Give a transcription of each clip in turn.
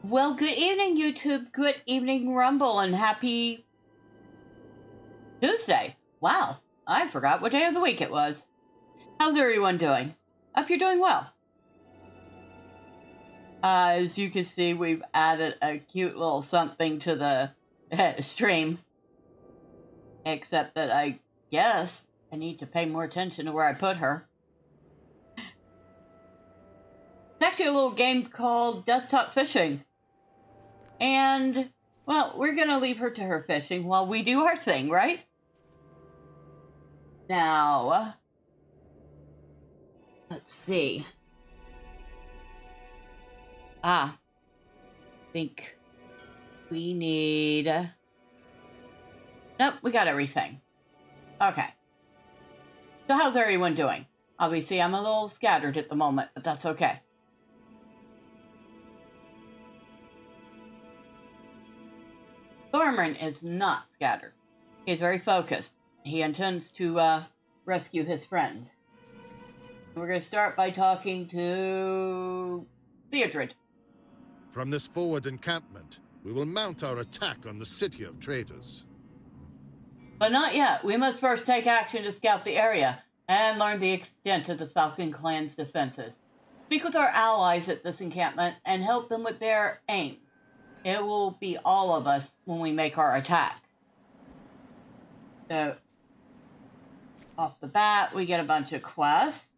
Well, good evening, YouTube. Good evening, Rumble, and happy Tuesday. Wow, I forgot what day of the week it was. How's everyone doing? Hope you're doing well. As you can see, we've added a cute little something to the stream. Except that I guess I need to pay more attention to where I put her. It's actually a little game called Desktop Fishing. And, well, we're going to leave her to her fishing while we do our thing, right? Now, let's see. I think we need... Nope, we got everything. Okay. So how's everyone doing? Obviously, I'm a little scattered at the moment, but that's okay. Thormurn is not scattered. He's very focused. He intends to rescue his friends. We're going to start by talking to Theodred. From this forward encampment, we will mount our attack on the city of traitors. But not yet. We must first take action to scout the area and learn the extent of the Falcon Clan's defenses. Speak with our allies at this encampment and help them with their aim. It will be all of us when we make our attack. So, off the bat, we get a bunch of quests.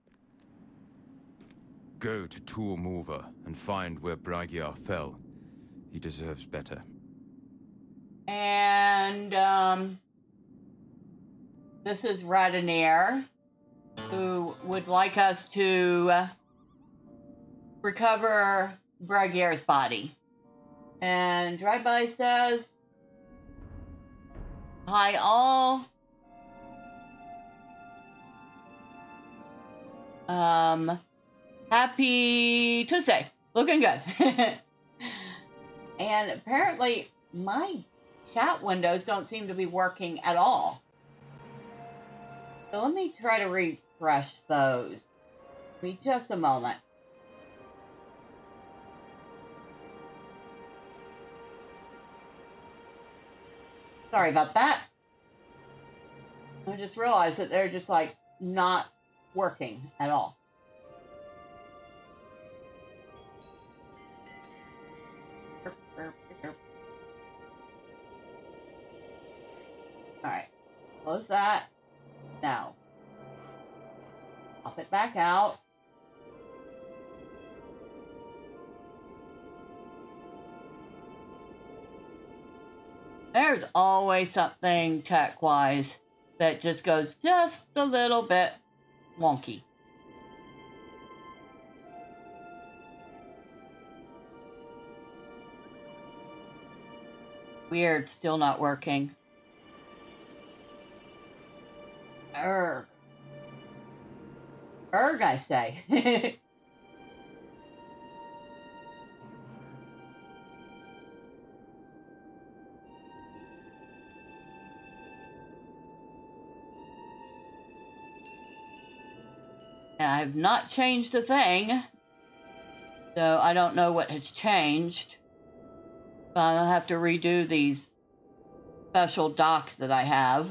Go to Thormurn and find where Bragiar fell. He deserves better. And, this is Radonir, who would like us to recover Bragiar's body. And Drive-By says, hi all. Happy Tuesday. Looking good. And apparently my chat windows don't seem to be working at all. So let me try to refresh those. Give me just a moment. Sorry about that. I just realized that they're just like not working at all. Alright, close that. Now, pop it back out. There's always something tech-wise that just goes just a little bit wonky. Weird, still not working. Erg, I say. I've not changed a thing, so I don't know what has changed. But I'll have to redo these special docs that I have.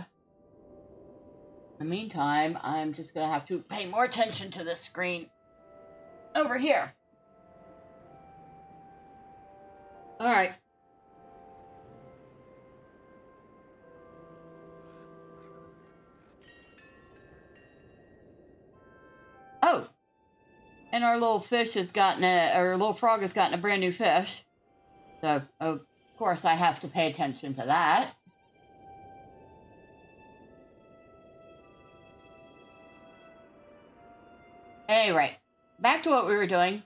In the meantime, I'm just going to have to pay more attention to this screen over here. All right. Oh, and our little fish has gotten our little frog has gotten a brand new fish. So, of course, I have to pay attention to that. Anyway, back to what we were doing.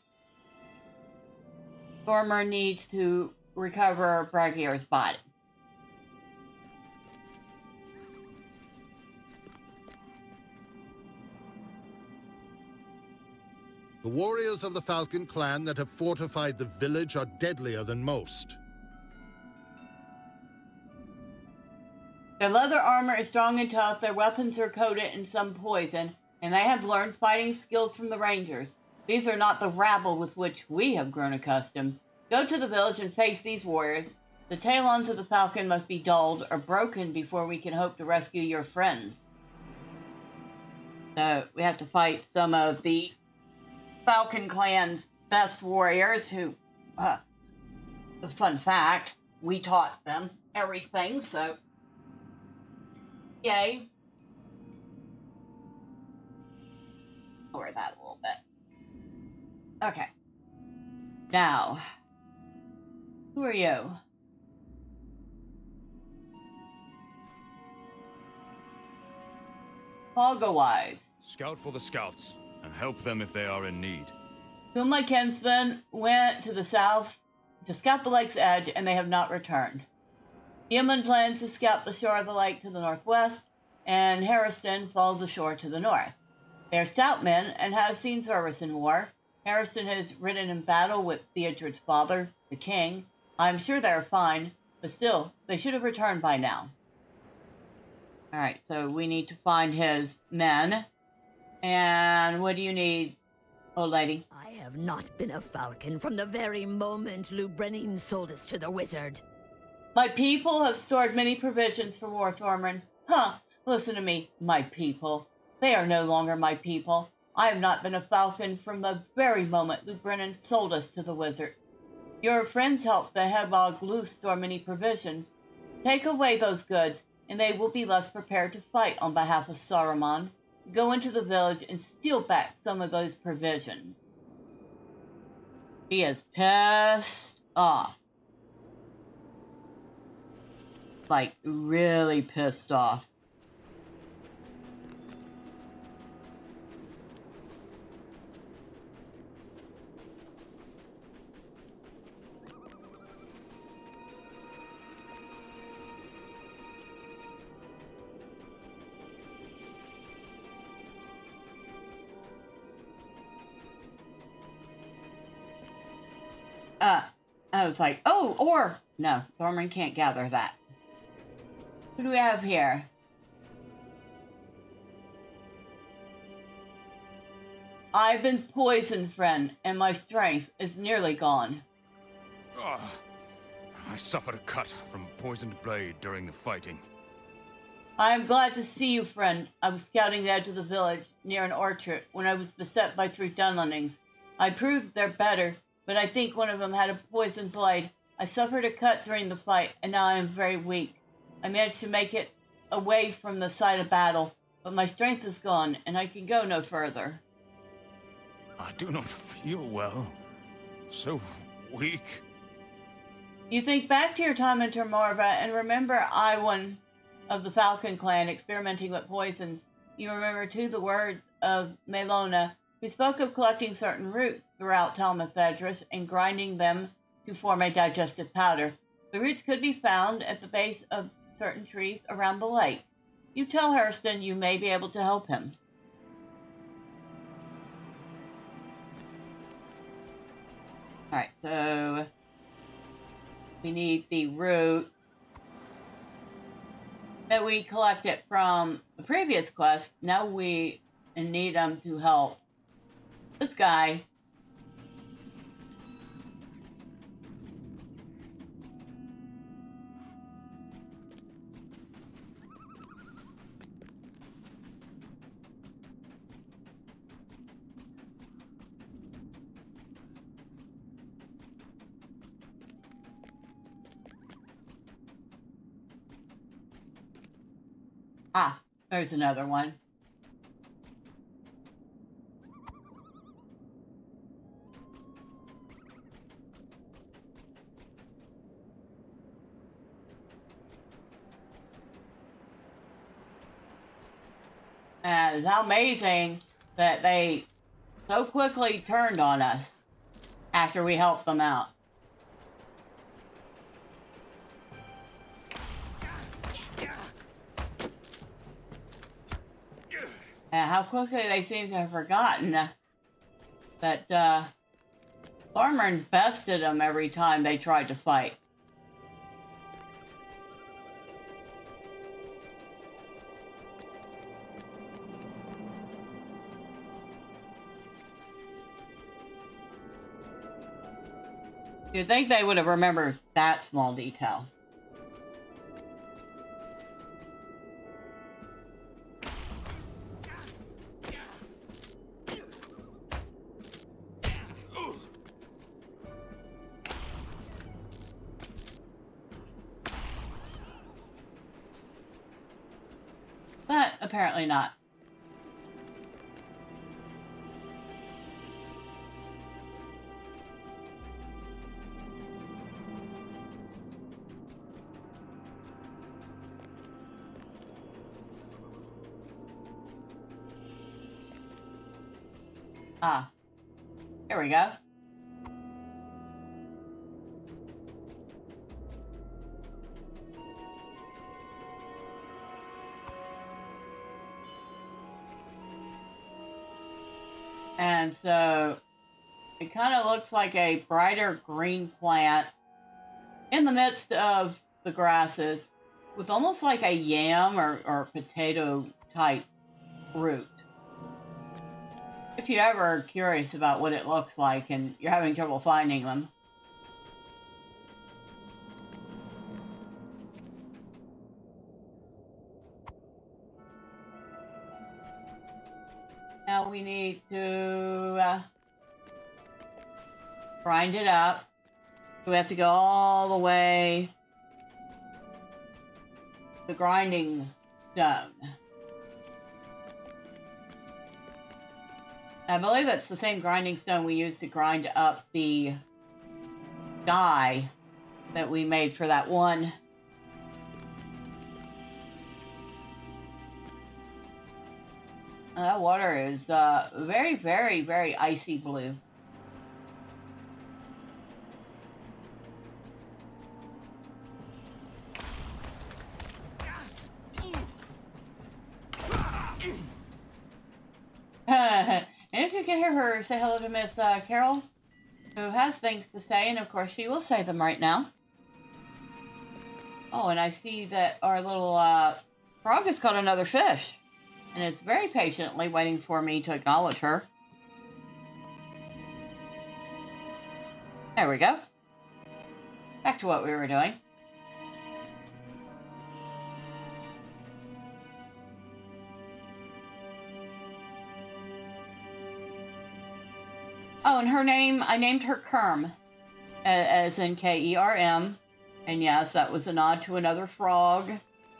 Thormurn needs to recover Bragiar's body. The warriors of the Falcon Clan that have fortified the village are deadlier than most. Their leather armor is strong and tough, their weapons are coated in some poison, and they have learned fighting skills from the Rangers. These are not the rabble with which we have grown accustomed. Go to the village and face these warriors. The talons of the falcon must be dulled or broken before we can hope to rescue your friends. So we have to fight some of the Falcon Clan's best warriors who, fun fact, we taught them everything, so yay. Lower that a little bit. Okay. Now, who are you? Hogawise. Scout for the scouts, and help them if they are in need. Two of my kinsmen went to the south to scout the lake's edge, and they have not returned. Yeoman plans to scout the shore of the lake to the northwest, and Harriston followed the shore to the north. They are stout men and have seen service in war. Harriston has ridden in battle with Theodred's father, the king. I am sure they are fine, but still, they should have returned by now. Alright, so we need to find his men. And what do you need, old lady? I have not been a falcon from the very moment Lheu Brenin sold us to the wizard. My people have stored many provisions for war, Thormurn. Listen to me, my people. They are no longer my people. I have not been a falcon from the very moment Lheu Brenin sold us to the wizard. Your friends helped the Hebog Luth store many provisions. Take away those goods, and they will be less prepared to fight on behalf of Saruman. Go into the village and steal back some of those provisions. She is pissed off. Like, really pissed off. I was like, oh, or no, Thormurn can't gather that. Who do we have here? I've been poisoned, friend, and my strength is nearly gone. I suffered a cut from a poisoned blade during the fighting. I am glad to see you, friend. I was scouting the edge of the village, near an orchard, when I was beset by 3 Dunlendings. I proved they're better, but I think one of them had a poisoned blade. I suffered a cut during the fight, and now I am very weak. I managed to make it away from the site of battle, but my strength is gone, and I can go no further. I do not feel well. So weak. You think back to your time in Termorva and remember Iwan of the Falcon Clan experimenting with poisons. You remember, too, the words of Melona, who spoke of collecting certain roots throughout Tal Methedras and grinding them to form a digestive powder. The roots could be found at the base of certain trees around the lake. You tell Harriston you may be able to help him. Alright, so we need the roots that we collected from the previous quest. Now we need them to help this guy. Ah, there's another one. And it's amazing that they so quickly turned on us after we helped them out. And how quickly they seem to have forgotten that Thormurn bested them every time they tried to fight. You'd think they would have remembered that small detail. But apparently not. Ah, here we go. And so it kind of looks like a brighter green plant in the midst of the grasses with almost like a yam or potato type root. If you ever are curious about what it looks like and you're having trouble finding them. Now we need to grind it up. We have to go all the way to the grinding stone. I believe it's the same grinding stone we used to grind up the dye that we made for that one. That water is very, very, very icy blue. And if you can hear her, say hello to Miss Carol, who has things to say, and of course she will say them right now. Oh, and I see that our little frog has caught another fish, and it's very patiently waiting for me to acknowledge her. There we go. Back to what we were doing. Oh, and her name, I named her Kerm, as in Kerm. And yes, that was a nod to another frog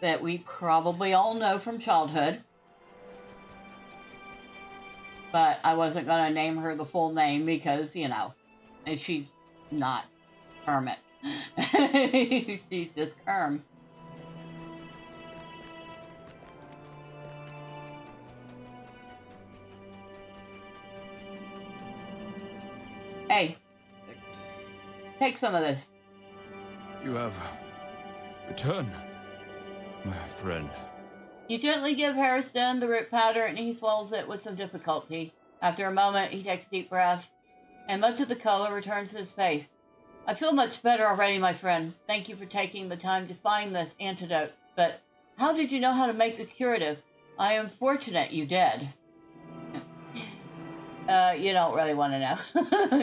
that we probably all know from childhood. But I wasn't going to name her the full name because, you know, she's not Kermit. She's just Kerm. Hey, take some of this. You have returned, my friend. You gently give Harriston the root powder and he swallows it with some difficulty. After a moment, he takes a deep breath, and much of the color returns to his face. I feel much better already, my friend. Thank you for taking the time to find this antidote. But how did you know how to make the curative? I am fortunate you did. You don't really want to know.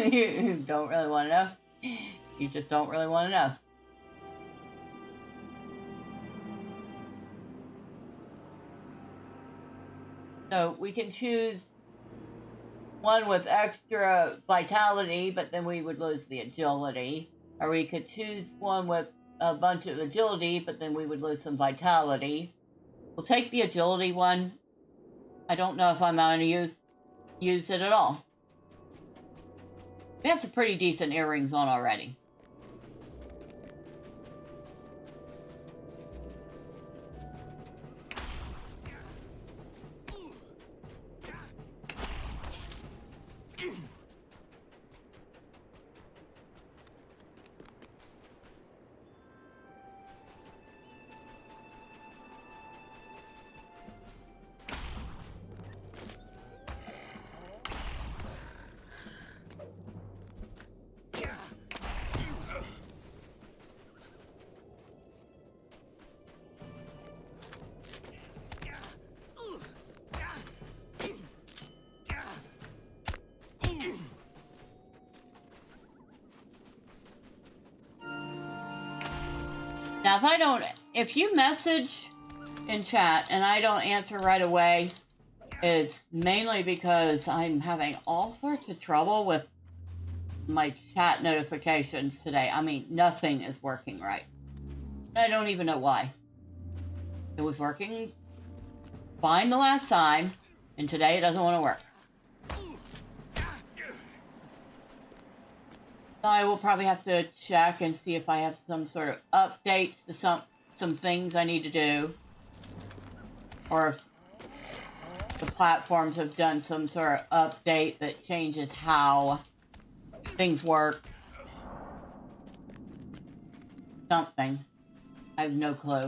You don't really want to know. You just don't really want to know. So we can choose one with extra vitality, but then we would lose the agility. Or we could choose one with a bunch of agility, but then we would lose some vitality. We'll take the agility one. I don't know if I'm going to use it at all. We have some pretty decent earrings on already. Now, if you message in chat and I don't answer right away, it's mainly because I'm having all sorts of trouble with my chat notifications today. I mean, nothing is working right. I don't even know why. It was working fine the last time, and today it doesn't want to work. So I will probably have to check and see if I have some sort of updates to some things I need to do. Or if the platforms have done some sort of update that changes how things work. Something. I have no clue.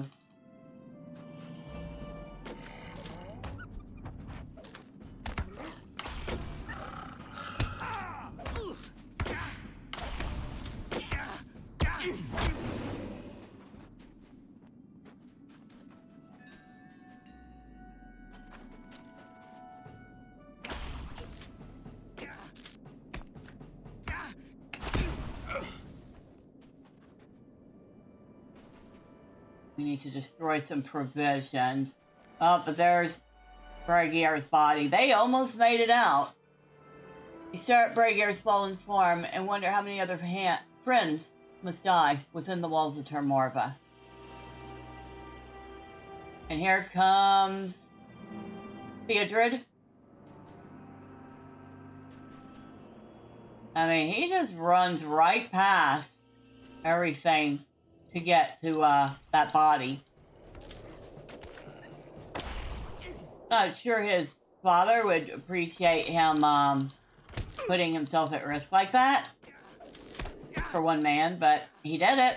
We need to destroy some provisions. Oh, but there's Braigier's body. They almost made it out. You stare at Braigier's fallen form and wonder how many other friends must die within the walls of Termorva. And here comes Theodred. I mean, he just runs right past everything to get to that body. Not sure his father would appreciate him putting himself at risk like that for one man, but he did it.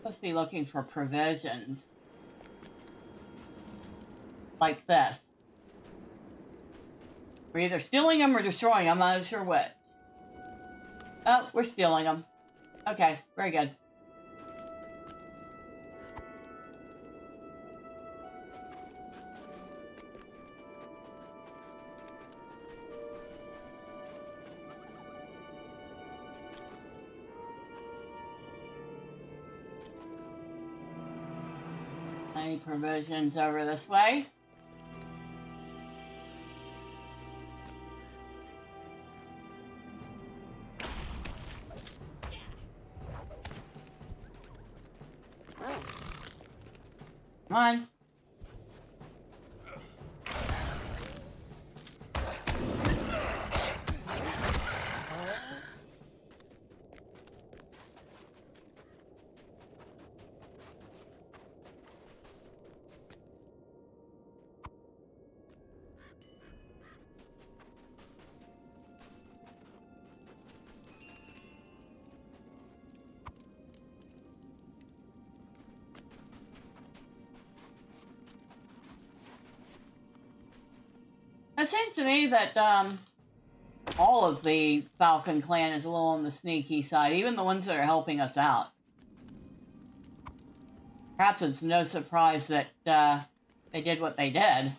Supposed to be looking for provisions like this. We're either stealing them or destroying them. I'm not sure which. Oh, we're stealing them. Okay, very good. Any provisions over this way? Come on. It seems to me that all of the Falcon Clan is a little on the sneaky side, even the ones that are helping us out. Perhaps it's no surprise that they did what they did.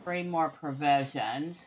Three more provisions.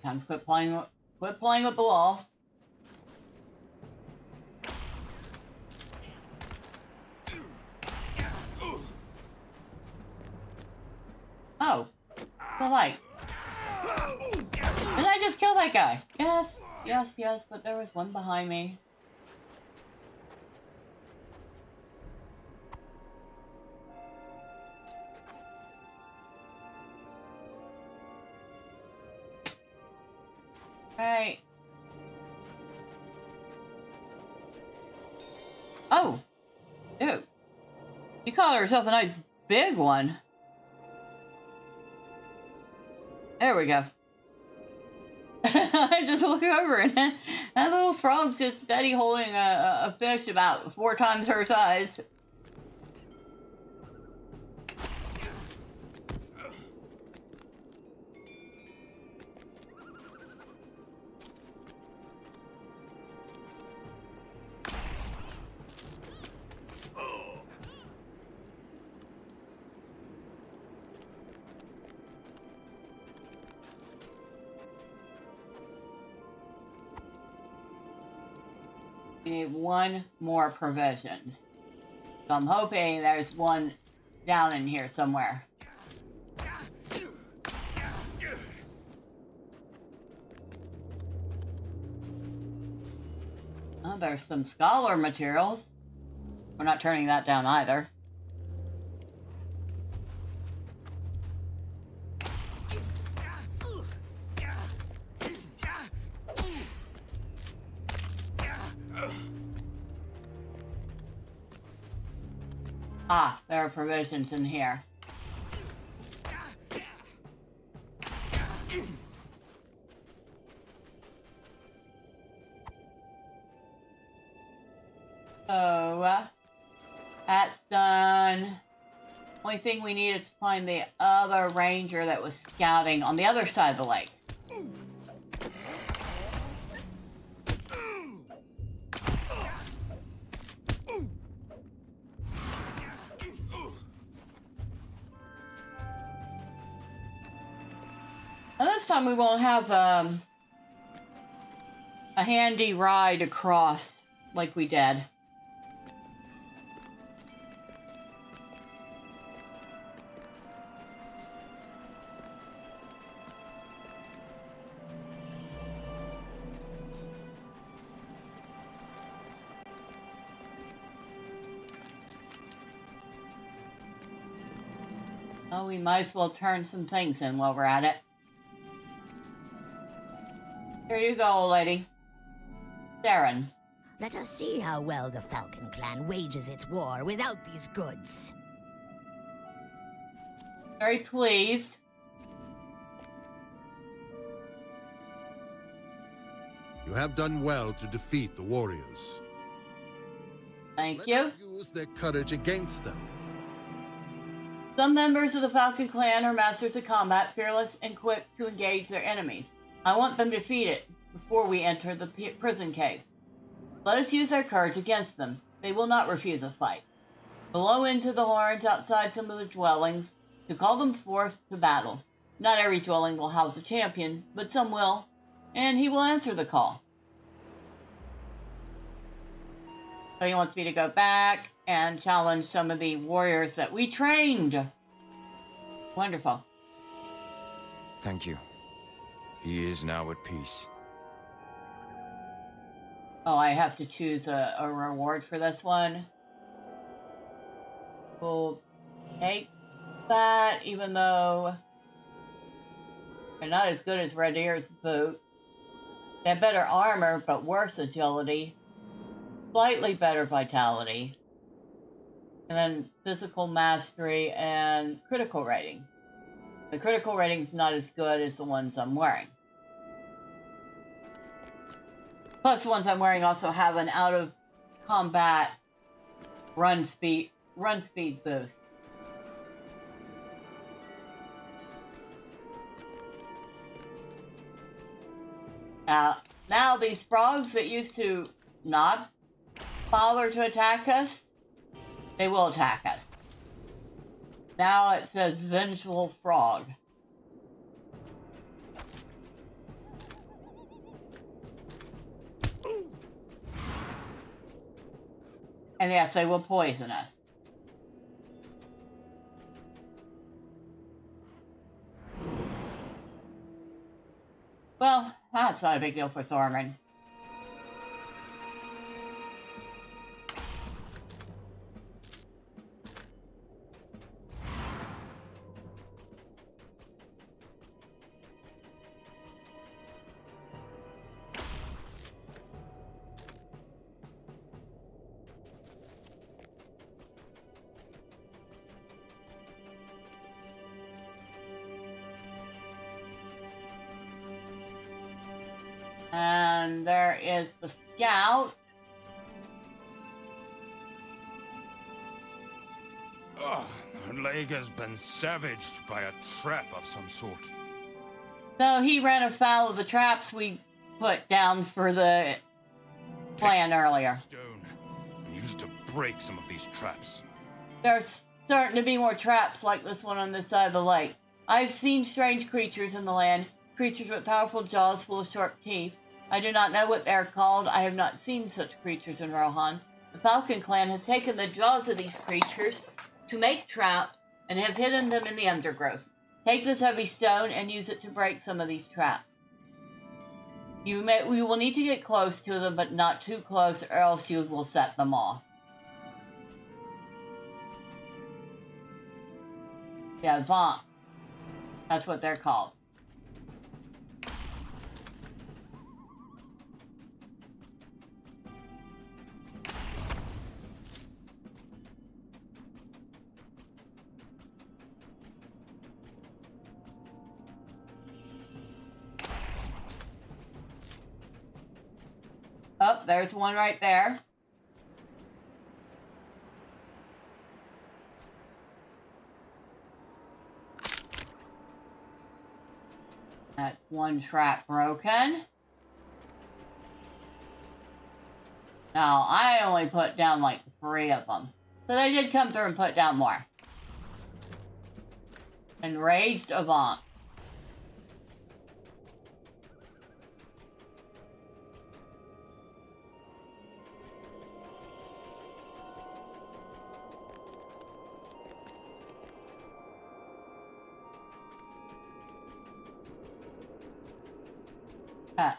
Time to quit playing with the wall. Oh, the light. Did I just kill that guy? Yes. Yes, yes, but there was one behind me. Right. Oh! Dude. You called herself a nice big one. There we go. I just look over and that little frog's just steady holding a fish about 4 times her size. We need 1 more provisions. So I'm hoping there's one down in here somewhere. Oh, there's some scholar materials. We're not turning that down either. Ah, there are provisions in here. So, that's done. Only thing we need is to find the other ranger that was scouting on the other side of the lake. And this time we won't have a handy ride across like we did. Oh, we might as well turn some things in while we're at it. Here you go, old lady. Darren. Let us see how well the Falcon Clan wages its war without these goods. Very pleased. You have done well to defeat the warriors. Thank Let you. us use their courage against them. Some members of the Falcon Clan are masters of combat, fearless and quick to engage their enemies. I want them defeated before we enter the prison caves. Let us use our courage against them. They will not refuse a fight. Blow into the horns outside some of the dwellings to call them forth to battle. Not every dwelling will house a champion, but some will, and he will answer the call. So he wants me to go back and challenge some of the warriors that we trained. Wonderful. Thank you. He is now at peace. Oh, I have to choose a reward for this one. We'll take that, even though they're not as good as Red Ear's boots. They have better armor, but worse agility. Slightly better vitality. And then physical mastery and critical rating. The critical rating's not as good as the ones I'm wearing. Plus, the ones I'm wearing also have an out-of-combat run speed boost. Now these frogs that used to not bother to attack us, they will attack us. Now it says Vengeful Frog. And yes, they will poison us. Well, that's not a big deal for Thormurn. And there is the scout. Ugh, Lheu has been savaged by a trap of some sort. So he ran afoul of the traps we put down for the plan earlier. Stone and used to break some of these traps. There's starting to be more traps like this one on this side of the lake. I've seen strange creatures in the land, creatures with powerful jaws full of sharp teeth. I do not know what they are called. I have not seen such creatures in Rohan. The Falcon Clan has taken the jaws of these creatures to make traps and have hidden them in the undergrowth. Take this heavy stone and use it to break some of these traps. We will need to get close to them, but not too close, or else you will set them off. Yeah, Vaunt. That's what they're called. Oh, there's one right there. That's one trap broken. Now, I only put down like 3 of them. So they did come through and put down more. Enraged Avant.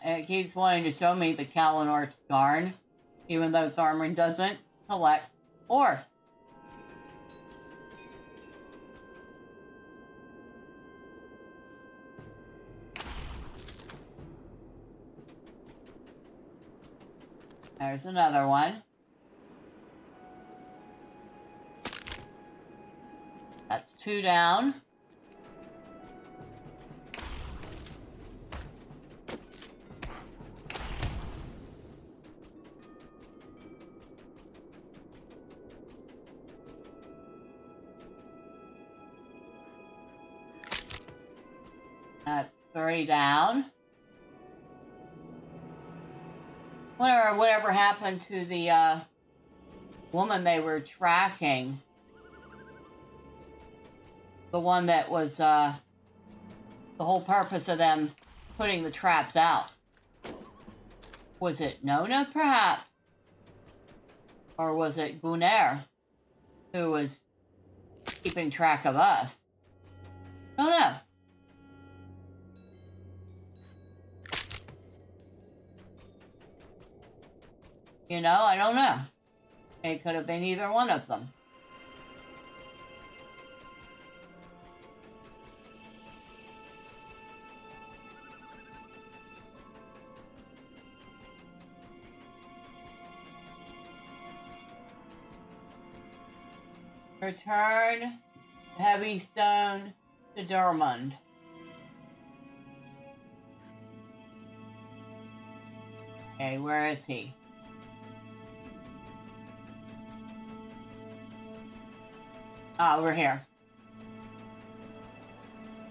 It keeps wanting to show me the Kalinor's Garn, even though Thormurn doesn't collect ore. There's another one. That's 2 down. That's 3 down. Whatever happened to the woman they were tracking? The one that was the whole purpose of them putting the traps out. Was it Nona, perhaps? Or was it Gunnar, who was keeping track of us? I don't know. You know, I don't know. It could have been either one of them. Return heavy stone to Dormund. Okay, where is he? Ah, we're here.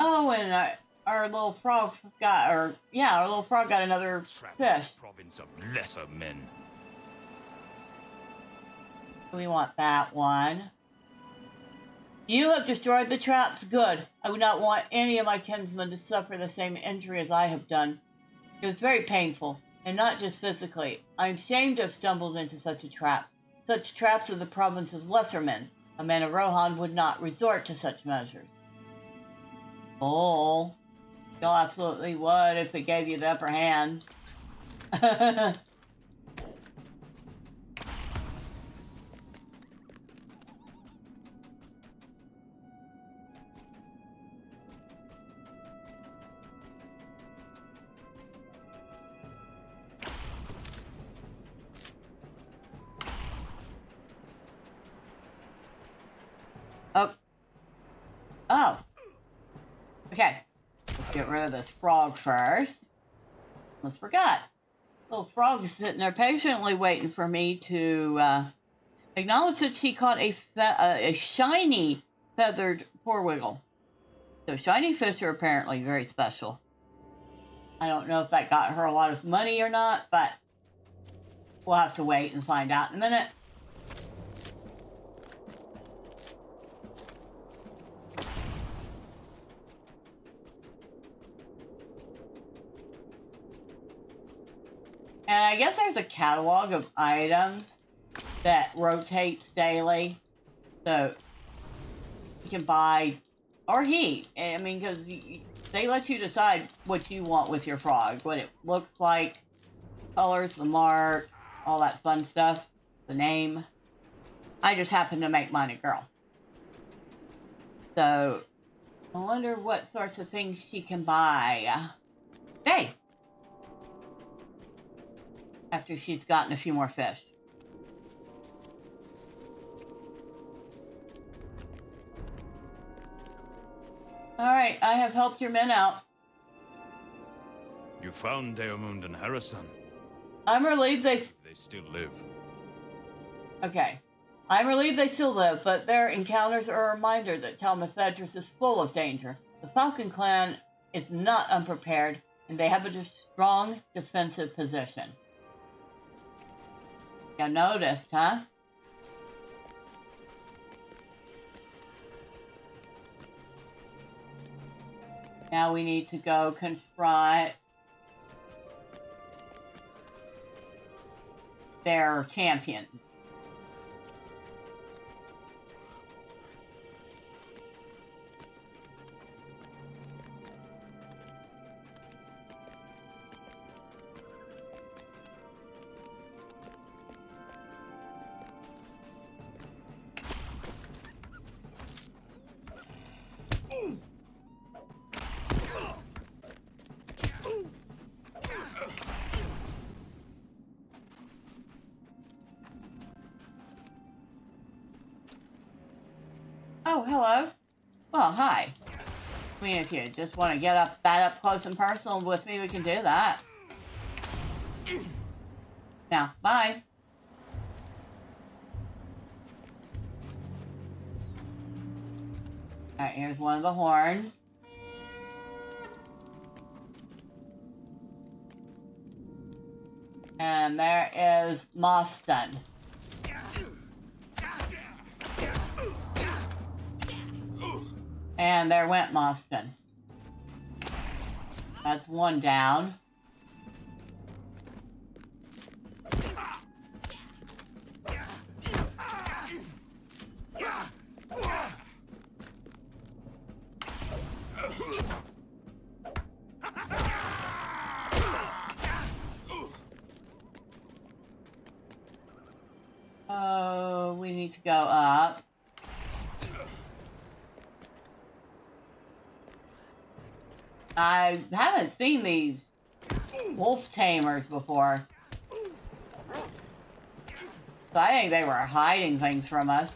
Oh, and our little frog got, our little frog got another fish. Province of lesser men. We want that one. You have destroyed the traps. Good. I would not want any of my kinsmen to suffer the same injury as I have done. It was very painful, and not just physically. I am ashamed to have stumbled into such a trap. Such traps are the province of lesser men. A man of Rohan would not resort to such measures. Oh. Still absolutely would if it gave you the upper hand. Oh. Oh. Okay. Let's get rid of this frog first. Almost forgot. Little frog is sitting there patiently waiting for me to acknowledge that she caught a shiny feathered porwiggle. So shiny fish are apparently very special. I don't know if that got her a lot of money or not, but we'll have to wait and find out in a minute. And I guess there's a catalog of items that rotates daily. So you can buy, or heat. I mean, because they let you decide what you want with your frog. What it looks like, colors, the mark, all that fun stuff, the name. I just happen to make mine a girl. So I wonder what sorts of things she can buy. Hey! After she's gotten a few more fish. Alright, I have helped your men out. You found Deomund and Harriston. I'm relieved they still live. Okay. I'm relieved they still live, but their encounters are a reminder that Tal Methedras is full of danger. The Falcon Clan is not unprepared, and they have a strong defensive position. You noticed, huh? Now we need to go confront their champions. Oh, hello. Well, hi. I mean, if you just want to get up close and personal with me, we can do that. Now, bye. Alright, here's one of the horns. And there is Moston. And there went Moston. That's one down. Oh, we need to go up. I haven't seen these wolf tamers before. So I think they were hiding things from us.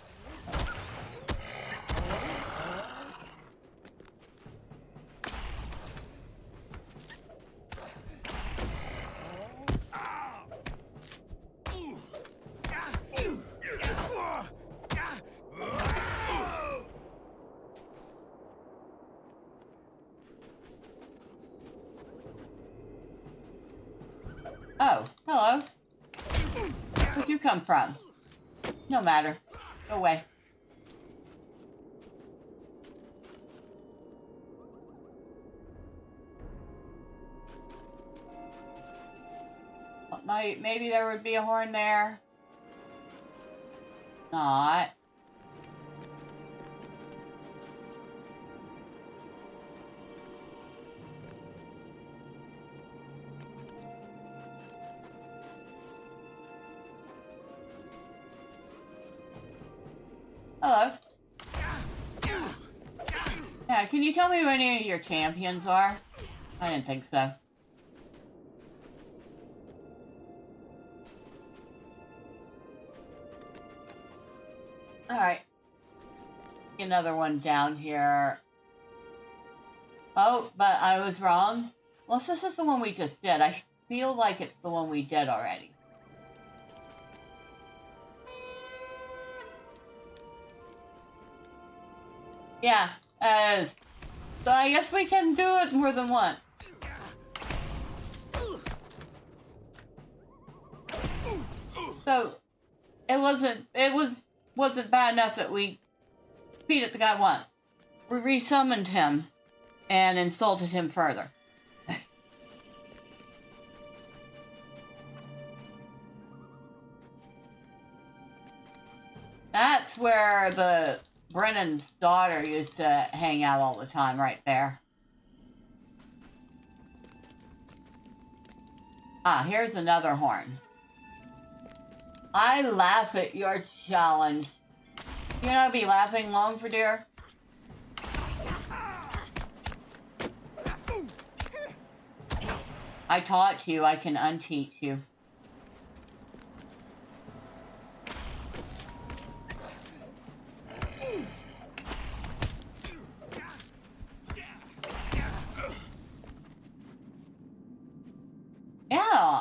Oh, hello. Where'd you come from? No matter. Go away. Maybe there would be a horn there. Not. Hello. Yeah, can you tell me who any of your champions are? I didn't think so. Alright. Another one down here. Oh, but I was wrong. Well, this is the one we just did. I feel like it's the one we did already. Yeah, it is. So I guess we can do it more than once. So it wasn't bad enough that we defeated the guy once. We resummoned him and insulted him further. That's where the Brennan's daughter used to hang out all the time, right there. Ah, here's another horn. I laugh at your challenge. You know, be laughing long for dear. I taught you, I can unteach you. Yeah,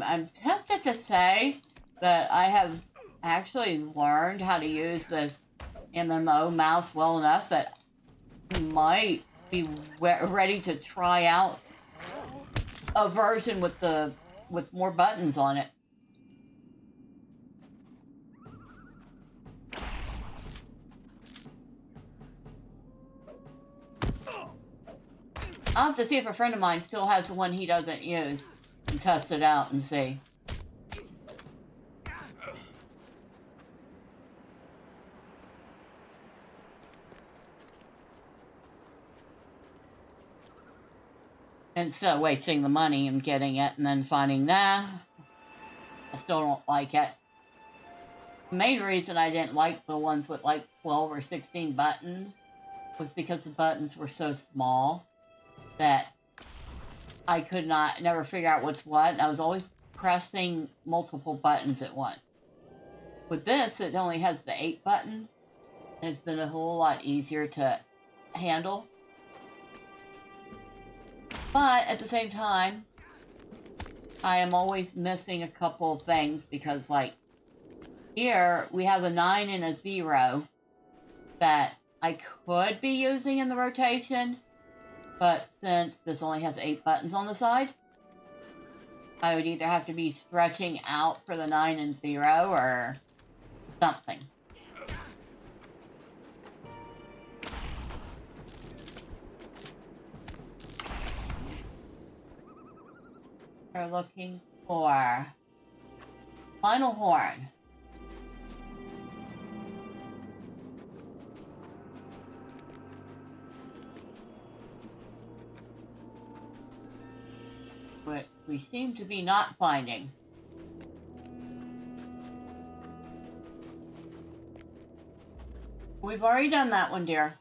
I'm tempted to say that I have actually learned how to use this MMO mouse well enough that I might be ready to try out a version with more buttons on it. I'll have to see if a friend of mine still has the one he doesn't use and test it out and see. Instead of wasting the money and getting it and then finding, nah, I still don't like it. The main reason I didn't like the ones with like 12 or 16 buttons was because the buttons were so small that I could never figure out what's what. I was always pressing multiple buttons at once. With this, it only has the 8 buttons, and it's been a whole lot easier to handle. But at the same time, I am always missing a couple of things because, like, here we have a 9 and a 0 that I could be using in the rotation, but since this only has 8 buttons on the side, I would either have to be stretching out for the 9 and 0 or something. We're looking for final horn. Which we seem to be not finding. We've already done that one, dear.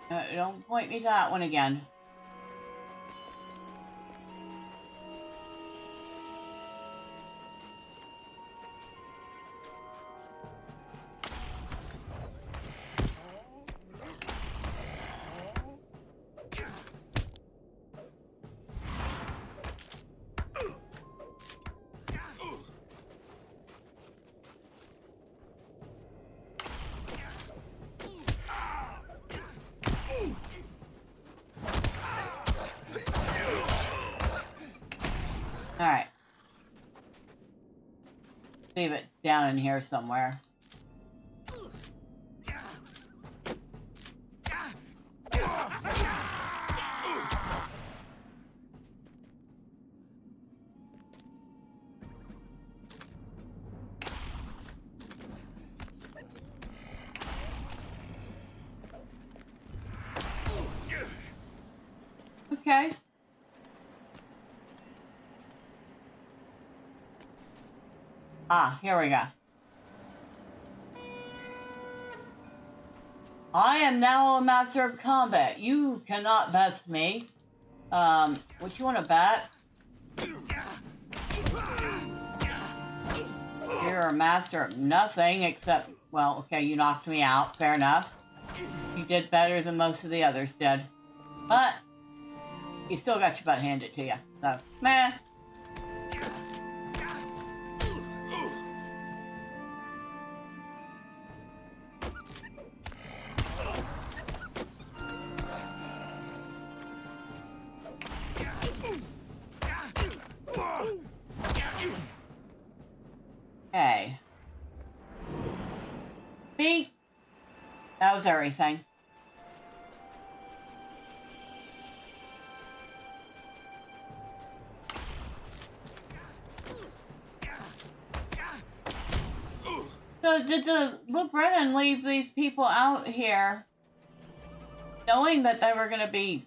Don't point me to that one again. Alright. Leave it down in here somewhere. Okay. Ah, here we go. I am now a master of combat. You cannot best me. What you want to bet? You're a master of nothing except, well, okay, you knocked me out. Fair enough. You did better than most of the others did. But you still got your butt handed to you. So, meh. Okay. See? That was everything. So did the Lheu Brenin leave these people out here knowing that they were going to be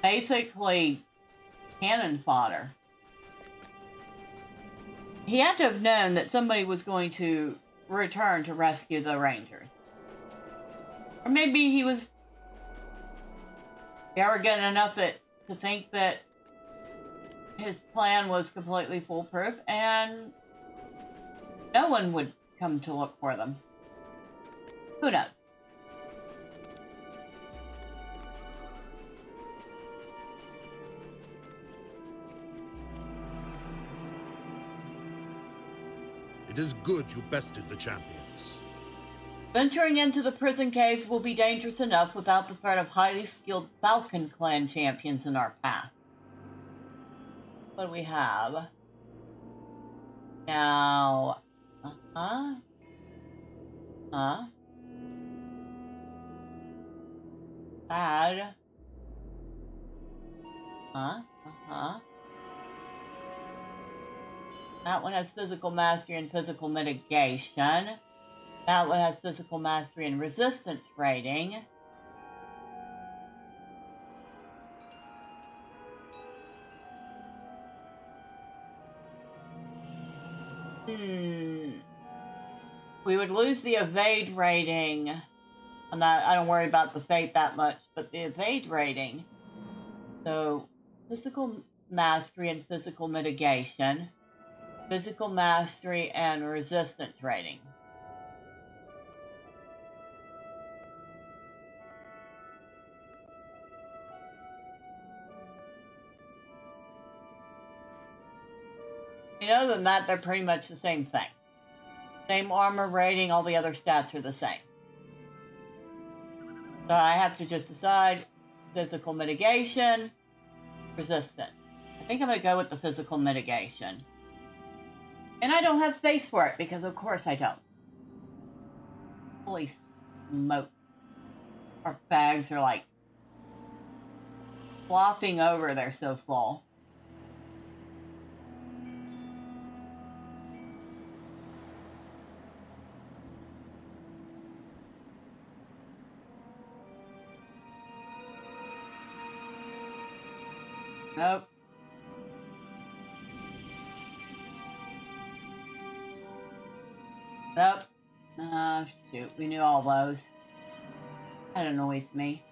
basically cannon fodder? He had to have known that somebody was going to return to rescue the Rangers. Or maybe he was arrogant enough to think that his plan was completely foolproof and no one would come to look for them. Who knows? It is good you bested the champions. Venturing into the prison caves will be dangerous enough without the threat of highly skilled Falcon Clan champions in our path. What do we have? Now... Add. That one has physical mastery and physical mitigation. That one has physical mastery and resistance rating. We would lose the evade rating. I don't worry about the fate that much, but the evade rating. So, physical mastery and physical mitigation. Physical mastery and resistance rating. You know, than that, they're pretty much the same thing. Same armor rating, all the other stats are the same. So I have to just decide physical mitigation, resistance. I think I'm going to go with the physical mitigation. And I don't have space for it, because of course I don't. Holy smoke. Our bags are like flopping over, they're so full. Nope. Nope. Oh, shoot. We knew all those. That annoys me.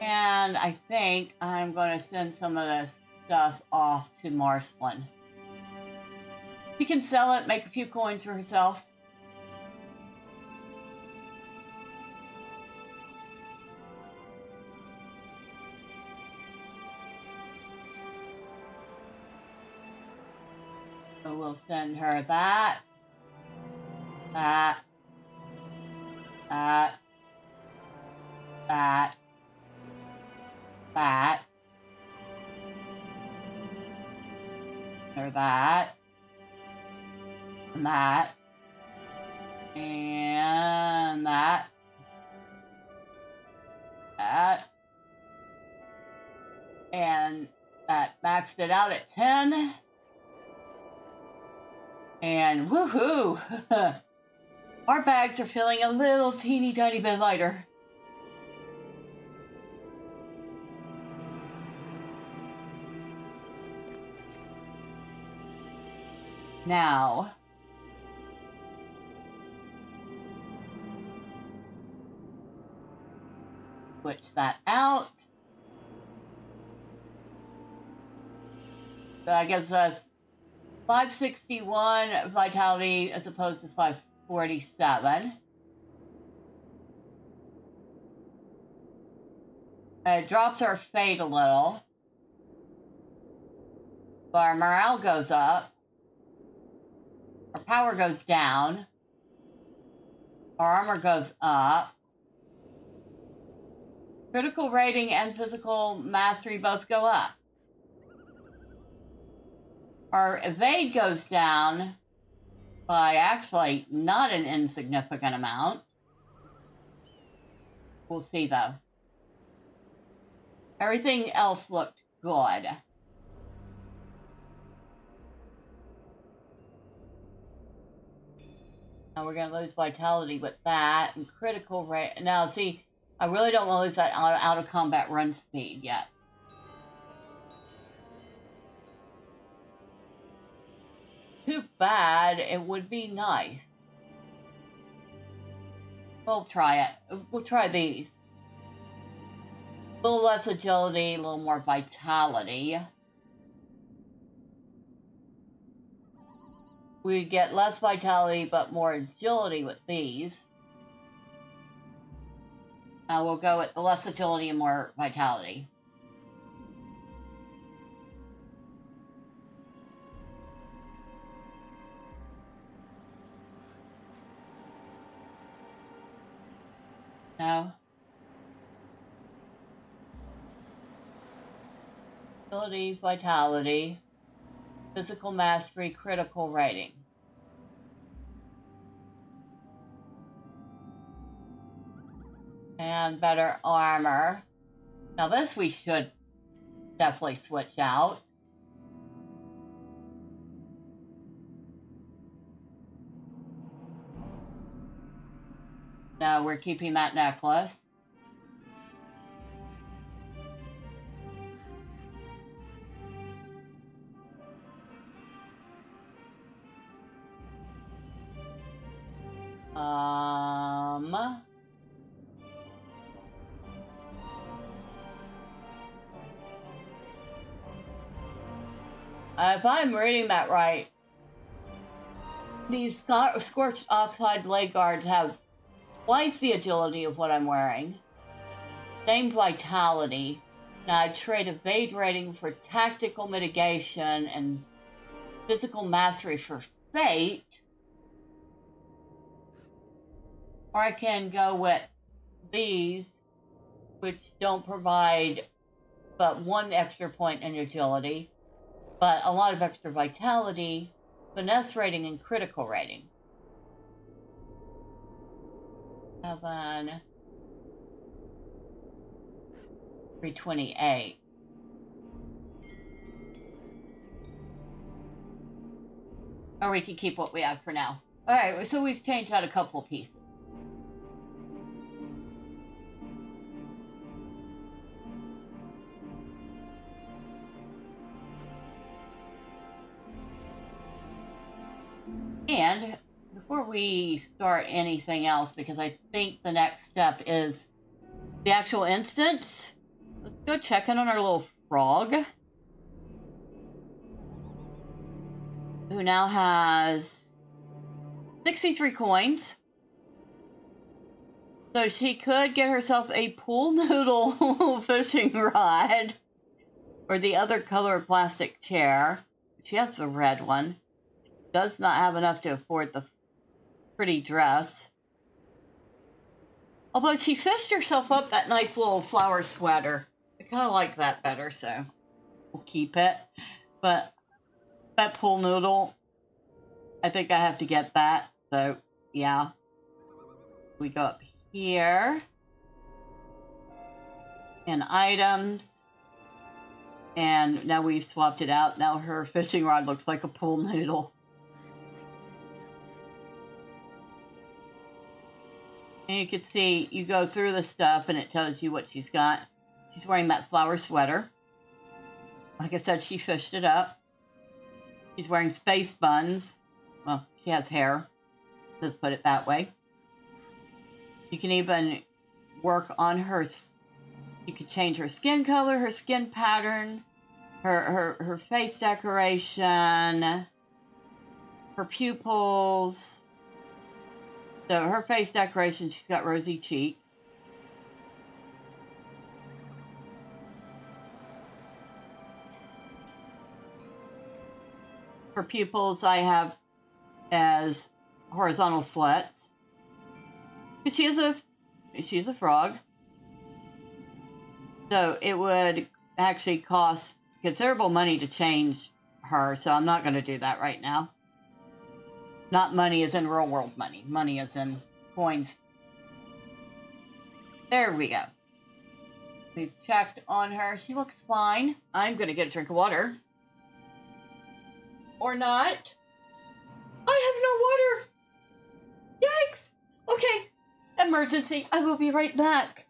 And I think I'm going to send some of this stuff off to Marceline. She can sell it, make a few coins for herself. So we'll send her that, that, that, that, that, or that, and that, and that, that, and that maxed it out at 10. And woohoo! Our bags are feeling a little teeny tiny bit lighter. Now, switch that out. So that gives us 561 vitality as opposed to 547. It drops our fate a little. But our morale goes up. Our power goes down. Our armor goes up. Critical rating and physical mastery both go up. Our evade goes down by actually not an insignificant amount. We'll see though. Everything else looked good. Now we're going to lose vitality with that and critical rate. Now see, I really don't want to lose that out of combat run speed yet. Too bad. It would be nice. We'll try it. We'll try these. A little less agility, a little more vitality. We get less vitality but more agility with these. Now we'll go with the less agility and more vitality. No. Agility, vitality, physical mastery, critical rating. And better armor. Now this we should definitely switch out. No, we're keeping that necklace. If I'm reading that right, these Scorched Oxide leg guards have twice the agility of what I'm wearing. Same vitality. Now I trade evade rating for tactical mitigation and physical mastery for fate. Or I can go with these, which don't provide but one extra point in agility, but a lot of extra vitality, finesse rating, and critical rating. 7, 328. Or we can keep what we have for now. Alright, so we've changed out a couple of pieces. And before we start anything else, because I think the next step is the actual instance, let's go check in on our little frog, who now has 63 coins. So she could get herself a pool noodle fishing rod, or the other color plastic chair. She has the red one. Does not have enough to afford the pretty dress. Although she fished herself up that nice little flower sweater. I kind of like that better, so we'll keep it. But that pool noodle, I think I have to get that. So, yeah. We go up here. And items. And now we've swapped it out. Now her fishing rod looks like a pool noodle. And you can see, you go through the stuff and it tells you what she's got. She's wearing that flower sweater. Like I said, she fished it up. She's wearing space buns. Well, she has hair. Let's put it that way. You can even work on her. You could change her skin color, her skin pattern, her face decoration, her pupils. So her face decoration, she's got rosy cheeks. Her pupils I have as horizontal slits. She's a frog. So it would actually cost considerable money to change her, so I'm not going to do that right now. Not money as in real world money. Money as in coins. There we go. We've checked on her. She looks fine. I'm going to get a drink of water. Or not. I have no water. Yikes. Okay. Emergency. I will be right back.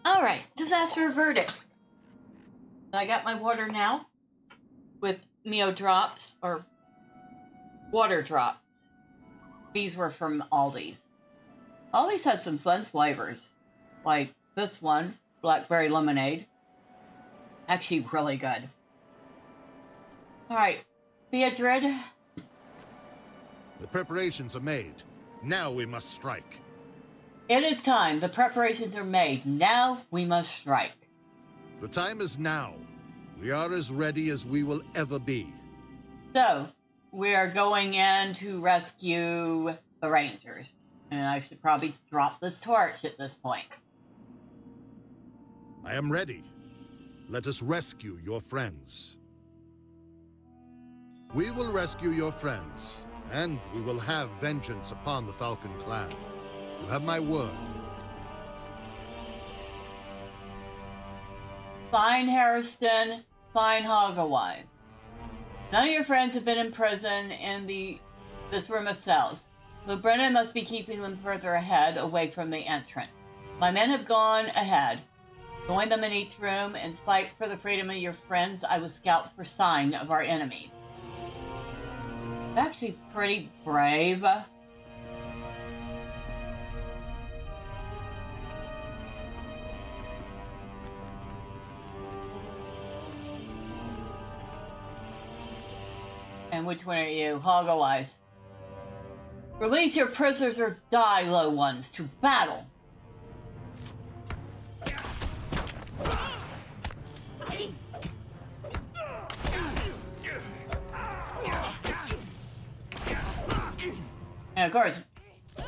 Alright, disaster averted. I got my water now with Neo drops, or water drops. These were from Aldi's. Aldi's has some fun flavors, like this one, blackberry lemonade. Actually really good. Alright, Theodred. The preparations are made. Now we must strike. It is time. The preparations are made. Now we must strike. The time is now. We are as ready as we will ever be. So, we are going in to rescue the Rangers. And I should probably drop this torch at this point. I am ready. Let us rescue your friends. We will rescue your friends, and we will have vengeance upon the Falcon Clan. You have my word. Fine, Harriston. Fine, Hogawise. None of your friends have been in prison in this room of cells. Lheu Brenin must be keeping them further ahead, away from the entrance. My men have gone ahead. Join them in each room and fight for the freedom of your friends. I will scout for sign of our enemies. It's actually pretty brave. which one are you? Hoggle Eyes. Release your prisoners or die, low ones. To battle. And of course,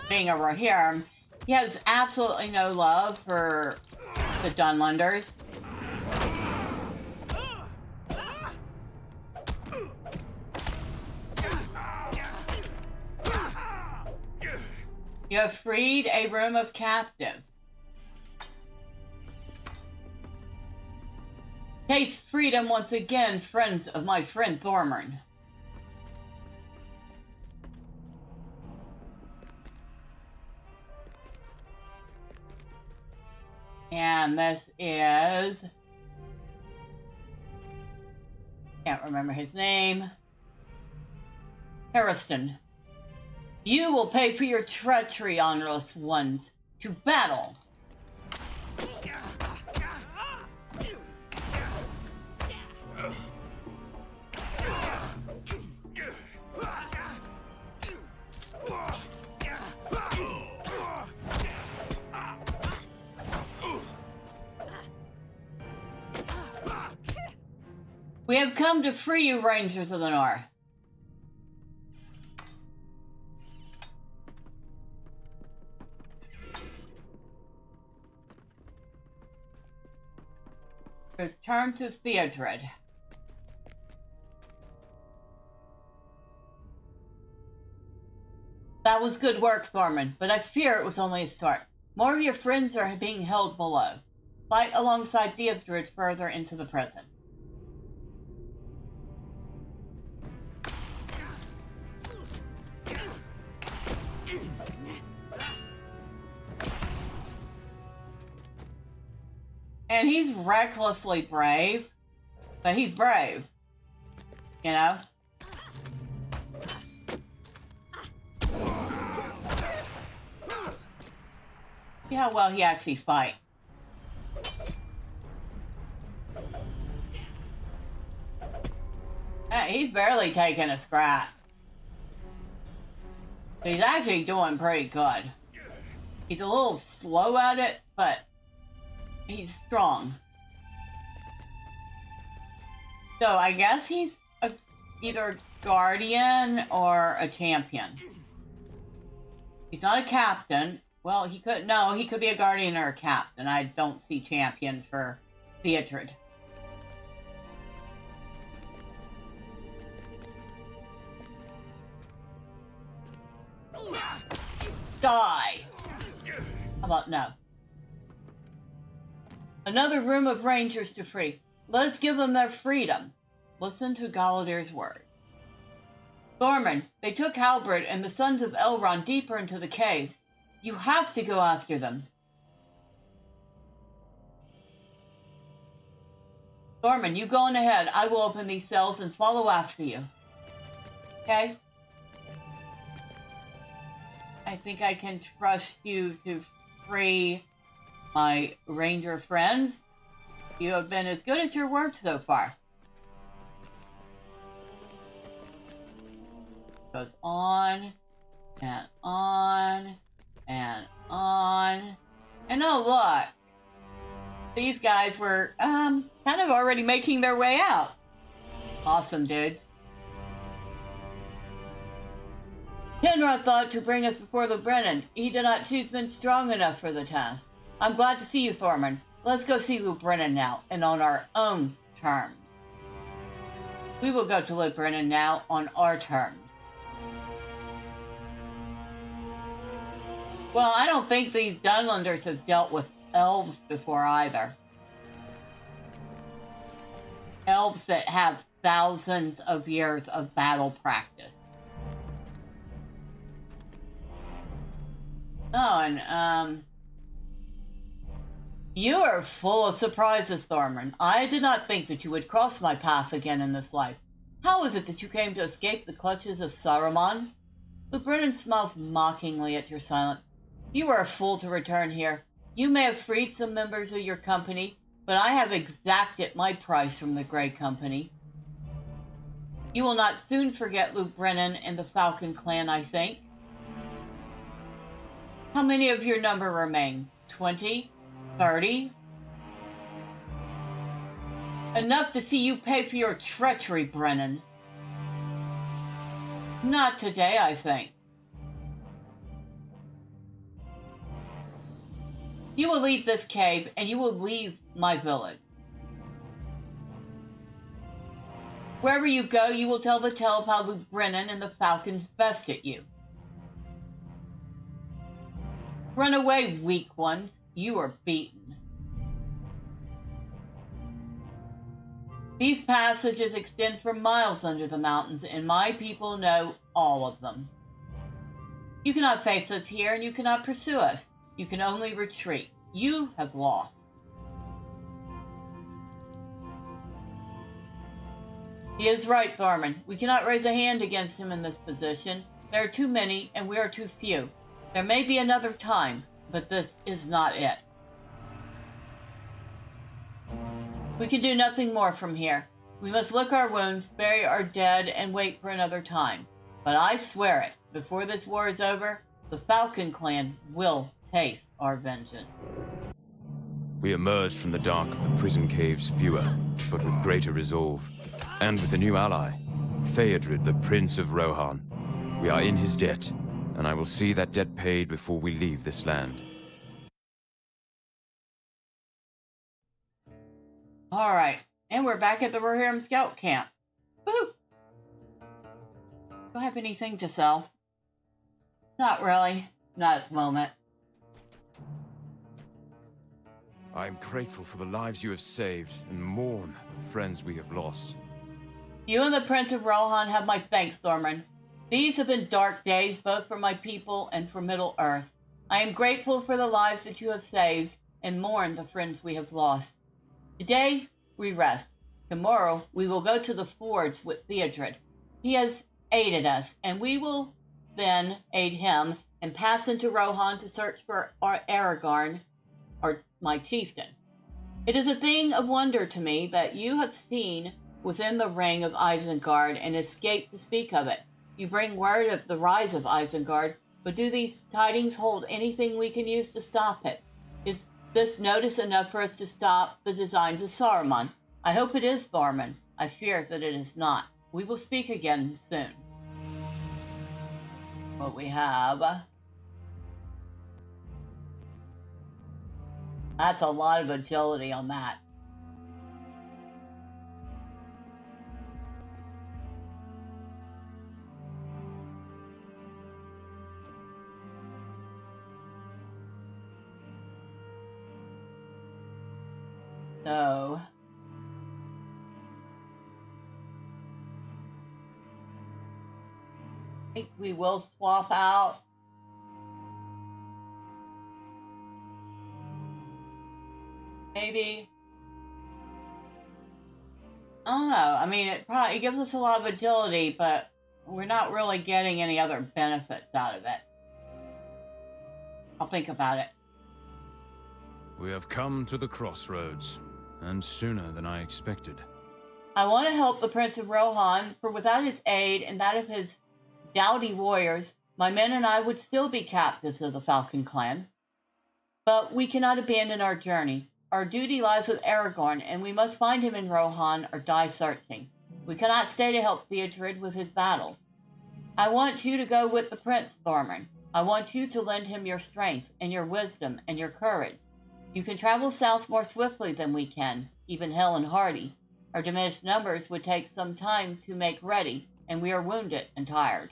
being a Rohirrim, he has absolutely no love for the Dunlanders. You have freed a room of captives. Taste freedom once again, friends of my friend Thormurn. And this is... can't remember his name. Harriston. You will pay for your treachery, honorless ones. To battle. We have come to free you, Rangers of the North. Return to Theodred. That was good work, Thormurn, but I fear it was only a start. More of your friends are being held below. Fight alongside Theodred further into the prison. And he's recklessly brave, but he's brave, you know? See how well he actually fights. He's barely taking a scrap. He's actually doing pretty good. He's a little slow at it, but he's strong. So I guess he's either a guardian or a champion. He's not a captain. Well, he could, no, he could be a guardian or a captain. I don't see champion for Theodred. Die! How about no? Another room of rangers to free. Let us give them their freedom. Listen to Galadir's words. Thormurn, they took Halberd and the sons of Elrond deeper into the caves. You have to go after them. Thormurn, you go on ahead. I will open these cells and follow after you. Okay? I think I can trust you to free my ranger friends. You have been as good as your word so far. Goes on and on and on. And oh look, these guys were kind of already making their way out. Awesome, dudes. Penrod thought to bring us before Lheu Brenin. He did not choose men strong enough for the task. I'm glad to see you, Thormurn. Let's go see Lheu Brenin now, and on our own terms. We will go to Lheu Brenin now on our terms. Well, I don't think these Dunlanders have dealt with elves before either. Elves that have thousands of years of battle practice. Oh, and, you are full of surprises, Thormurn. I did not think that you would cross my path again in this life. How is it that you came to escape the clutches of Saruman? Lheu Brenin smiles mockingly at your silence. You are a fool to return here. You may have freed some members of your company, but I have exacted my price from the Grey Company. You will not soon forget Lheu Brenin and the Falcon Clan, I think. How many of your number remain? 20? 30? Enough to see you pay for your treachery, Brenin. Not today, I think. You will leave this cave, and you will leave my village. Wherever you go, you will tell the tale of how Lheu Brenin and the Falcons bested you. Run away, weak ones. You are beaten. These passages extend for miles under the mountains, and my people know all of them. You cannot face us here, and you cannot pursue us. You can only retreat. You have lost. He is right, Thormurn. We cannot raise a hand against him in this position. There are too many, and we are too few. There may be another time, but this is not it. We can do nothing more from here. We must lick our wounds, bury our dead, and wait for another time. But I swear it, before this war is over, the Falcon Clan will taste our vengeance. We emerged from the dark of the prison caves fewer, but with greater resolve. And with a new ally, Theodred, the Prince of Rohan. We are in his debt, and I will see that debt paid before we leave this land. Alright, and we're back at the Rohirrim scout camp. Woohoo! Do I have anything to sell? Not really. Not at the moment. I am grateful for the lives you have saved, and mourn the friends we have lost. You and the Prince of Rohan have my thanks, Thormurn. These have been dark days, both for my people and for Middle-earth. I am grateful for the lives that you have saved, and mourn the friends we have lost. Today, we rest. Tomorrow, we will go to the forge with Theodred. He has aided us, and we will then aid him and pass into Rohan to search for Aragorn, or my chieftain. It is a thing of wonder to me that you have seen within the ring of Isengard and escaped to speak of it. You bring word of the rise of Isengard, but do these tidings hold anything we can use to stop it? Is this notice enough for us to stop the designs of Saruman? I hope it is, Thormurn. I fear that it is not. We will speak again soon. What we have... That's a lot of agility on that. So... I think we will swap out. Maybe. I don't know. I mean, it gives us a lot of agility, but we're not really getting any other benefits out of it. I'll think about it. We have come to the crossroads, and sooner than I expected. I want to help the Prince of Rohan, for without his aid and that of his doughty warriors, my men and I would still be captives of the Falcon Clan. But we cannot abandon our journey. Our duty lies with Aragorn, and we must find him in Rohan or die searching. We cannot stay to help Theodred with his battles. I want you to go with the Prince, Thormurn. I want you to lend him your strength and your wisdom and your courage. You can travel south more swiftly than we can, even Hel and Hardy. Our diminished numbers would take some time to make ready, and we are wounded and tired.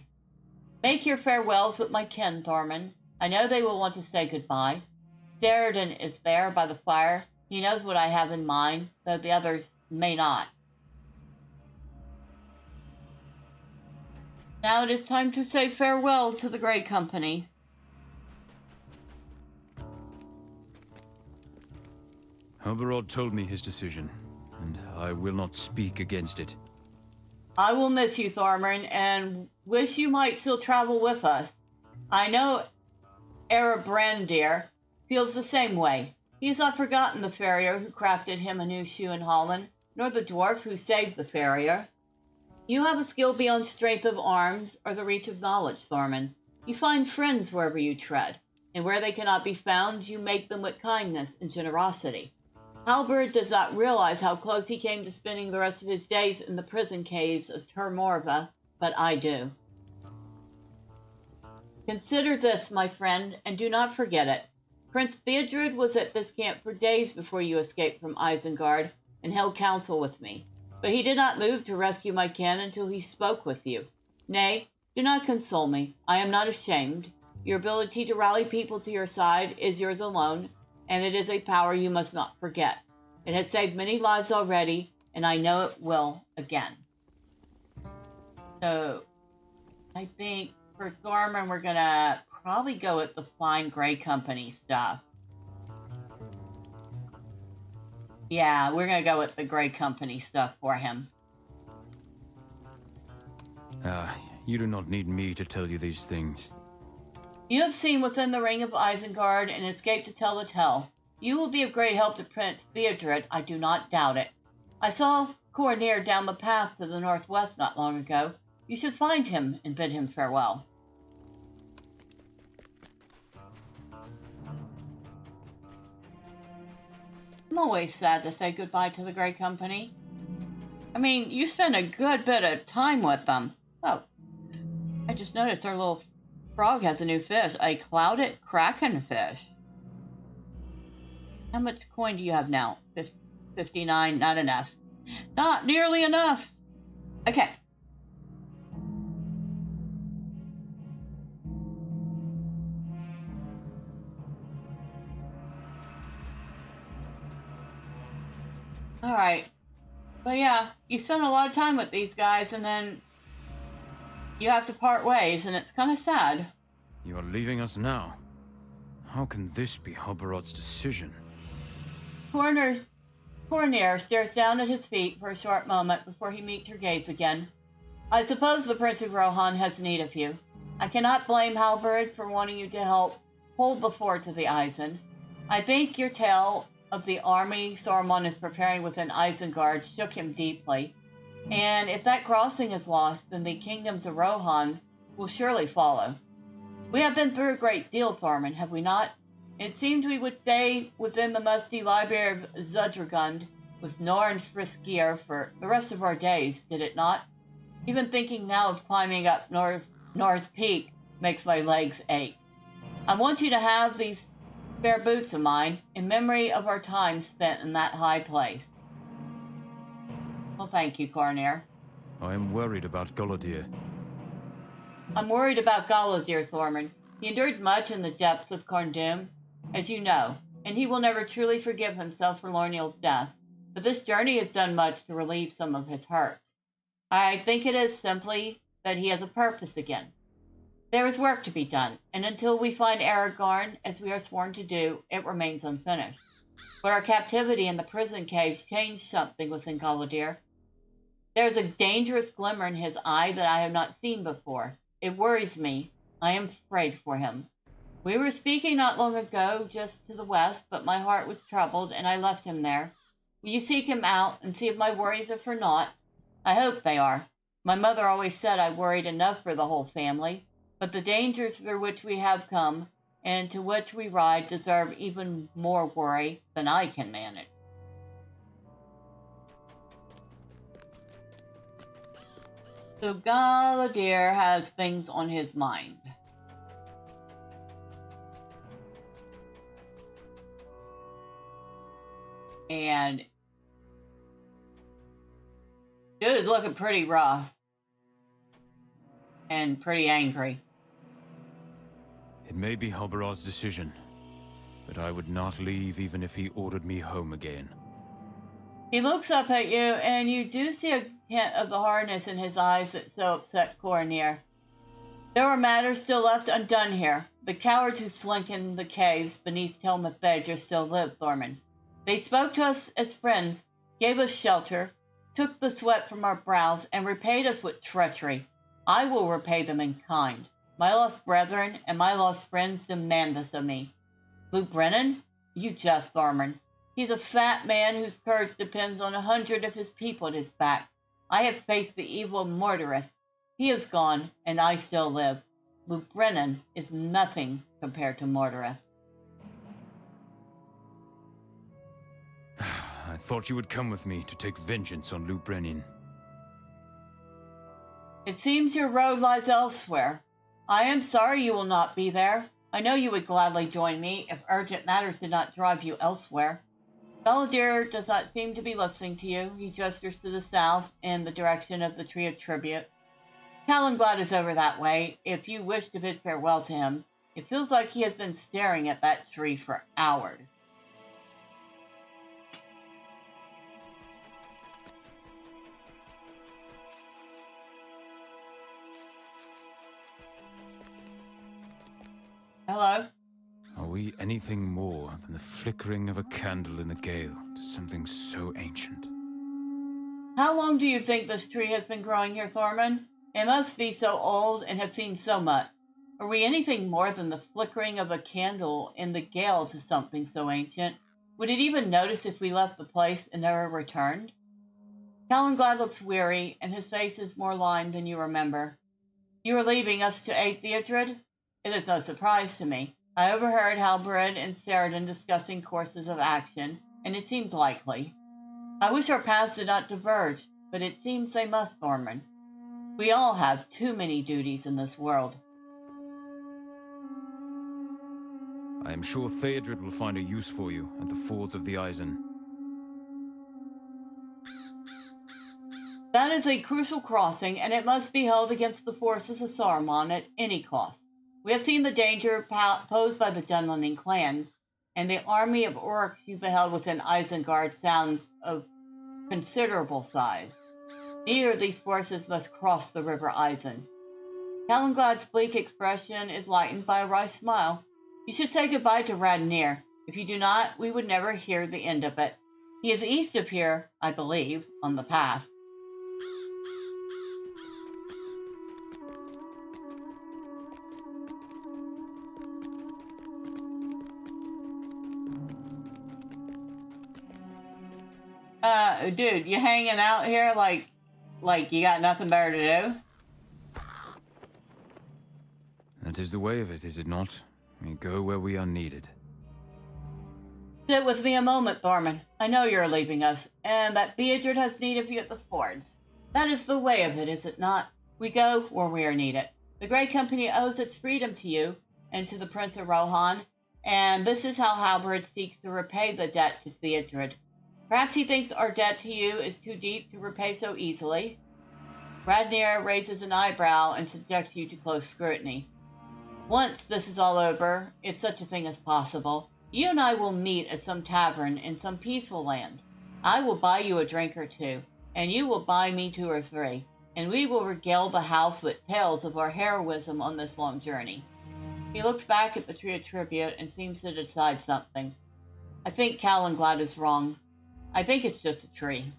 Make your farewells with my kin, Thormurn. I know they will want to say goodbye. Theoden is there by the fire. He knows what I have in mind, though the others may not. Now it is time to say farewell to the Grey Company. Helberod told me his decision, and I will not speak against it. I will miss you, Thormurn, and wish you might still travel with us. I know Erebrandir feels the same way. He has not forgotten the farrier who crafted him a new shoe in Holland, nor the dwarf who saved the farrier. You have a skill beyond strength of arms or the reach of knowledge, Thormurn. You find friends wherever you tread, and where they cannot be found, you make them with kindness and generosity. Halberd does not realize how close he came to spending the rest of his days in the prison caves of Thormurn, but I do. Consider this, my friend, and do not forget it. Prince Theodred was at this camp for days before you escaped from Isengard and held counsel with me. But he did not move to rescue my kin until he spoke with you. Nay, do not console me. I am not ashamed. Your ability to rally people to your side is yours alone, and it is a power you must not forget. It has saved many lives already, and I know it will again. So, I think for Thormurn, we're gonna probably go with the Fine Grey Company stuff. Yeah, we're gonna go with the Grey Company stuff for him. You do not need me to tell you these things. You have seen within the ring of Isengard and escaped to tell the tale. You will be of great help to Prince Theodred, I do not doubt it. I saw Cornir down the path to the northwest not long ago. You should find him and bid him farewell. I'm always sad to say goodbye to the Grey Company. I mean, you spend a good bit of time with them. Oh, I just noticed our little frog has a new fish, a clouded kraken fish. How much coin do you have now? 59, not enough. Not nearly enough. Okay. Alright. But yeah, you spend a lot of time with these guys and then you have to part ways and it's kind of sad. You are leaving us now. How can this be Halberod's decision? Cornir stares down at his feet for a short moment before he meets your gaze again. I suppose the Prince of Rohan has need of you. I cannot blame Halberd for wanting you to help hold the fort of the Eisen. I think your tale of the army Saruman is preparing within Isengard shook him deeply. And if that crossing is lost, then the kingdoms of Rohan will surely follow. We have been through a great deal, Thormund, have we not? It seemed we would stay within the musty library of Zudragund with Norn Friskier for the rest of our days, did it not? Even thinking now of climbing up Nor's Peak makes my legs ache. I want you to have these spare boots of mine in memory of our time spent in that high place. Well, thank you, Cornir. I am worried about Galadir. I'm worried about Galadir, Thormund. He endured much in the depths of Carndum, as you know, and he will never truly forgive himself for Lorniel's death. But this journey has done much to relieve some of his hurts. I think it is simply that he has a purpose again. There is work to be done, and until we find Aragorn, as we are sworn to do, it remains unfinished. But our captivity in the prison caves changed something within Galadir. There is a dangerous glimmer in his eye that I have not seen before. It worries me. I am afraid for him. We were speaking not long ago, just to the west, but my heart was troubled, and I left him there. Will you seek him out, and see if my worries are for naught? I hope they are. My mother always said I worried enough for the whole family, but the dangers through which we have come, and to which we ride, deserve even more worry than I can manage. So Galadir has things on his mind. And dude is looking pretty rough. And pretty angry. It may be Halberod's decision, but I would not leave even if he ordered me home again. He looks up at you, and you do see a hint of the hardness in his eyes that so upset Cornir. There are matters still left undone here. The cowards who slink in the caves beneath Tal Methedras still live, Thormund. They spoke to us as friends, gave us shelter, took the sweat from our brows, and repaid us with treachery. I will repay them in kind. My lost brethren and my lost friends demand this of me. Lheu Brenin? You jest, Thormund. He's a fat man whose courage depends on 100 of his people at his back. I have faced the evil of Mordorith. He is gone, and I still live. Lheu Brenin is nothing compared to Mordorith. I thought you would come with me to take vengeance on Lheu Brenin. It seems your road lies elsewhere. I am sorry you will not be there. I know you would gladly join me if urgent matters did not drive you elsewhere. Baladir does not seem to be listening to you. He gestures to the south in the direction of the Tree of Tribute. Calenglad is over that way. If you wish to bid farewell to him, it feels like he has been staring at that tree for hours. Hello? Are we anything more than the flickering of a candle in the gale to something so ancient? How long do you think this tree has been growing here, Thormurn? It must be so old and have seen so much. Are we anything more than the flickering of a candle in the gale to something so ancient? Would it even notice if we left the place and never returned? Calenglad looks weary, and his face is more lined than you remember. You are leaving us to aid Theodred? It is no surprise to me. I overheard Halberd and Saradin discussing courses of action, and it seemed likely. I wish our paths did not diverge, but it seems they must, Thormurn. We all have too many duties in this world. I am sure Theodred will find a use for you at the fords of the Isen. That is a crucial crossing, and it must be held against the forces of Saruman at any cost. We have seen the danger posed by the Dunlending clans, and the army of orcs you beheld within Isengard sounds of considerable size. Neither of these forces must cross the river Isen. Calenglad's bleak expression is lightened by a wry smile. You should say goodbye to Radnir. If you do not, we would never hear the end of it. He is east of here, I believe, on the path. Dude, you hanging out here like you got nothing better to do? That is the way of it, is it not? We go where we are needed. Sit with me a moment, Thormund. I know you're leaving us, and that Theodred has need of you at the fords. That is the way of it, is it not? We go where we are needed. The Grey Company owes its freedom to you and to the Prince of Rohan, and this is how Halberd seeks to repay the debt to Theodred. Perhaps he thinks our debt to you is too deep to repay so easily. Radnir raises an eyebrow and subjects you to close scrutiny. Once this is all over, if such a thing is possible, you and I will meet at some tavern in some peaceful land. I will buy you a drink or two, and you will buy me 2 or 3, and we will regale the house with tales of our heroism on this long journey. He looks back at the Tree of Tribute and seems to decide something. I think Calenglad is wrong. I think it's just a tree.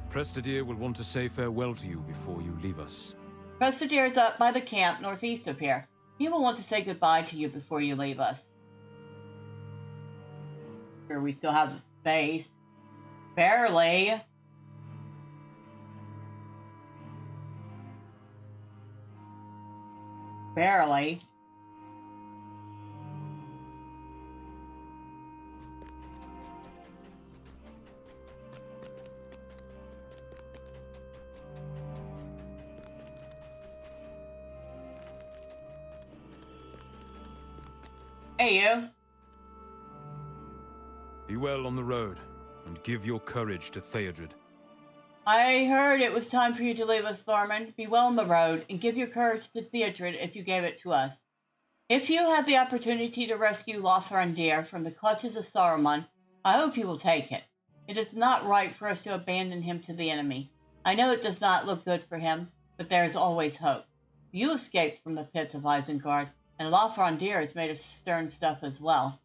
Prestadir will want to say farewell to you before you leave us. Prestadir is up by the camp northeast of here. He will want to say goodbye to you before you leave us. Sure, we still have space. Barely. Barely. Hey, you. Be well on the road, and give your courage to Theodred. I heard it was time for you to leave us, Thormund. Be well on the road, and give your courage to Theodred as you gave it to us. If you have the opportunity to rescue Lothrandir from the clutches of Saruman, I hope you will take it. It is not right for us to abandon him to the enemy. I know it does not look good for him, but there is always hope. You escaped from the pits of Isengard, and Lothrandir is made of stern stuff as well.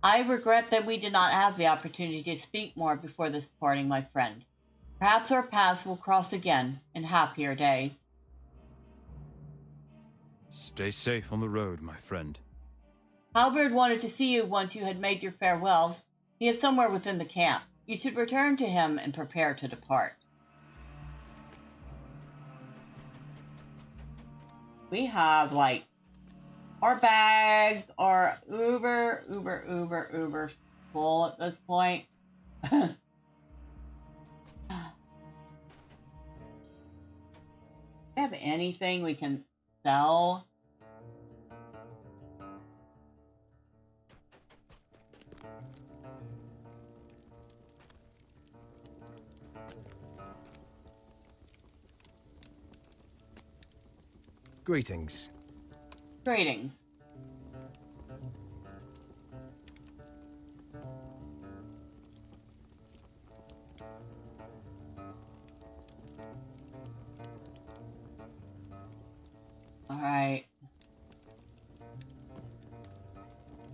I regret that we did not have the opportunity to speak more before this parting, my friend. Perhaps our paths will cross again in happier days. Stay safe on the road, my friend. Halberd wanted to see you once you had made your farewells. He is somewhere within the camp. You should return to him and prepare to depart. We have, like, our bags are uber full at this point. Do we have anything we can sell? Greetings. Greetings. All right.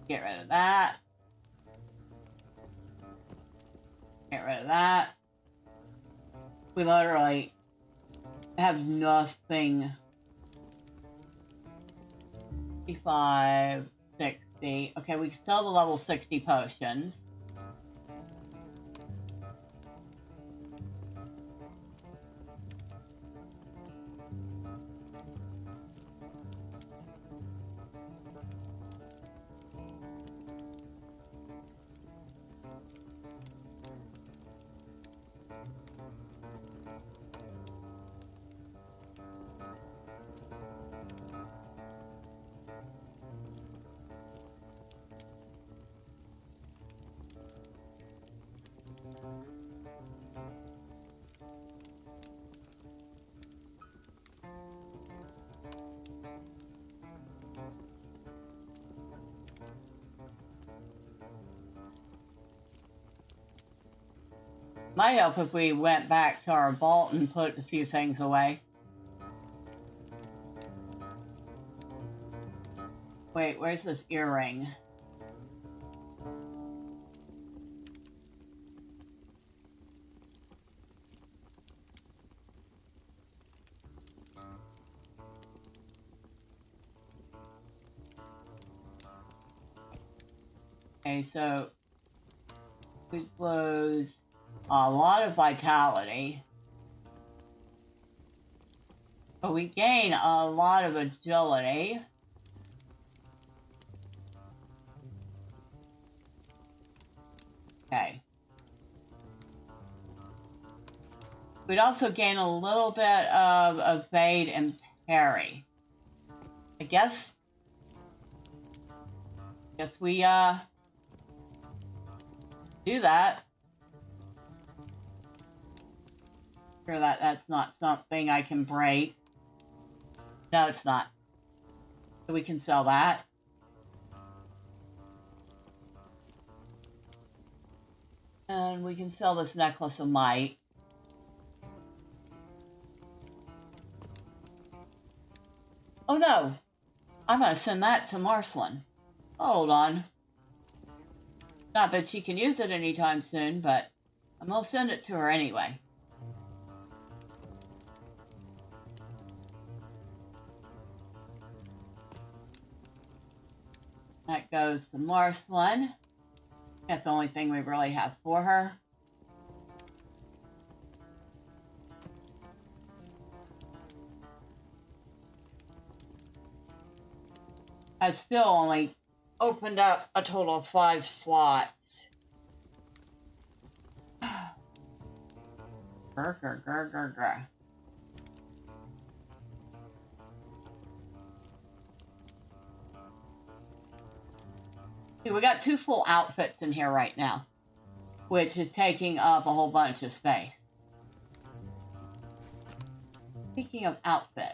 Get rid of that. Get rid of that. We literally have nothing. 55, 60. Okay, we can sell the level 60 potions. Might help if we went back to our vault and put a few things away. Wait, where's this earring? Okay, so it blows a lot of vitality, but we gain a lot of agility. Okay. We'd also gain a little bit of evade and parry. I guess we do that. Sure that that's not something I can break. No, it's not. So we can sell that. And we can sell this necklace of might. Oh no! I'm gonna send that to Marceline. Hold on. Not that she can use it anytime soon, but I'm gonna send it to her anyway. That goes to Marceline. That's the only thing we really have for her. I still only opened up a total of 5 slots. Grr. See, we got 2 full outfits in here right now, which is taking up a whole bunch of space. Speaking of outfit,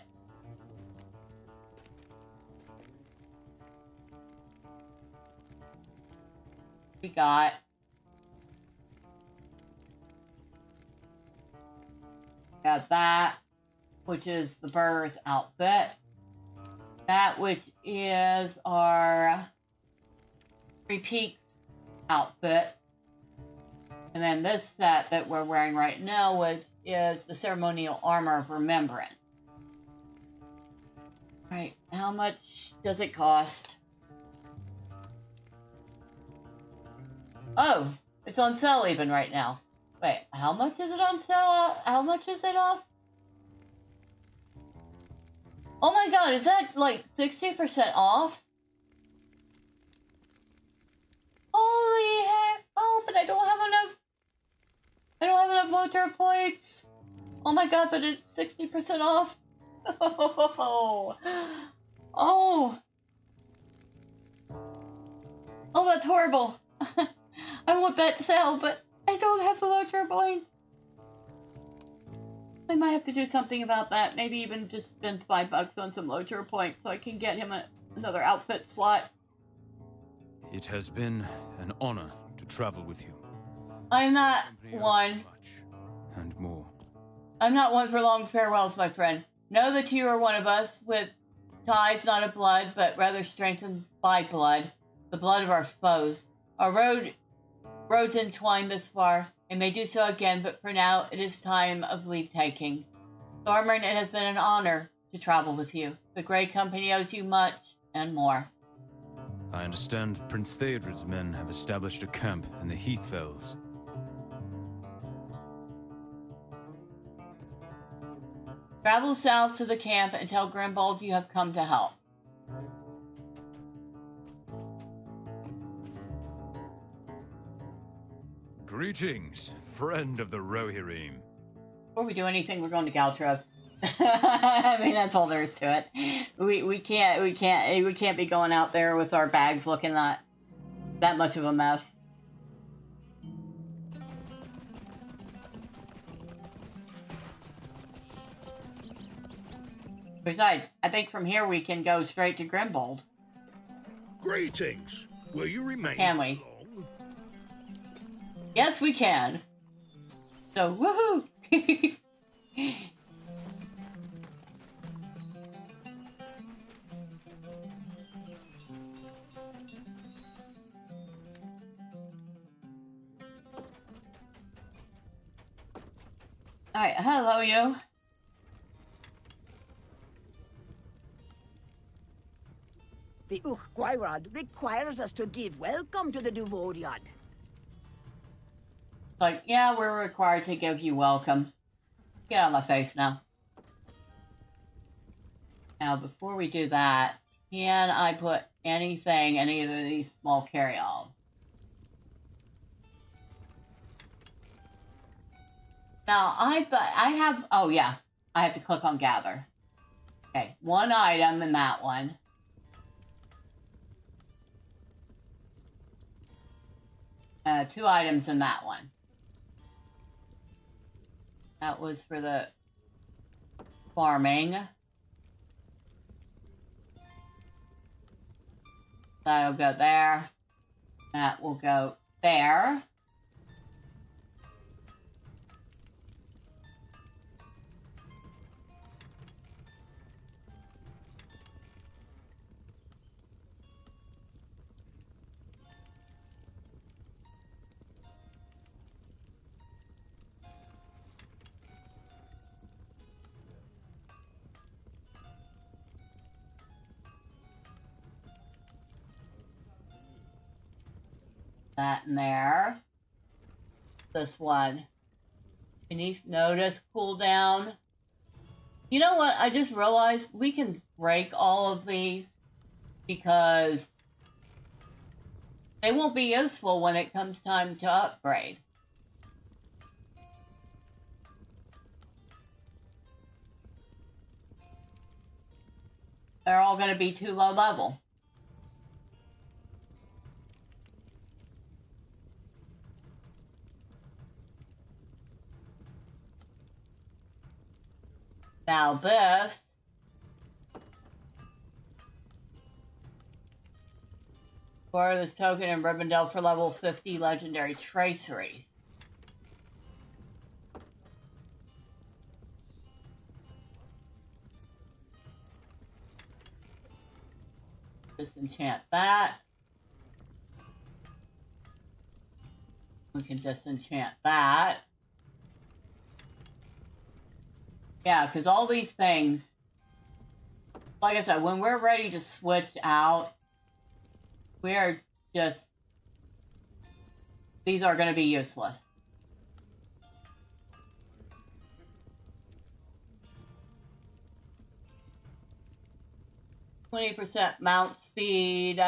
we got that, which is the Burr's outfit. That, which is our Three Peaks outfit. And then this set that we're wearing right now, which is the Ceremonial Armor of Remembrance. Right, how much does it cost? Oh, It's on sale even right now. Wait, how much is it on sale? How much is it off? Oh my god, is that like 60% off? Holy heck! Oh, but I don't have enough. I don't have enough LOTRO points. Oh my god, but it's 60% off. Oh. Oh. Oh, that's horrible. I want that to sell, but I don't have the LOTRO points. I might have to do something about that. Maybe even just spend $5 on some LOTRO points so I can get him another outfit slot. It has been an honor to travel with you. I'm not one. And more. I'm not one for long farewells, my friend. Know that you are one of us, with ties not of blood, but rather strengthened by blood, the blood of our foes. Our roads entwine this far, and may do so again, but for now, it is time of leave-taking. Thormurn, it has been an honor to travel with you. The Grey Company owes you much, and more. I understand Prince Theodred's men have established a camp in the Heathfells. Travel south to the camp and tell Grimbold you have come to help. Greetings, friend of the Rohirrim. Before we do anything, we're going to Galtrov. I mean, that's all there is to it. We can't be going out there with our bags looking that much of a mess. Besides, I think from here we can go straight to Grimbold. Greetings. Will you remain Can we? long? Yes, we can. So, woohoo! Alright, hello you. The Uchtgwairod requires us to give welcome to the Duvoriad. Like, yeah, we're required to give you welcome. Get out of my face now. Now, before we do that, can I put any of these small carry-on? Now, I have, oh yeah, I have to click on gather. Okay, one item in that one. Two items in that one. That was for the farming. That'll go there. That will go there. That in there. This one. Can you notice cooldown? You know what? I just realized we can break all of these because they won't be useful when it comes time to upgrade. They're all going to be too low level. Now this for this token in Rivendell for level 50 legendary traceries. Disenchant that. We can disenchant that. Yeah, because all these things, like I said, when we're ready to switch out, we're just These are going to be useless. %, mount speed.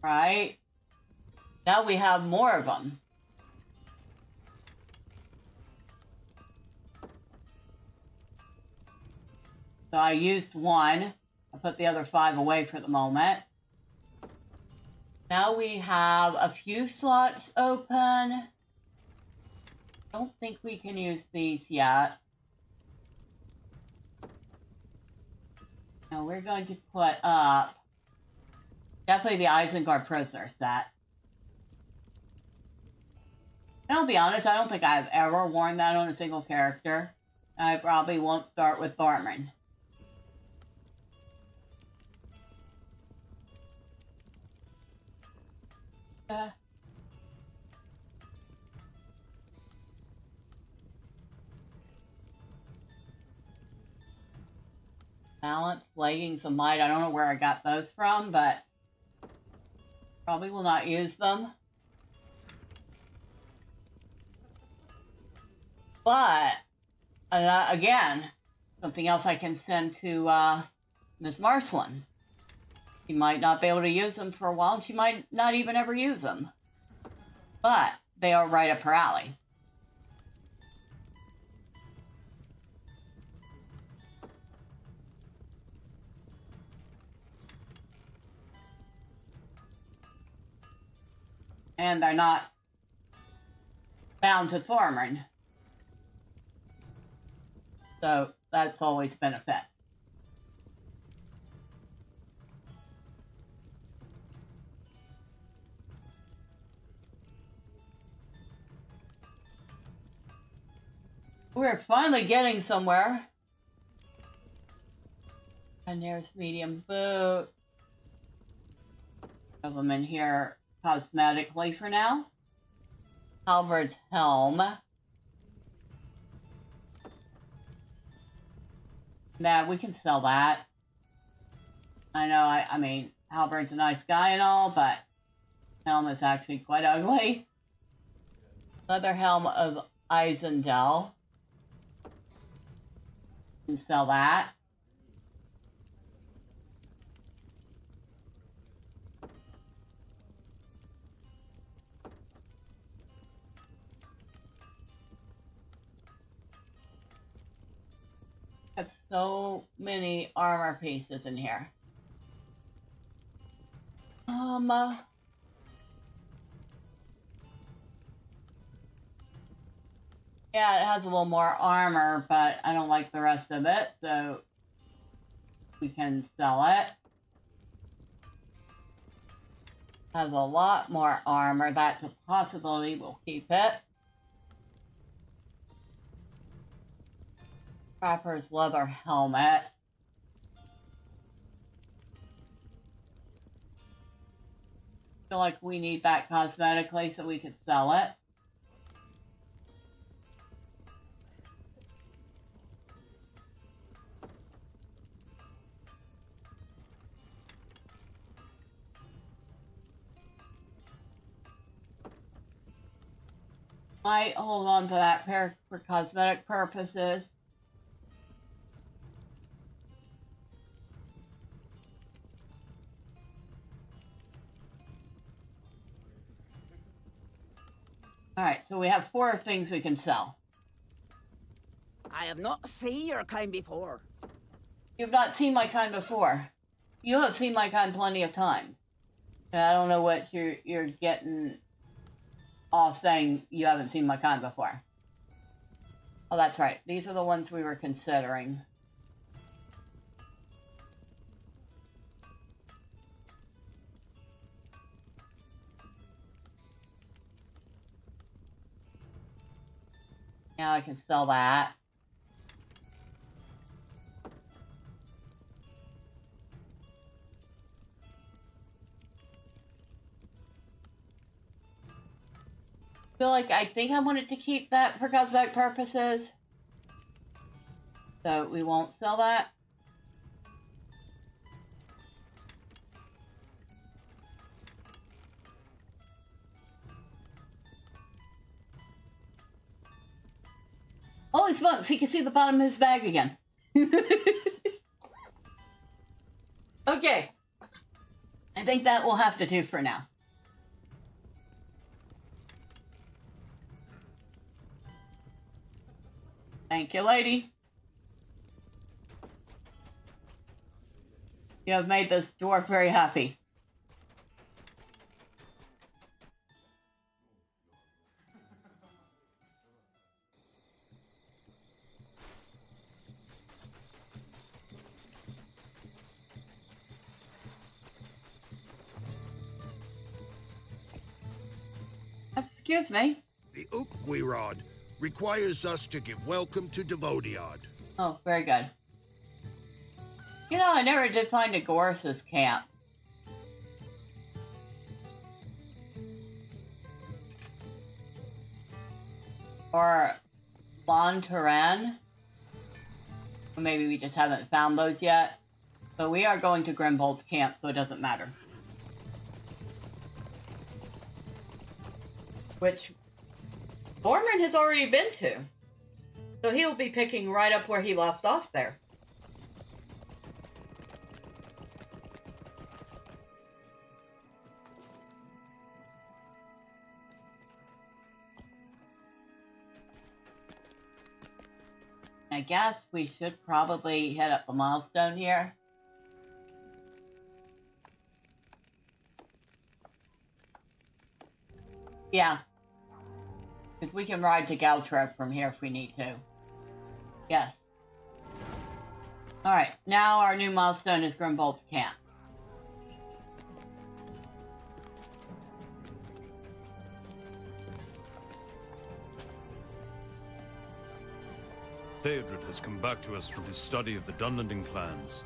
Right. Now we have more of them. So I used one. I put the other 5 away for the moment. Now we have a few slots open. Don't think we can use these yet. Now we're going to put up definitely the Isengard prisoner set. And I'll be honest, I don't think I've ever worn that on a single character. I probably won't start with Thormurn. Balance, leggings of might. I don't know where I got those from, but probably will not use them. But, again, something else I can send to Miss Marcelin. She might not be able to use them for a while. She might not even ever use them. But they are right up her alley. And they're not bound to Thormurn. So that's always been a fit. We're finally getting somewhere. And there's medium boots. Have them in here cosmetically for now. Halberd's helm. Now we can sell that. I know, I mean, Halberd's a nice guy and all, but helm is actually quite ugly. Leather helm of Isengard. Can sell that. Have so many armor pieces in here. Yeah, it has a little more armor, but I don't like the rest of it, so we can sell it. Has a lot more armor. That's a possibility. We'll keep it. Trapper's leather helmet. Feel like we need that cosmetically so we could sell it. Might hold on to that pair for cosmetic purposes. Alright, so we have 4 things we can sell. I have not seen your kind before. You've not seen my kind before. You have seen my kind plenty of times. And I don't know what you're getting off saying you haven't seen my kind before. Oh, that's right. These are the ones we were considering. Now I can sell that. I think I wanted to keep that for cosmetic purposes. So we won't sell that. smokes, he can see the bottom of his bag again. Okay. I think that will have to do for now. Thank you, lady. You have made this dwarf very happy. Excuse me. The Ukguirod requires us to give welcome to Devodiad. Oh, very good. You know, I never did find a Gorse's camp. Or Lontaran. Or maybe we just haven't found those yet. But we are going to Grimbold's camp, so it doesn't matter. Which Thormurn has already been to. So he'll be picking right up where he left off there. I guess we should probably head up the milestone here. Yeah. Because we can ride to LOTRO from here if we need to. Yes. Alright, now our new milestone is Grimbold's camp. Theodred has come back to us from his study of the Dunlending clans.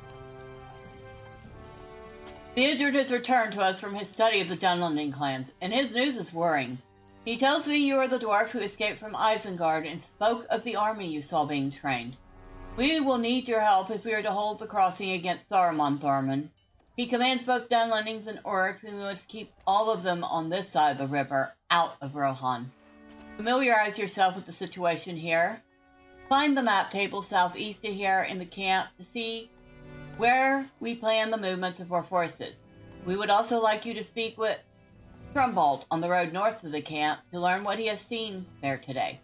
Theodred has returned to us from his study of the Dunlending clans, and his news is worrying. He tells me you are the dwarf who escaped from Isengard and spoke of the army you saw being trained. We will need your help if we are to hold the crossing against Saruman Thormurn. He commands both Dunlendings and orcs, and we must keep all of them on this side of the river, out of Rohan. Familiarize yourself with the situation here. Find the map table southeast of here in the camp to see where we plan the movements of our forces. We would also like you to speak with Grimbold on the road north of the camp to learn what he has seen there today.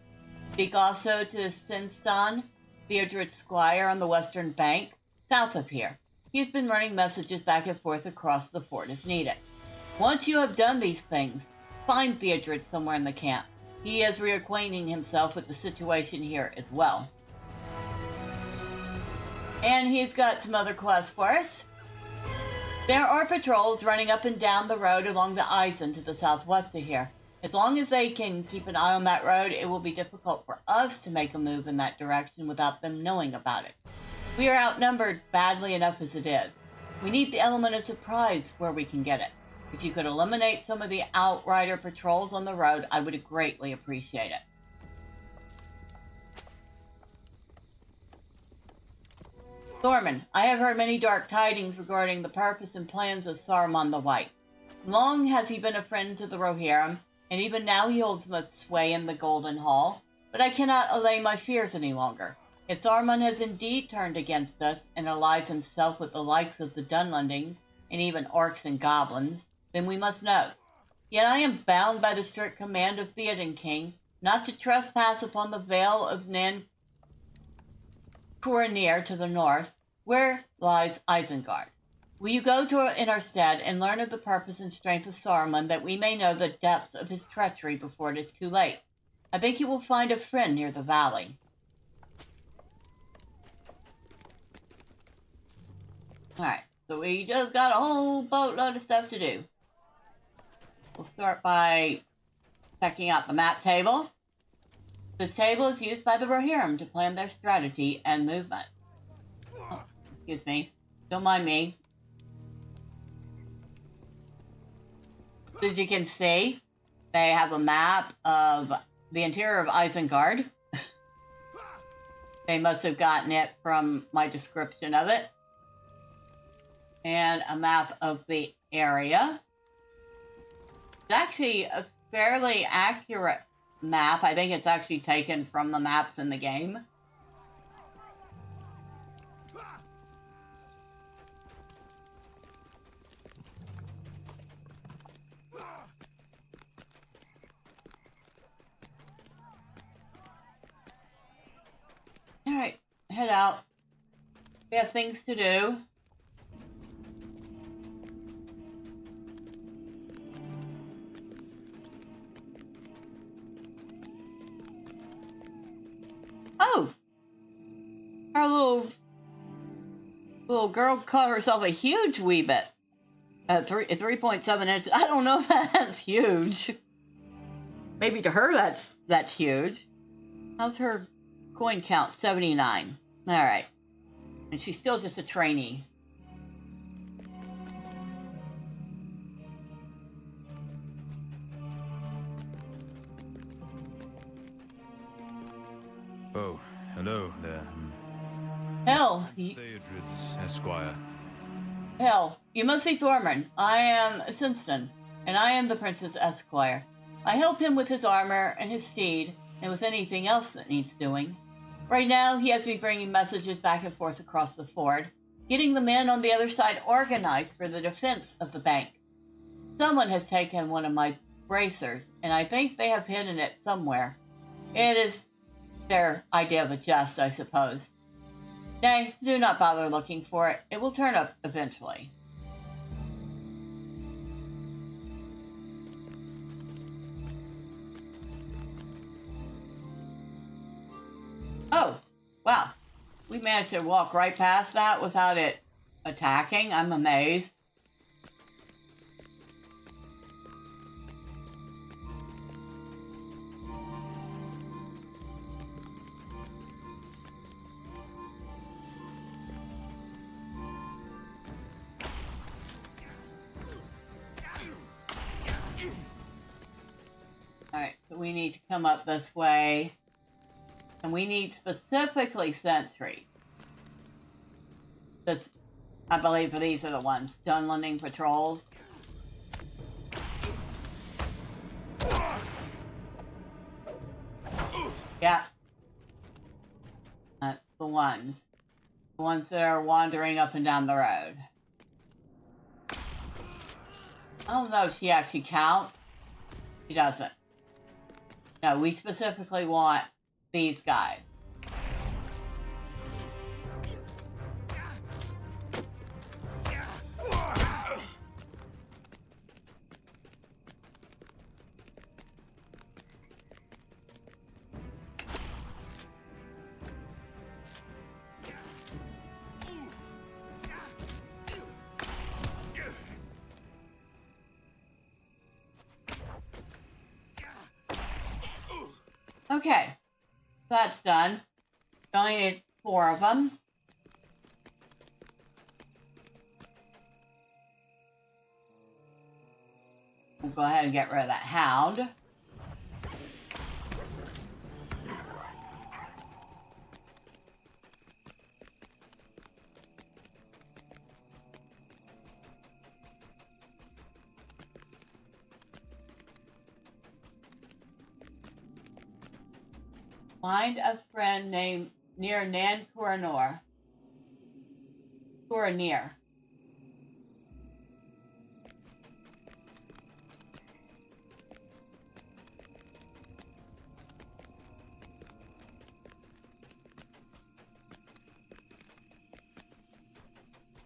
Speak also to Sinstan, Theodred's squire on the western bank, south of here. He's been running messages back and forth across the fort as needed. Once you have done these things, find Theodred somewhere in the camp. He is reacquainting himself with the situation here as well. And he's got some other quests for us. There are patrols running up and down the road along the Isen to the southwest of here. As long as they can keep an eye on that road, it will be difficult for us to make a move in that direction without them knowing about it. We are outnumbered badly enough as it is. We need the element of surprise where we can get it. If you could eliminate some of the outrider patrols on the road, I would greatly appreciate it. Thormurn, I have heard many dark tidings regarding the purpose and plans of Saruman the White. Long has he been a friend to the Rohirrim, and even now he holds much sway in the Golden Hall, but I cannot allay my fears any longer. If Saruman has indeed turned against us and allies himself with the likes of the Dunlendings, and even orcs and goblins, then we must know. Yet I am bound by the strict command of Theoden King not to trespass upon the Vale of Nan Coronir to the north, where lies Isengard. Will you go to in our stead and learn of the purpose and strength of Saruman, that we may know the depths of his treachery before it is too late? I think you will find a friend near the valley. Alright, so we just got a whole boatload of stuff to do. We'll start by checking out the map table. This table is used by the Rohirrim to plan their strategy and movement. Oh, excuse me. Don't mind me. As you can see, they have a map of the interior of Isengard. They must have gotten it from my description of it. And a map of the area. It's actually a fairly accurate map. I think it's actually taken from the maps in the game. head out. We have things to do. Oh! Our little girl caught herself a huge wee bit. 3.7 inches. I don't know if that's huge. Maybe to her that's huge. How's her coin count? 79. Alright. And she's still just a trainee. Oh, hello there. Hell, Theodred's Esquire. Hell, you must be Thormurn. I am Sinston, and I am the Prince's Esquire. I help him with his armor and his steed, and with anything else that needs doing. Right now, he has me bringing messages back and forth across the ford, getting the men on the other side organized for the defense of the bank. Someone has taken one of my bracers, and I think they have hidden it somewhere. It is their idea of a jest, I suppose. Nay, do not bother looking for it. It will turn up eventually. Oh, wow. We managed to walk right past that without it attacking. I'm amazed. Alright, so we need to come up this way. And we need specifically sentries. This, I believe these are the ones. Dunlanding patrols. Yeah. That's the ones. The ones that are wandering up and down the road. I don't know if she actually counts. She doesn't. No, we specifically want these guys. Okay. That's done. We only need 4 of them. We'll go ahead and get rid of that hound. Find a friend named near Nan Coronor. Coronir.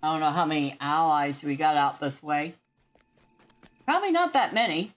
I don't know how many allies we got out this way. Probably not that many.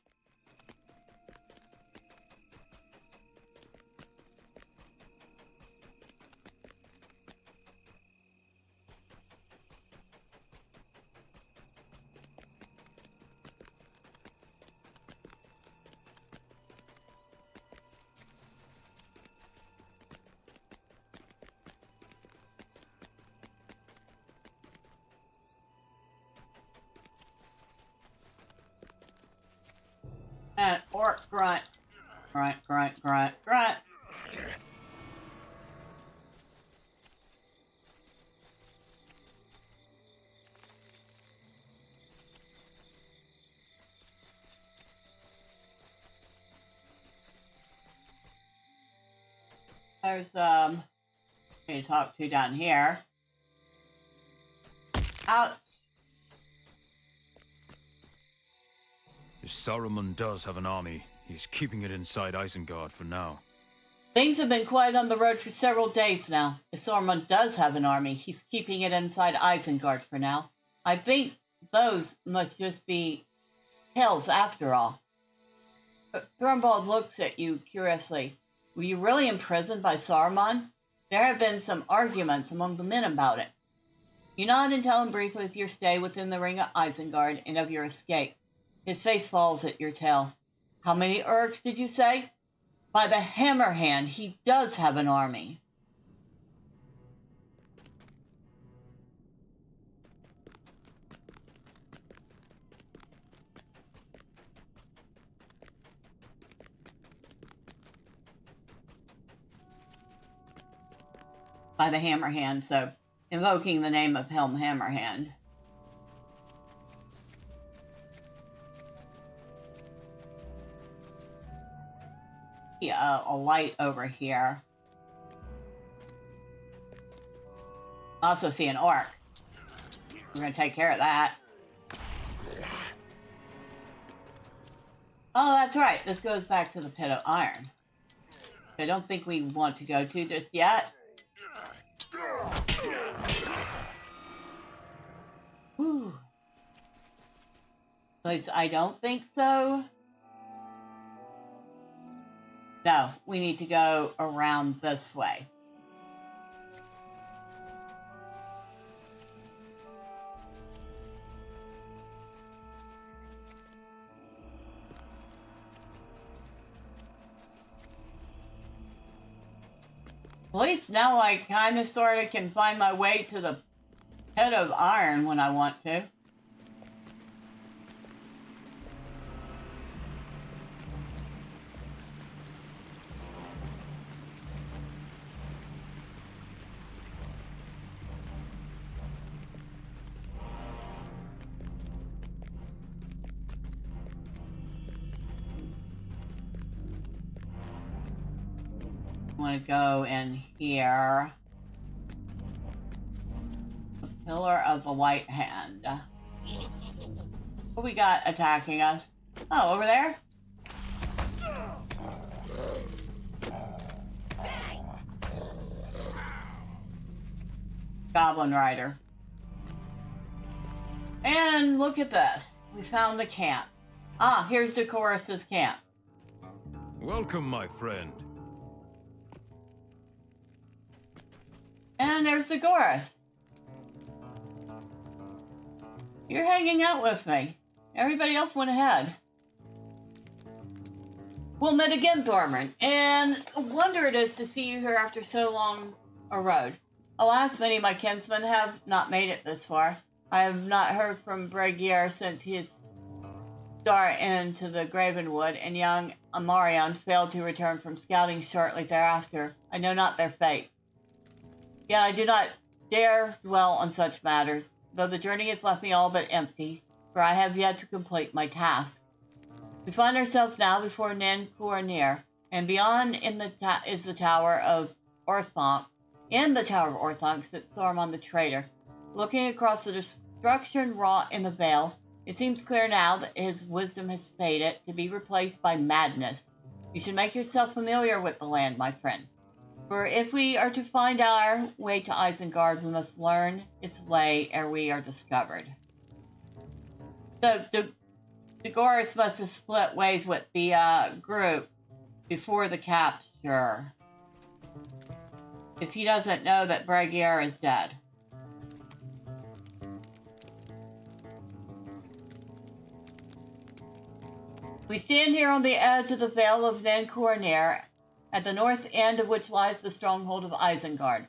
And orc grunt. Grunt, grunt, grunt, grunt. There's I need to talk to down here. Ouch. If Saruman does have an army, he's keeping it inside Isengard for now. Things have been quiet on the road for several days now. If Thormurn does have an army, he's keeping it inside Isengard for now. I think those must just be tales after all. Thornbald looks at you curiously. Were you really imprisoned by Saruman? There have been some arguments among the men about it. You nod and tell him briefly of your stay within the ring of Isengard and of your escape. His face falls at your tale. How many Urks did you say? By the hammer hand, he does have an army. By the hammer hand, so invoking the name of Helm Hammerhand. Yeah, a light over here. Also see an orc. We're gonna take care of that. Oh, that's right. This goes back to the Pit of Iron. I don't think we want to go to just yet. Whew. At least I don't think so. No, we need to go around this way. At least now I kind of sort of can find my way to the Pit of Iron when I want to. I want to go in here. The Pillar of the White Hand. What we got attacking us? Oh, over there? Goblin Rider. And look at this. We found the camp. Ah, here's Decorus's camp. Welcome, my friend. And there's Decorus. You're hanging out with me. Everybody else went ahead. We'll meet again, Thormurn, and a wonder it is to see you here after so long a road. Alas, many of my kinsmen have not made it this far. I have not heard from Bregier since his start into the Gravenwood, and young Amarion failed to return from scouting shortly thereafter. I know not their fate. Yet I do not dare dwell on such matters, though the journey has left me all but empty, for I have yet to complete my task. We find ourselves now before Nan Coronir, and beyond is the Tower of Orthanc. In the Tower of Orthanc sits Saruman the traitor. Looking across the destruction wrought in the Vale, it seems clear now that his wisdom has faded to be replaced by madness. You should make yourself familiar with the land, my friend. For if we are to find our way to Isengard, we must learn its way ere we are discovered. So, Decorus must have split ways with the group before the capture. Because he doesn't know that Bregier is dead. We stand here on the edge of the Vale of Nan Coronir, at the north end of which lies the stronghold of Isengard.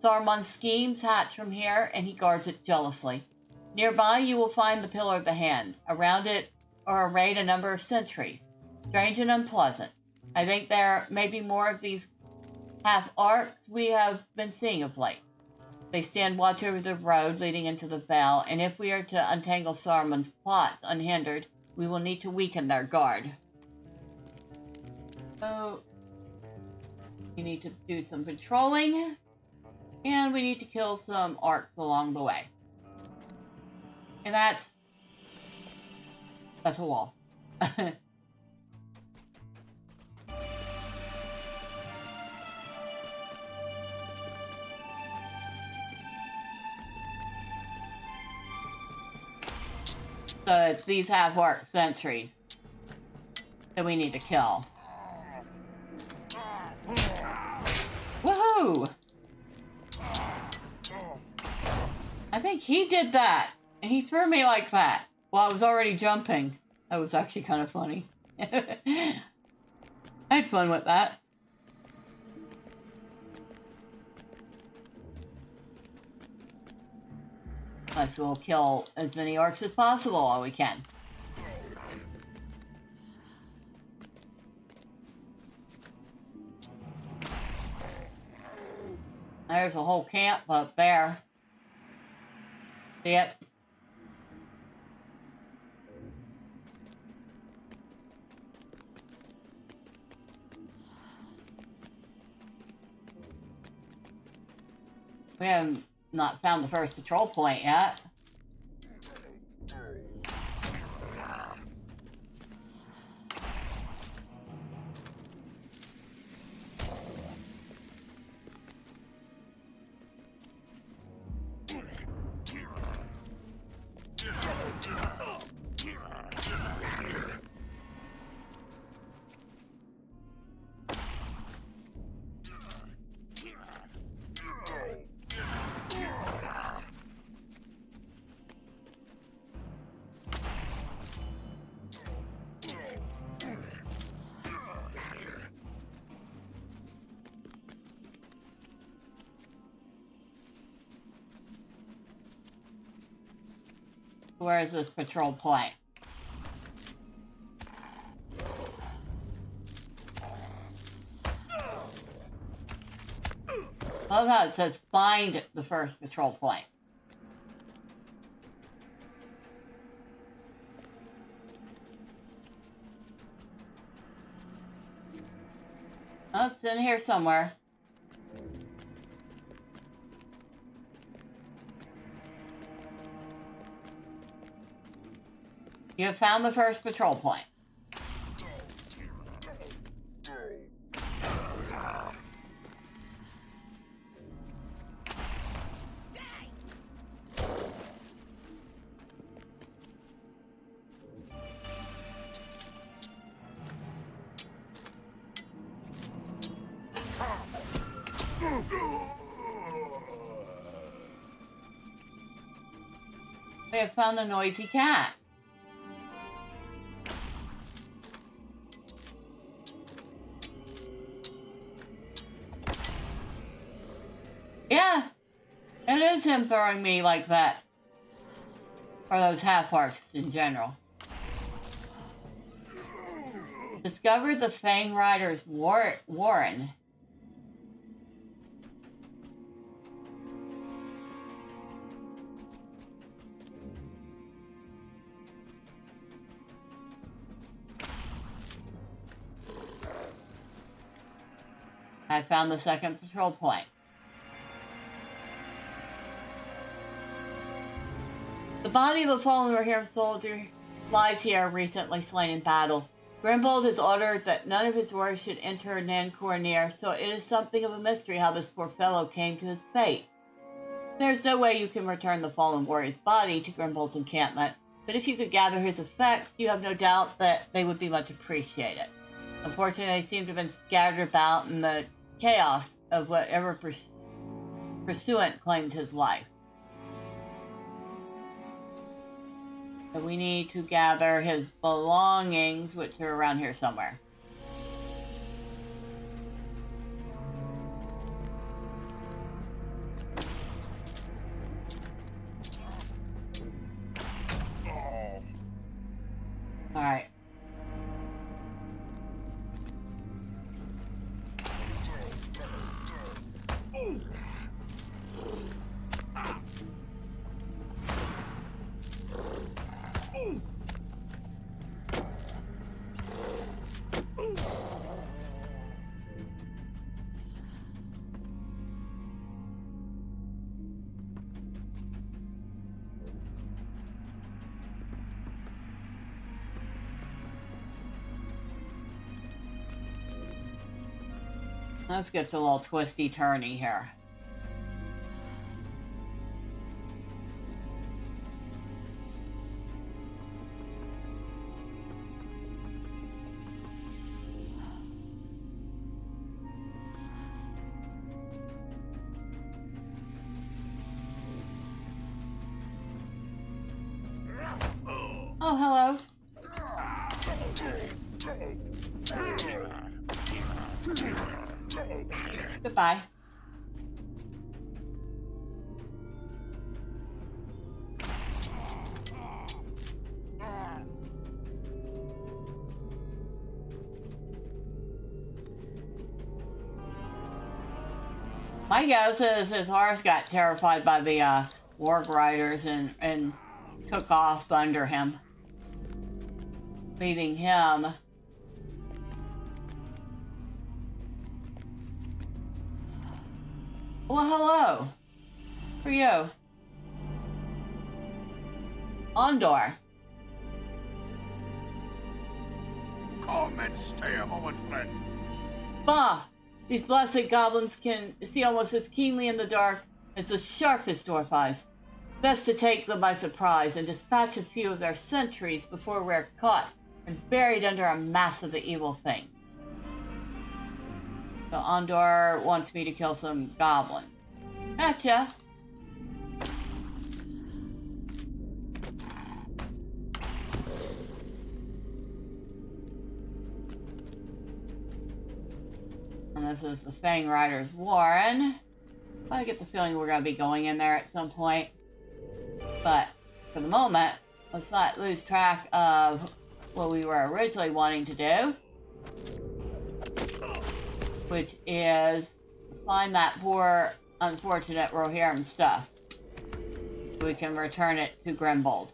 Saruman's schemes hatch from here, and he guards it jealously. Nearby you will find the Pillar of the Hand. Around it are arrayed a number of sentries, strange and unpleasant. I think there may be more of these half-arcs we have been seeing of late. They stand watch over the road leading into the Vale, and if we are to untangle Saruman's plots unhindered, we will need to weaken their guard. So, we need to do some patrolling, and we need to kill some orcs along the way. And that's a wall. So it's these half-orc sentries that we need to kill. Woohoo! I think he did that. And he threw me like that while I was already jumping. That was actually kind of funny. I had fun with that. So we'll kill as many orcs as possible while we can. There's a whole camp up there. See it? We have not found the first patrol point yet. Where is this patrol point? I love how it says find the first patrol point. Oh, it's in here somewhere. You have found the first patrol point. We have found a noisy cat. Yeah, it is him throwing me like that. Or those half-orcs in general. Discovered the Fang Rider's warren. I found the second patrol point. The body of a fallen Rohirrim soldier lies here, recently slain in battle. Grimbold has ordered that none of his warriors should enter Nan Cornir, so it is something of a mystery how this poor fellow came to his fate. There's no way you can return the fallen warrior's body to Grimbold's encampment, but if you could gather his effects, you have no doubt that they would be much appreciated. Unfortunately, they seem to have been scattered about in the chaos of whatever pursuant claimed his life. So we need to gather his belongings, which are around here somewhere. All right. This gets a little twisty-turny here. Oh, hello. Goodbye. My guess is his horse got terrified by the warg riders and took off under him, leaving him. Well, hello. For you. Ondor. Come and stay a moment, friend. Bah! These blessed goblins can see almost as keenly in the dark as the sharpest dwarf eyes. Best to take them by surprise and dispatch a few of their sentries before we're caught and buried under a mass of the evil things. So Ondor wants me to kill some goblins. Gotcha. And this is the Fang Riders' Warren. I get the feeling we're going to be going in there at some point. But for the moment, let's not lose track of what we were originally wanting to do, which is find that poor, unfortunate Rohirrim stuff. We can return it to Grimbold.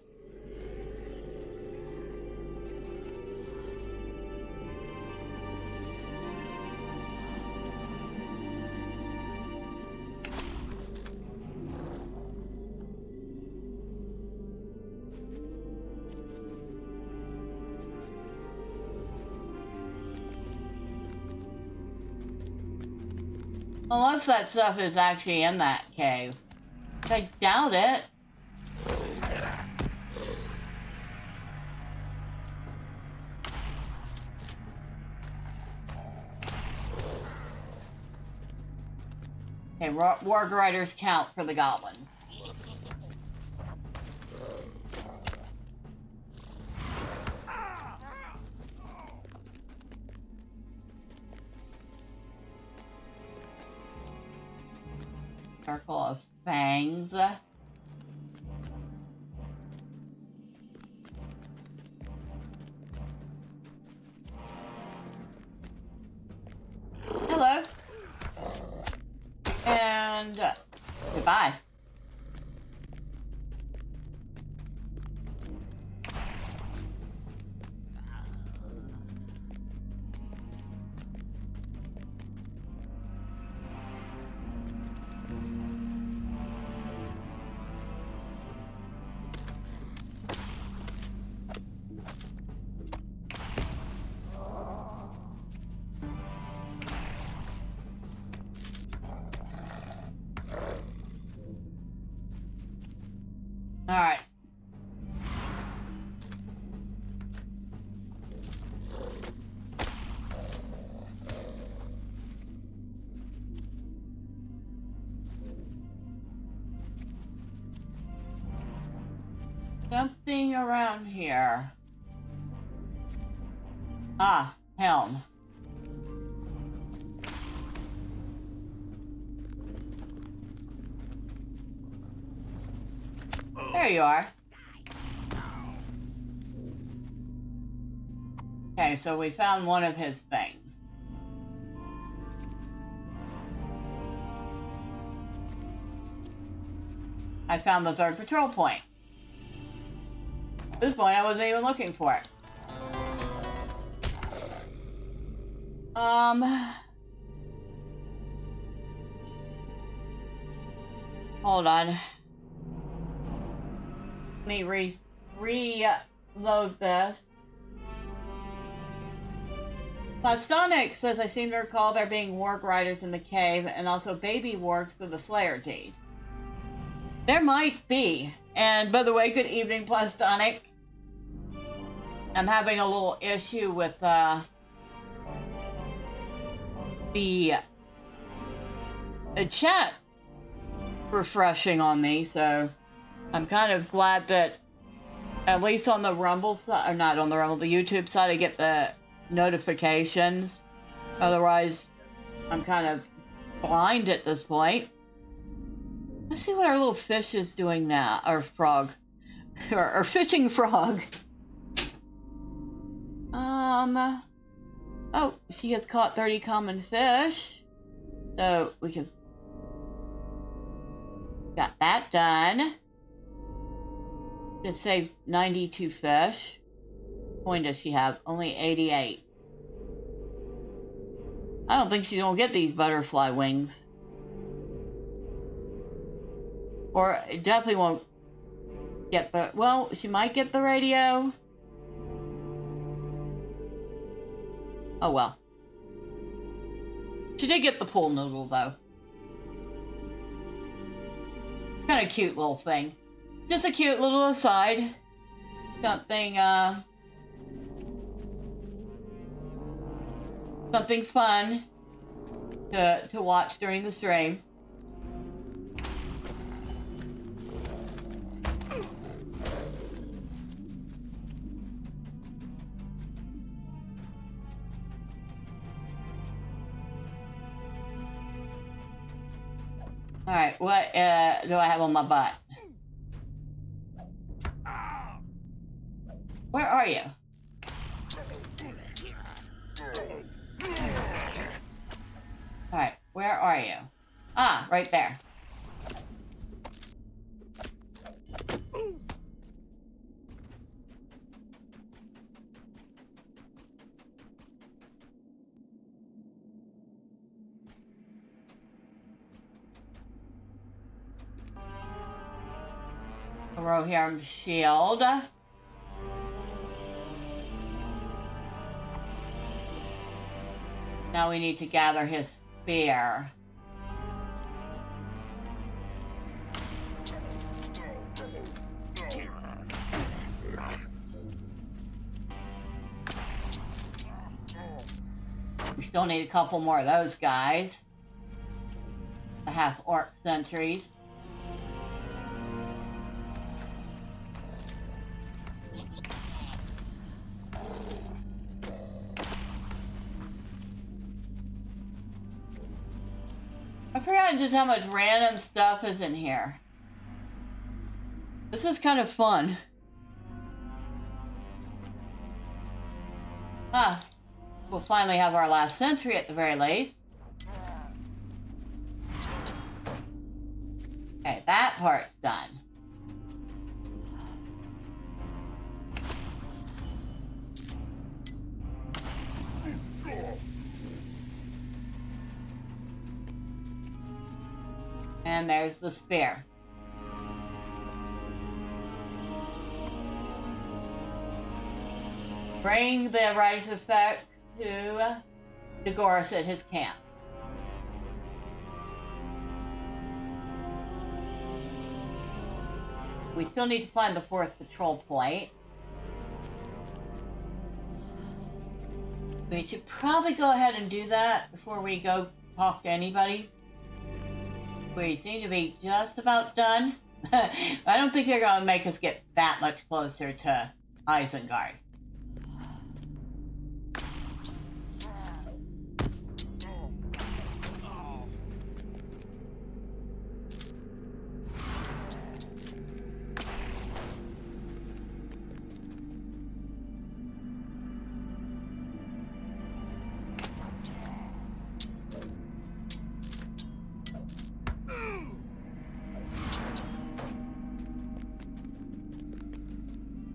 Unless that stuff is actually in that cave. I doubt it. Okay, warg riders count for the goblins. Circle of fangs. Hello. And goodbye. All right. Something around here. Ah, helm. There you are. Okay, so we found one of his things. I found the third patrol point. At this point, I wasn't even looking for it. Hold on. Let me reload this. Plastonic says, I seem to recall there being warg riders in the cave and also baby wargs for the Slayer deed. There might be. And by the way, good evening, Plastonic. I'm having a little issue with the chat refreshing on me, so I'm kind of glad that At least on the Rumble side, or not on the Rumble, the YouTube side, I get the notifications. Otherwise, I'm kind of blind at this point. Let's see what our little fish is doing now. Our frog. Our fishing frog. Oh, she has caught 30 common fish. So we can... Got that done. Just saved 92 fish. What point does she have? Only 88. I don't think she's gonna get these butterfly wings. Or definitely won't get the... Well, she might get the radio. Oh well. She did get the pool noodle though. Kind of cute little thing. Just a cute little aside. Something, something fun to watch during the stream. Alright, what do I have on my butt? Where are you? Alright, where are you? Ah, right there. Rohirrim shield. Now we need to gather his spear. We still need a couple more of those guys. The half-orc sentries. I forgot just how much random stuff is in here. This is kind of fun. Ah, we'll finally have our last sentry at the very least. Okay, that part's done. And there's the spear. Bring the writer's effects to Dagoras at his camp. We still need to find the 4th patrol point. We should probably go ahead and do that before we go talk to anybody. We seem to be just about done. I don't think they're going to make us get that much closer to Isengard.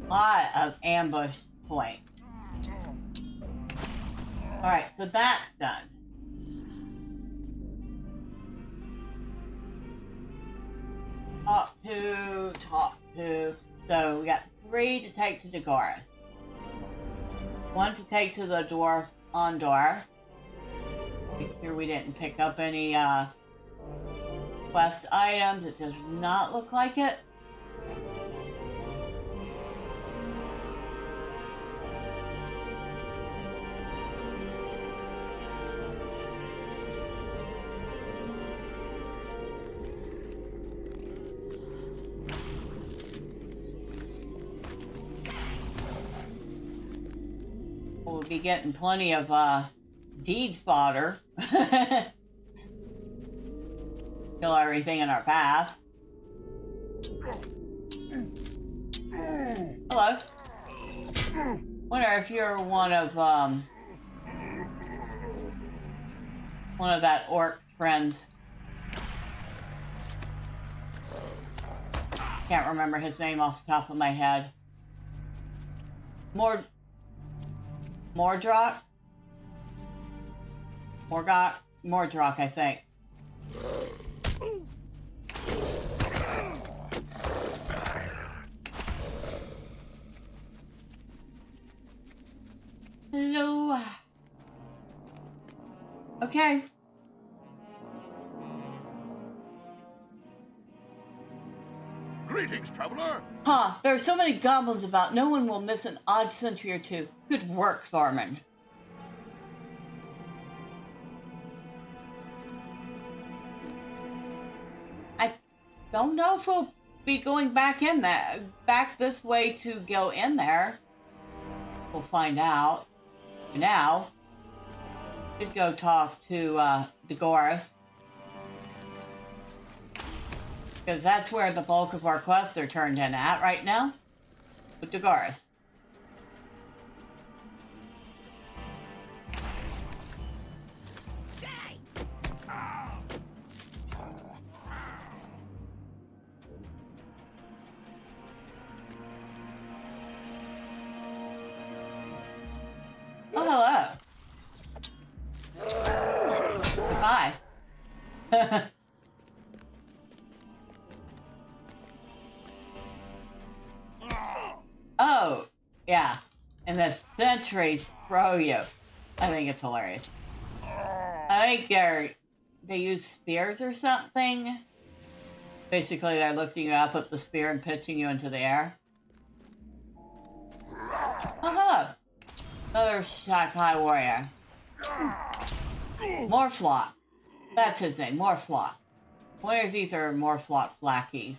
Lot of ambush points. Alright, so that's done. Talk to. So we got 3 to take to Dagoras. 1 to take to the dwarf Ondor. Make sure we didn't pick up any quest items. It does not look like it. would be getting plenty of deed fodder. Kill everything in our path. Hello. Wonder if you're one of that orc's friends. Can't remember his name off the top of my head. Mordrock? Mordrock, I think. Hello. Okay. Greetings, traveler! Huh, there are so many goblins about, no one will miss an odd sentry or two. Good work, Thormurn. I don't know if we'll be going back in there, back this way to go in there. We'll find out. For now, should go talk to Degoris. Because that's where the bulk of our quests are turned in at right now. With Degoris. Oh, hello. Goodbye. Oh, yeah. And the sentries throw you. I think it's hilarious. I think they use spears or something. Basically, they're lifting you up with the spear and pitching you into the air. Oh, hello. Another Shakai warrior. Morflock. That's his name, Morflock. I wonder if these are Morflock's lackeys.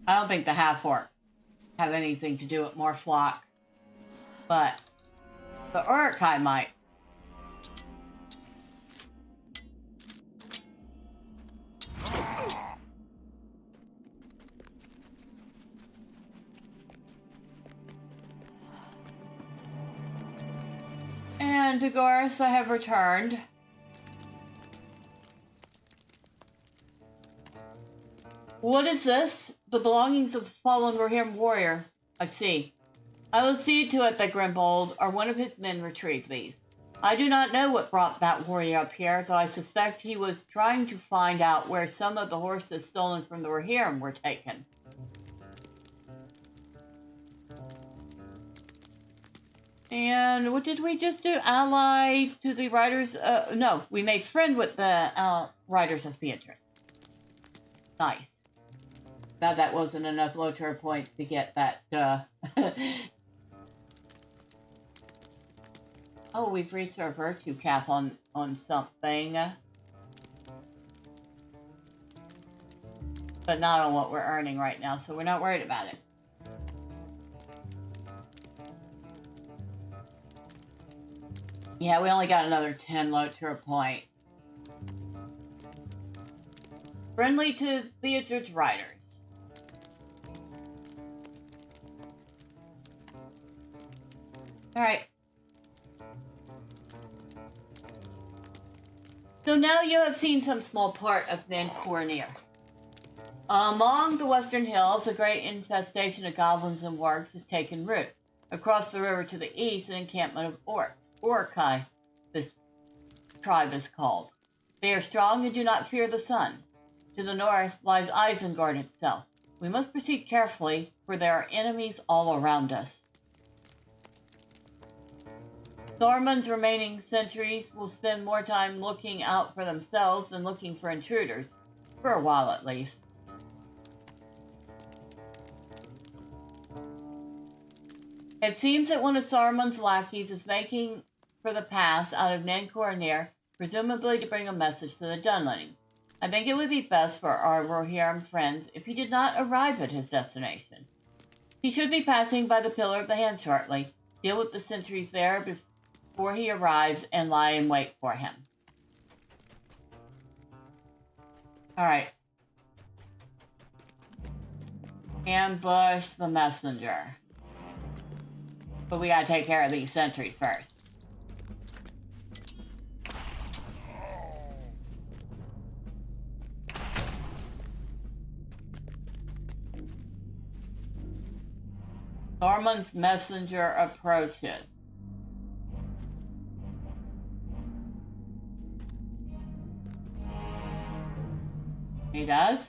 I don't think the half-orcs have anything to do with Morflock, but the Uruk-hai might. And Degoris, I have returned. What is this? The belongings of a fallen Rohirrim warrior. I see. I will see to it that Grimbold or one of his men retrieve these. I do not know what brought that warrior up here, though I suspect he was trying to find out where some of the horses stolen from the Rohirrim were taken. And what did we just do? Ally to the riders? No, we made friend with the riders of Theatre. Nice. Now that wasn't enough LOTRO points to get that, Oh, we've reached our virtue cap on something. But not on what we're earning right now, so we're not worried about it. Yeah, we only got another 10 LOTRO points. Friendly to Theatre's riders. Alright. So now you have seen some small part of Nankornir. Among the western hills, a great infestation of goblins and wargs has taken root. Across the river to the east, an encampment of orcs. Uruk-hai, this tribe is called. They are strong and do not fear the sun. To the north lies Isengard itself. We must proceed carefully, for there are enemies all around us. Thormund's remaining sentries will spend more time looking out for themselves than looking for intruders. For a while, at least. It seems that one of Saruman's lackeys is making for the pass out of Nankornir, presumably to bring a message to the Dunlending. I think it would be best for our Rohirrim friends if he did not arrive at his destination. He should be passing by the Pillar of the Hand shortly. Deal with the sentries there before he arrives and lie in wait for him. Alright. Ambush the messenger. But we gotta take care of these sentries first. Thormund's messenger approaches. He does?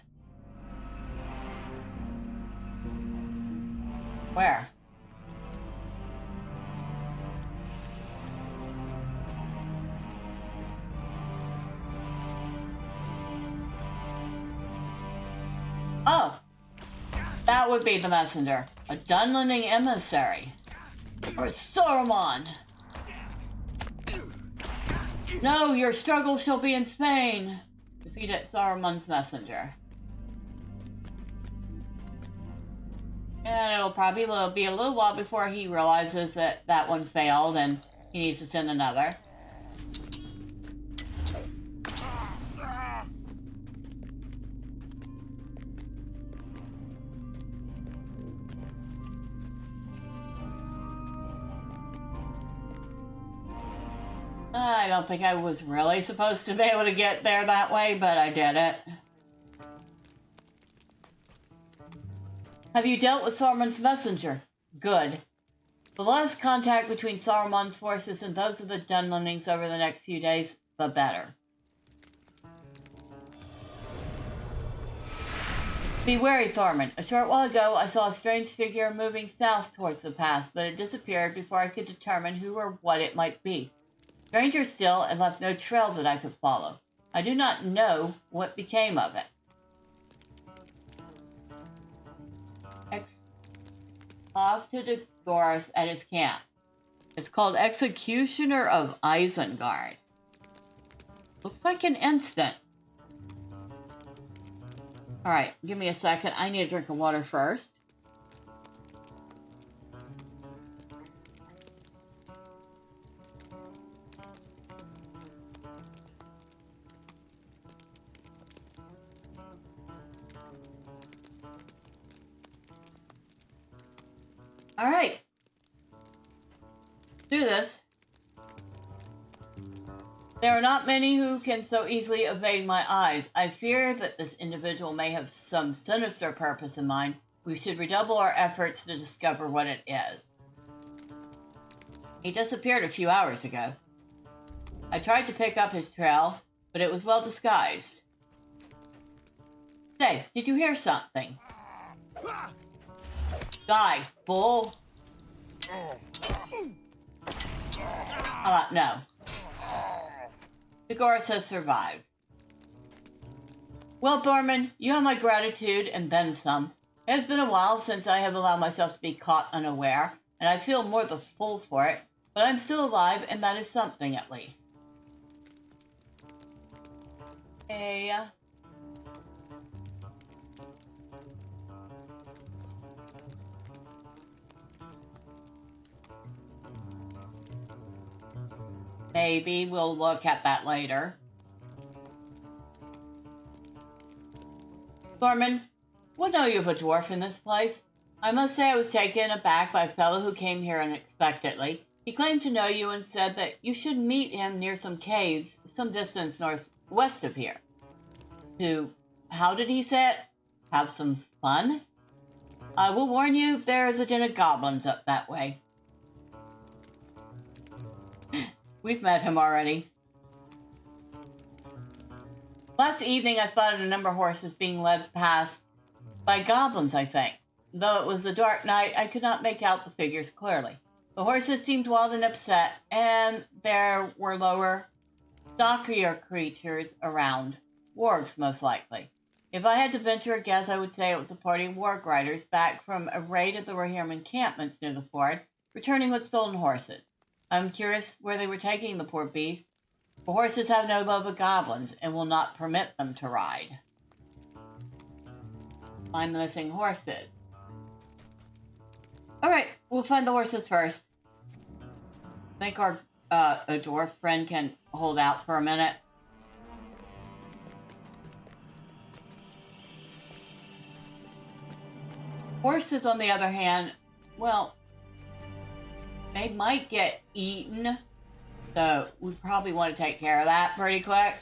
Where? Oh! That would be the messenger. A Dunlending emissary. Or Saruman! No, your struggle shall be in vain. Defeated Saruman's messenger. And it'll probably be a little while before he realizes that that one failed and he needs to send another. I don't think I was really supposed to be able to get there that way, but I did it. Have you dealt with Saruman's messenger? Good. The less contact between Saruman's forces and those of the Dunlendings over the next few days, the better. Be wary, Thormurn. A short while ago, I saw a strange figure moving south towards the pass, but it disappeared before I could determine who or what it might be. Stranger still, it left no trail that I could follow. I do not know what became of it. Off to the Doris at his camp. It's called Executioner of Isengard. Looks like an instant. Alright, give me a second. I need a drink of water first. Alright. Do this. There are not many who can so easily evade my eyes. I fear that this individual may have some sinister purpose in mind. We should redouble our efforts to discover what it is. He disappeared a few hours ago. I tried to pick up his trail, but it was well disguised. Say, did you hear something? Die, fool! No. The Goris has survived. Well, Thormund, you have my gratitude and then some. It has been a while since I have allowed myself to be caught unaware, and I feel more the fool for it, but I'm still alive, and that is something at least. Hey. Maybe we'll look at that later. Thormund, what know you of a dwarf in this place? I must say I was taken aback by a fellow who came here unexpectedly. He claimed to know you and said that you should meet him near some caves, some distance northwest of here. To, how did he say it? Have some fun? I will warn you, there is a den of goblins up that way. We've met him already. Last evening I spotted a number of horses being led past by goblins, I think. Though it was a dark night, I could not make out the figures clearly. The horses seemed wild and upset, and there were lower, stockier creatures around. Wargs, most likely. If I had to venture a guess, I would say it was a party of warg riders back from a raid of the Rohirrim encampments near the ford, returning with stolen horses. I'm curious where they were taking the poor beast. The horses have no love of goblins and will not permit them to ride. Find the missing horses. Alright, we'll find the horses first. I think our a dwarf friend can hold out for a minute. Horses, on the other hand, well, they might get eaten, so we probably want to take care of that pretty quick.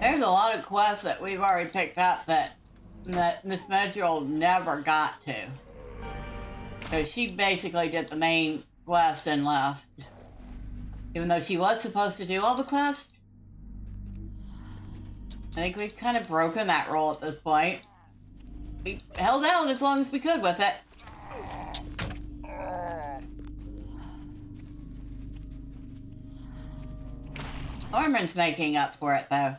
There's a lot of quests that we've already picked up that Miss Medrill never got to. So she basically did the main quest and left. Even though she was supposed to do all the quests. I think we've kind of broken that rule at this point. We held out as long as we could with it. Thormurn's making up for it, though.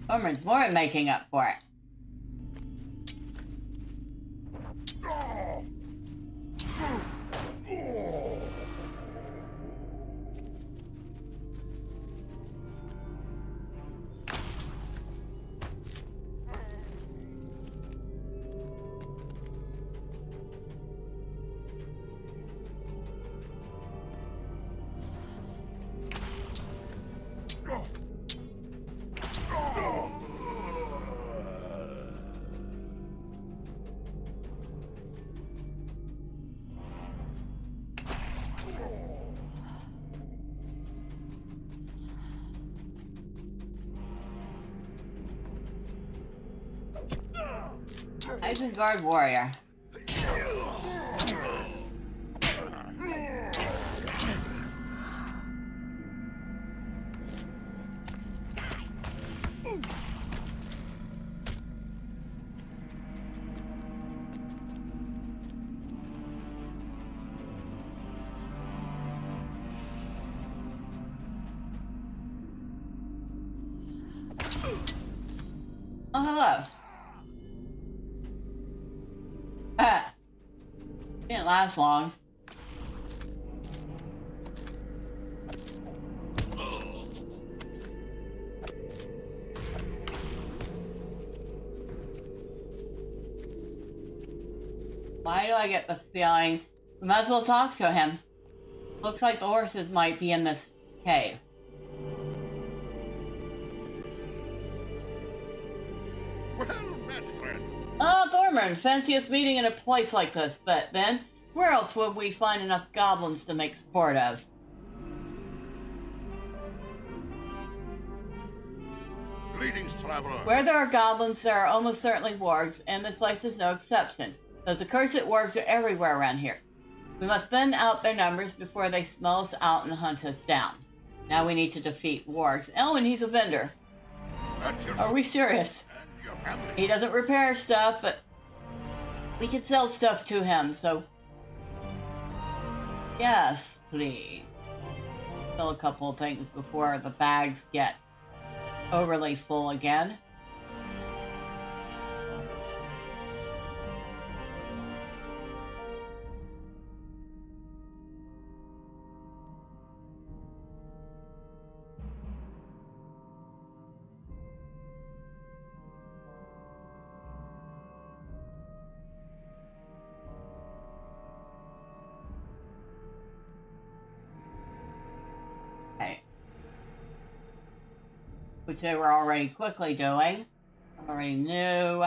Thormurn's more than making up for it. Isengard warrior. Oh, hello. Didn't last long. Why do I get the feeling we might as well talk to him? Looks like the horses might be in this cave. Well met, friend. Ah, Thormurn, fanciest meeting in a place like this, but then, where else would we find enough goblins to make sport of? Greetings, traveler. Where there are goblins, there are almost certainly wargs, and this place is no exception. Those accursed wargs are everywhere around here. We must thin out their numbers before they smell us out and hunt us down. Now we need to defeat wargs. Oh, and he's a vendor. Are we serious? He doesn't repair stuff, but we can sell stuff to him, so... Yes, please. Sell a couple of things before the bags get overly full again. Which they were already quickly doing. Already knew.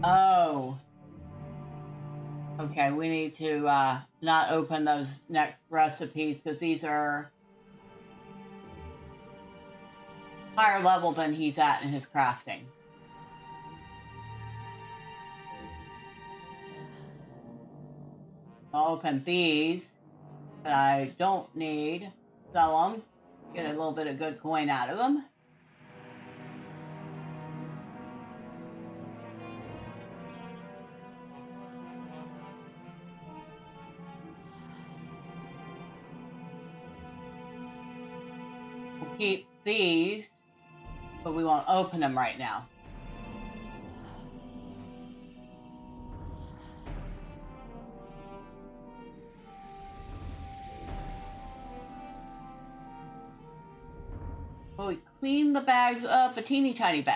Oh. Okay, we need to not open those next recipes because these are... higher level than he's at in his crafting. I'll open these that I don't need. Sell them. Get a little bit of good coin out of them. We'll keep these, but we won't open them right now. Oh, we clean the bags up a teeny tiny bit.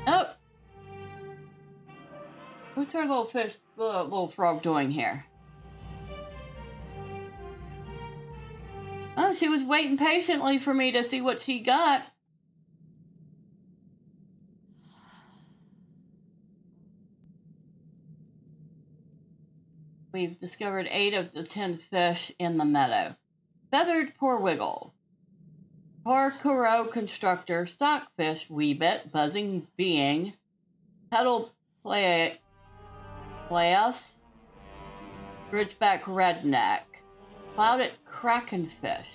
Oh! What's our little fish, little frog doing here? Oh, she was waiting patiently for me to see what she got. We've discovered 8 of the 10 fish in the meadow. Feathered Porwiggle, Porcaro Constructor, Stockfish, Weebit, Buzzing Being, Petal Playas, Bridgeback Redneck, Clouded Krakenfish,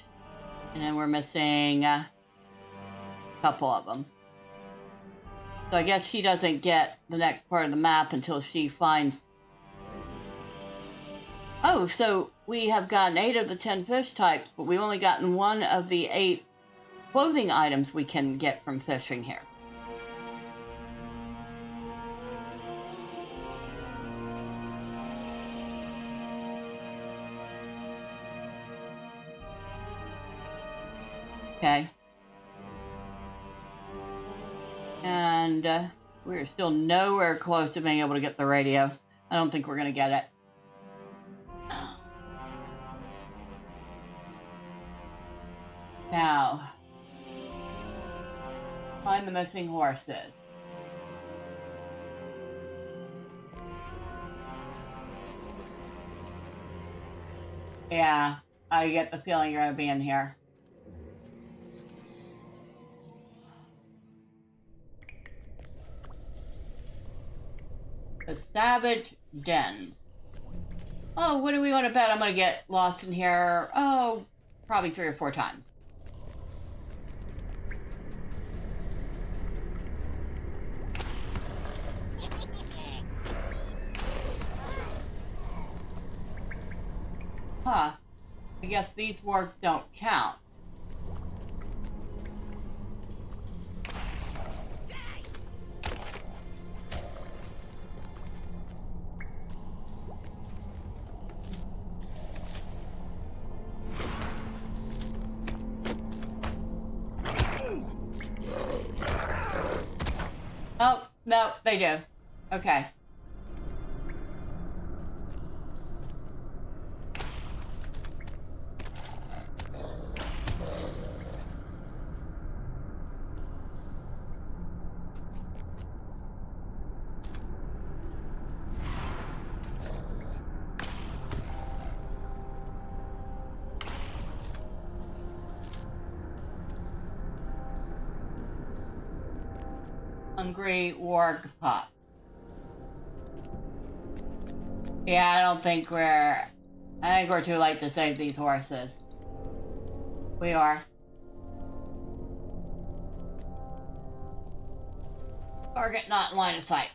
and then we're missing a couple of them. So I guess she doesn't get the next part of the map until she finds... Oh, so we have gotten 8 of the 10 fish types, but we've only gotten 1 of the 8 clothing items we can get from fishing here. Okay. And we're still nowhere close to being able to get the radio. I don't think we're going to get it. Now, find the missing horses. Yeah, I get the feeling you're going to be in here. The Savage Dens. Oh, what do we want to bet I'm going to get lost in here? Oh, probably 3 or 4 times. Huh. I guess these wargs don't count. Oh, no, they do. Okay. Hungry warg pup. Yeah, I think we're too late to save these horses. We are. Target not in line of sight.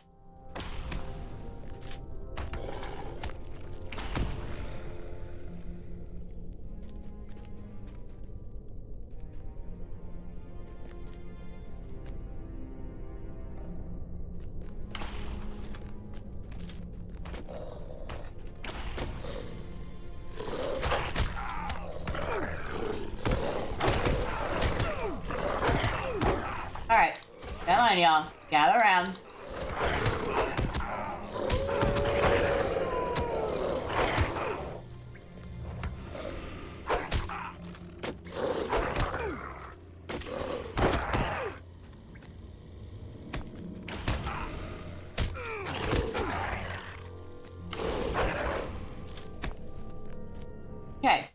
Alright, come on y'all, gather around. Okay,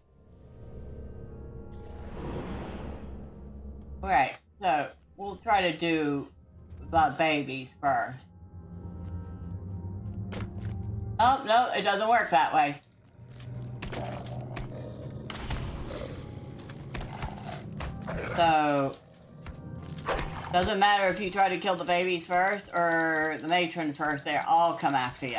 Alright, so we'll try to do the babies first. Oh, no, it doesn't work that way. So, doesn't matter if you try to kill the babies first or the matron first, they all come after you.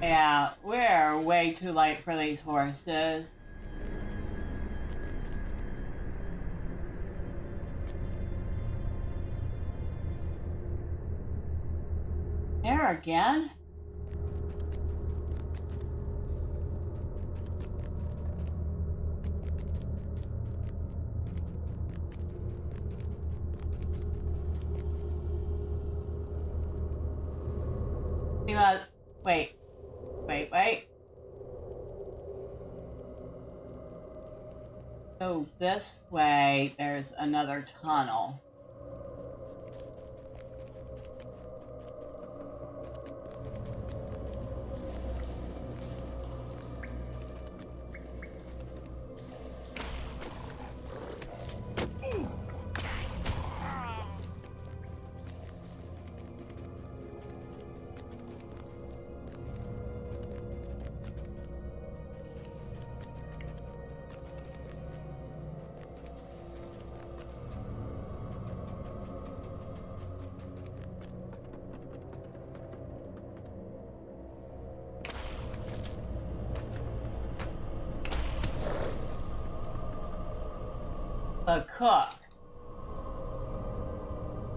Yeah, we're way too late for these horses. There again? Wait. Wait. So this way, there's another tunnel. The cook.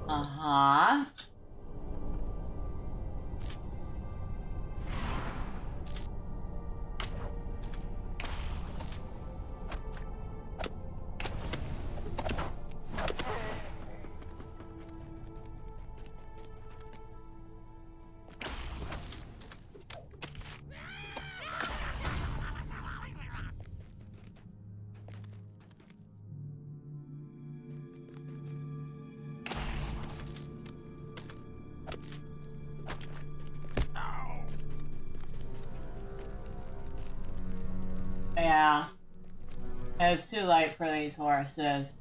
Uh-huh. Yeah. It's too late for these horses.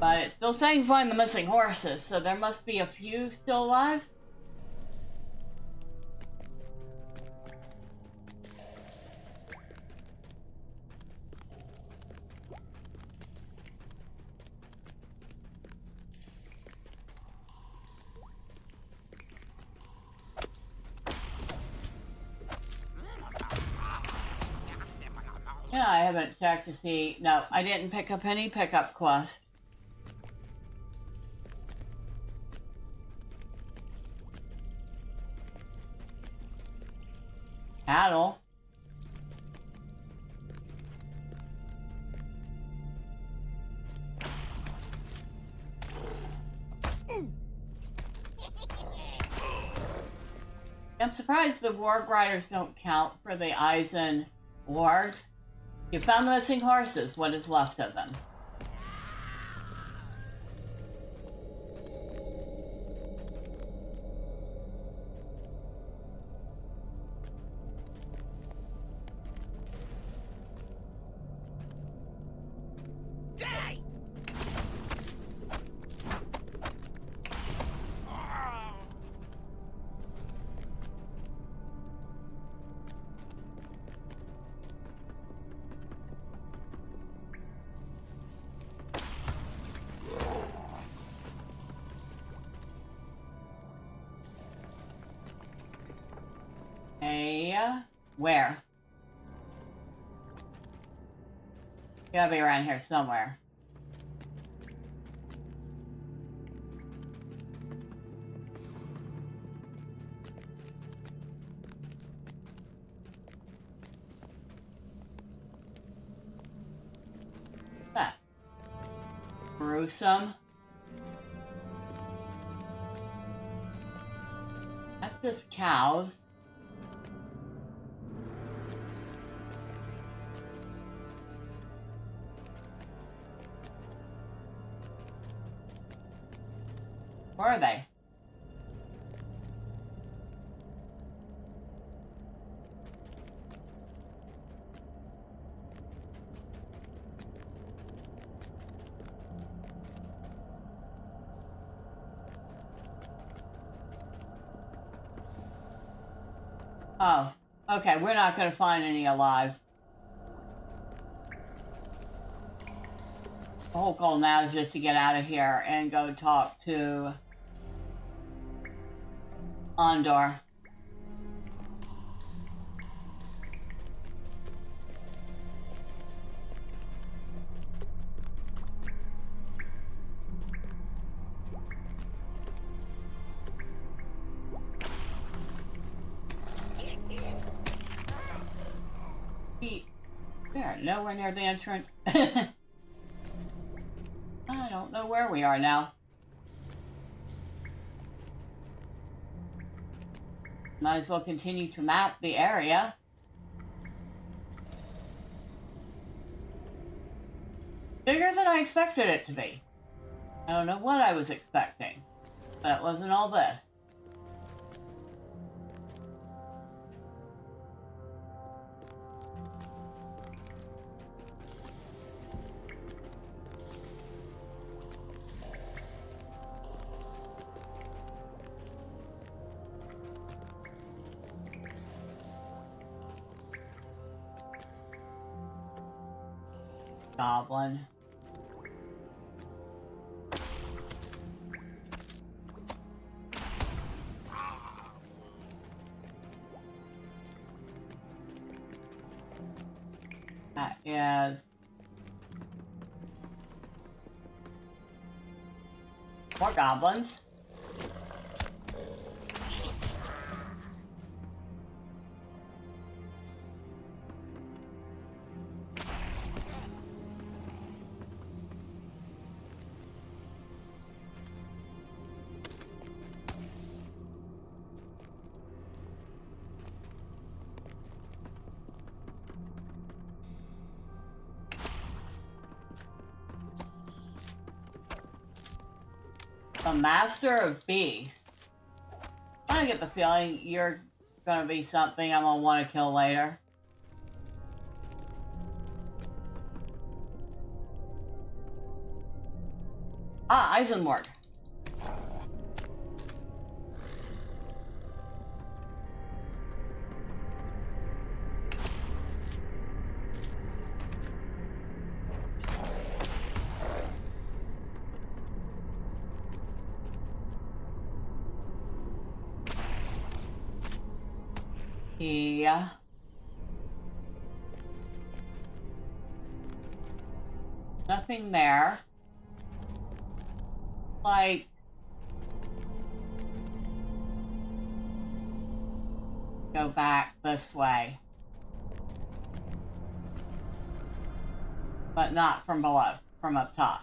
But it's still saying find the missing horses, so there must be a few still alive? Yeah, I haven't checked to see. No, I didn't pick up any pickup quest. Cattle. I'm surprised the warg riders don't count for the Eisen wargs. You found the missing horses. What is left of them? Where? You gotta be around here somewhere. Ah. gruesome. That's just cows. Where are they? Oh, okay, we're not going to find any alive. The whole goal now is just to get out of here and go talk to Ondor. We're nowhere near the entrance. I don't know where we are now. Might as well continue to map the area. Bigger than I expected it to be. I don't know what I was expecting, but it wasn't all this. Goblin. That is more goblins. The Master of Beasts. I get the feeling you're gonna be something I'm gonna want to kill later. Ah, Isengard. Yeah. Nothing there. Like, go back this way. But not from below, from up top.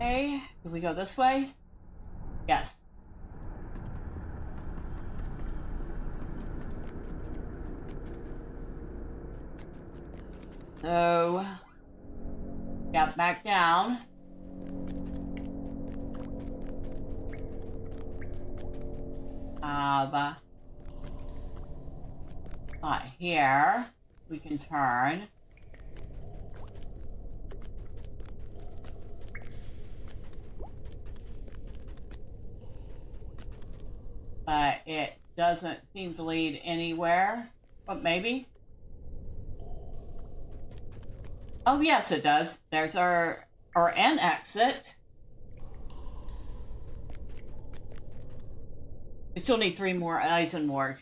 Okay, do we go this way? Yes. So, got back down. Here, we can turn. But it doesn't seem to lead anywhere. But maybe. Oh yes, it does. There's our end exit. We still need 3 more Isengard.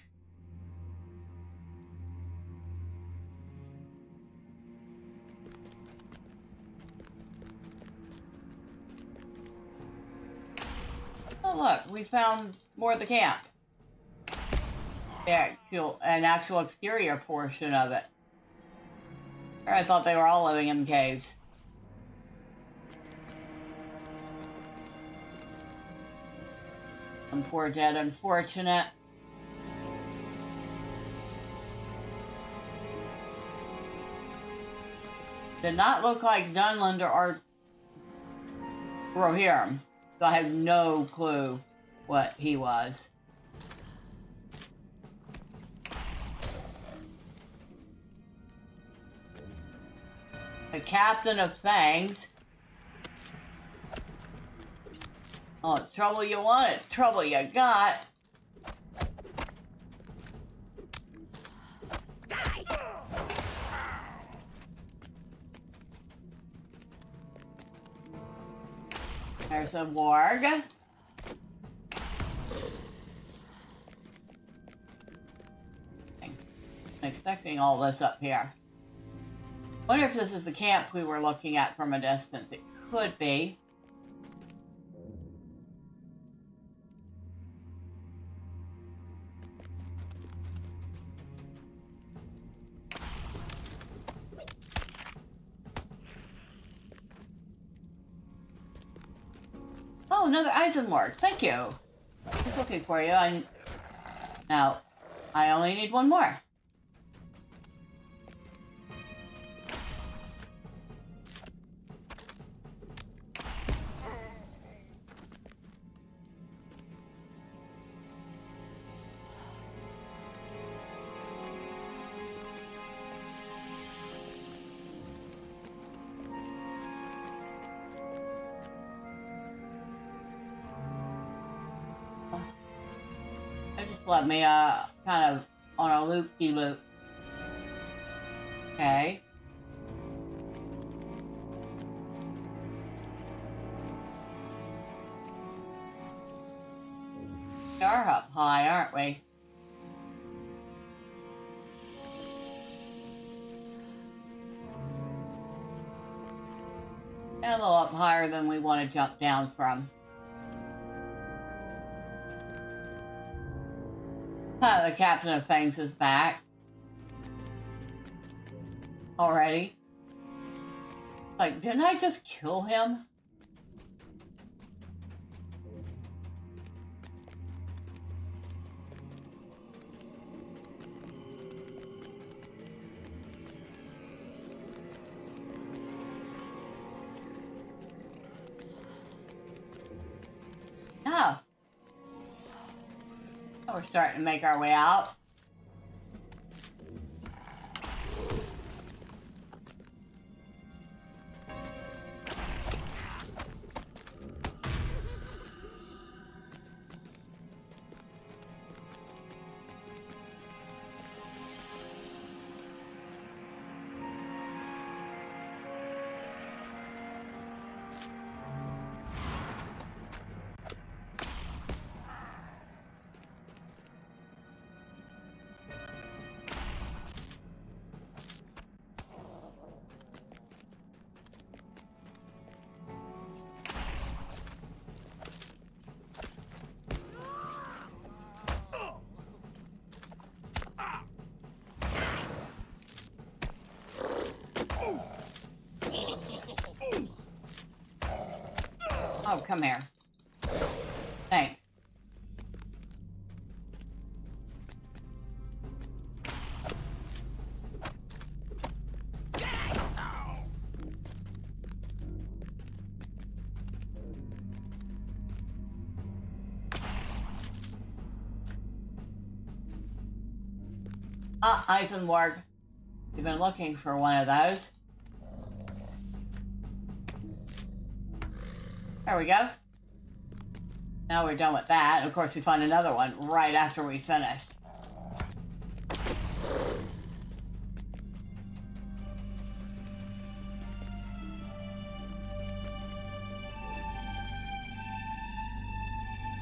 Oh look, we found more of the camp. An actual exterior portion of it. I thought they were all living in caves. Some poor dead unfortunate. Did not look like Dunland or Rohirrim, so I have no clue what he was. The captain of Fangs. Oh, it's trouble you want, it's trouble you got. There's a warg. I'm expecting all this up here. Wonder if this is the camp we were looking at from a distance. It could be. Oh, another Isengard. Thank you. I was looking for you. Now, I only need one more. Let me kind of on a loop-de-loop. Okay. We are up high, aren't we? And a little up higher than we want to jump down from. The captain of Fangs is back. Already. Like, didn't I just kill him? No. We're starting to make our way out. Oh, come here. Thanks. Ah, Isengard. You've been looking for one of those. There we go. Now we're done with that. Of course, we find another one right after we finish.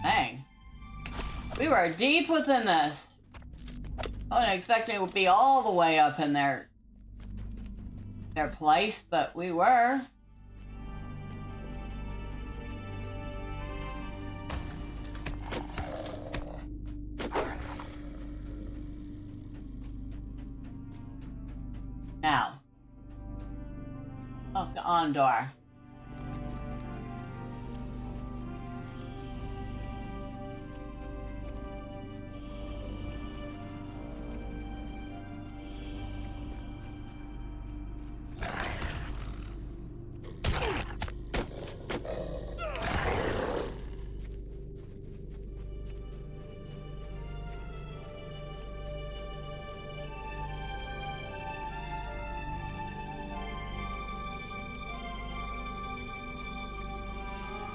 Dang. We were deep within this. I wasn't expecting it would be all the way up in their place, but we were. Now. Up to Ondar.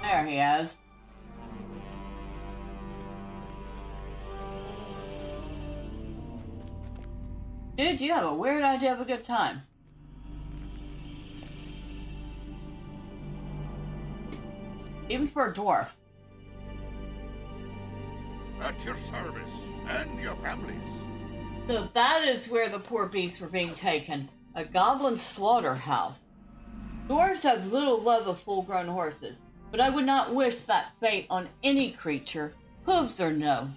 There he is. Dude, you have a weird idea of a good time. Even for a dwarf. At your service, and your families. So that is where the poor beasts were being taken. A goblin slaughterhouse. Dwarves have little love of full-grown horses, but I would not wish that fate on any creature, hooves or no.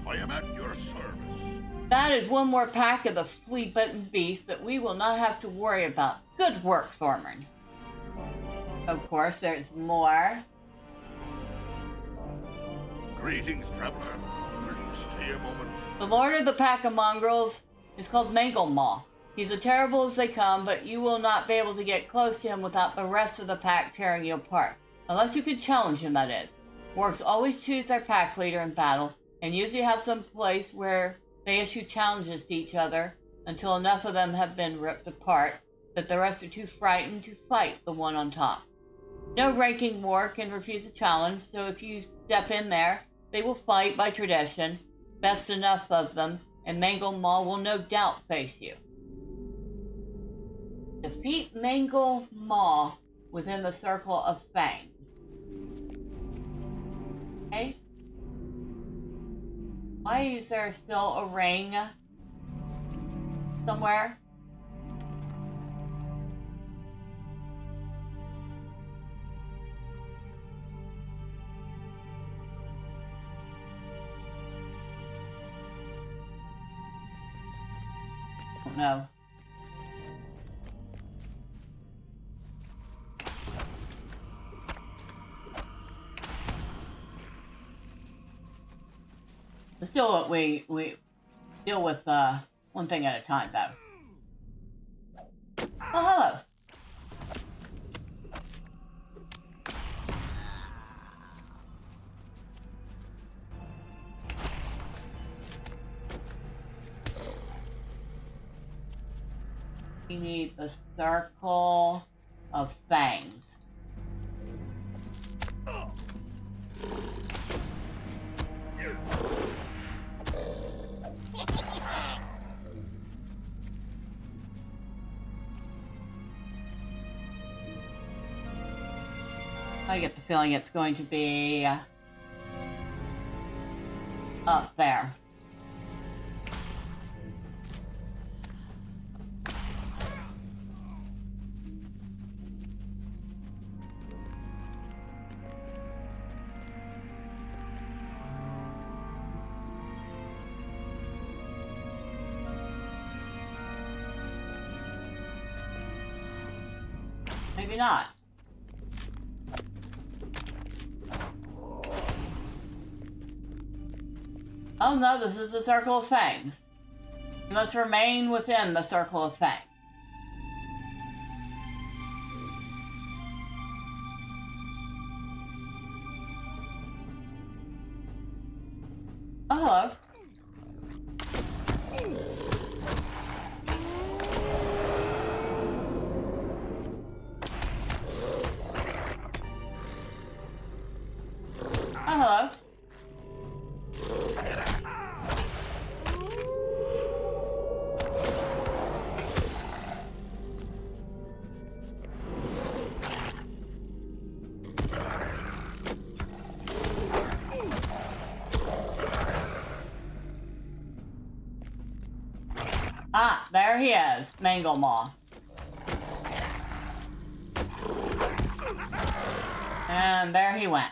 I am at your service. That is one more pack of the flea-bitten beast that we will not have to worry about. Good work, Thormurn. Of course, there's more. Greetings, traveler. Will you stay a moment? The lord of the pack of mongrels is called Manglemaw. He's as terrible as they come, but you will not be able to get close to him without the rest of the pack tearing you apart. Unless you could challenge him, that is. Orcs always choose their pack leader in battle, and usually have some place where they issue challenges to each other until enough of them have been ripped apart that the rest are too frightened to fight the one on top. No ranking war can refuse a challenge, so if you step in there, they will fight by tradition, best enough of them, and Manglemaw will no doubt face you. Defeat Manglemaw within the circle of fangs. Okay. Why is there still a ring somewhere? Don't know. Still, we deal with one thing at a time, though. Oh, hello. We need the circle of fangs. I get the feeling it's going to be up there. Maybe not. Oh no, this is the Circle of Fangs. You must remain within the Circle of Fangs. Oh, hello. Oh, hello. Ah, there he is, Manglemaw. And there he went.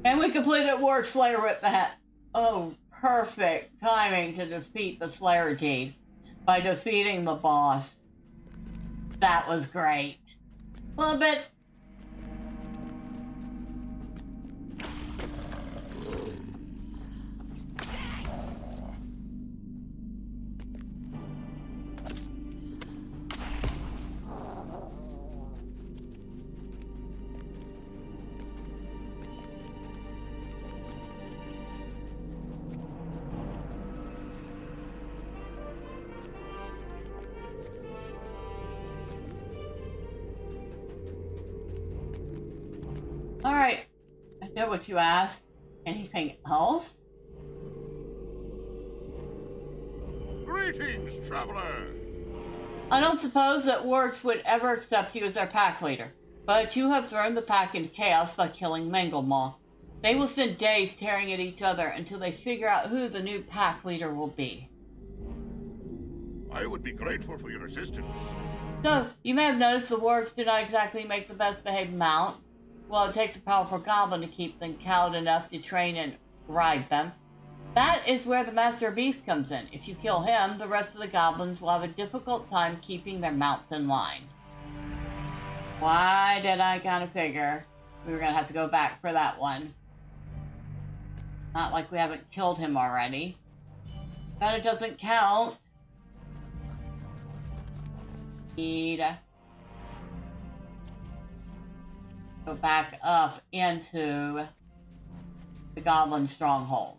And we completed Work Slayer with that. Oh, perfect timing to defeat the Slayer Deed by defeating the boss. That was great. Love it. Alright, I did what you asked. Anything else? Greetings, traveler! I don't suppose that Works would ever accept you as their pack leader, but you have thrown the pack into chaos by killing Manglemaw. They will spend days tearing at each other until they figure out who the new pack leader will be. I would be grateful for your assistance. So, you may have noticed the Works do not exactly make the best behaved mount. Well, it takes a powerful goblin to keep them cowed enough to train and ride them. That is where the Master Beast comes in. If you kill him, the rest of the goblins will have a difficult time keeping their mounts in line. Why did I kind of figure we were going to have to go back for that one? Not like we haven't killed him already. But it doesn't count. Go back up into the Goblin Stronghold.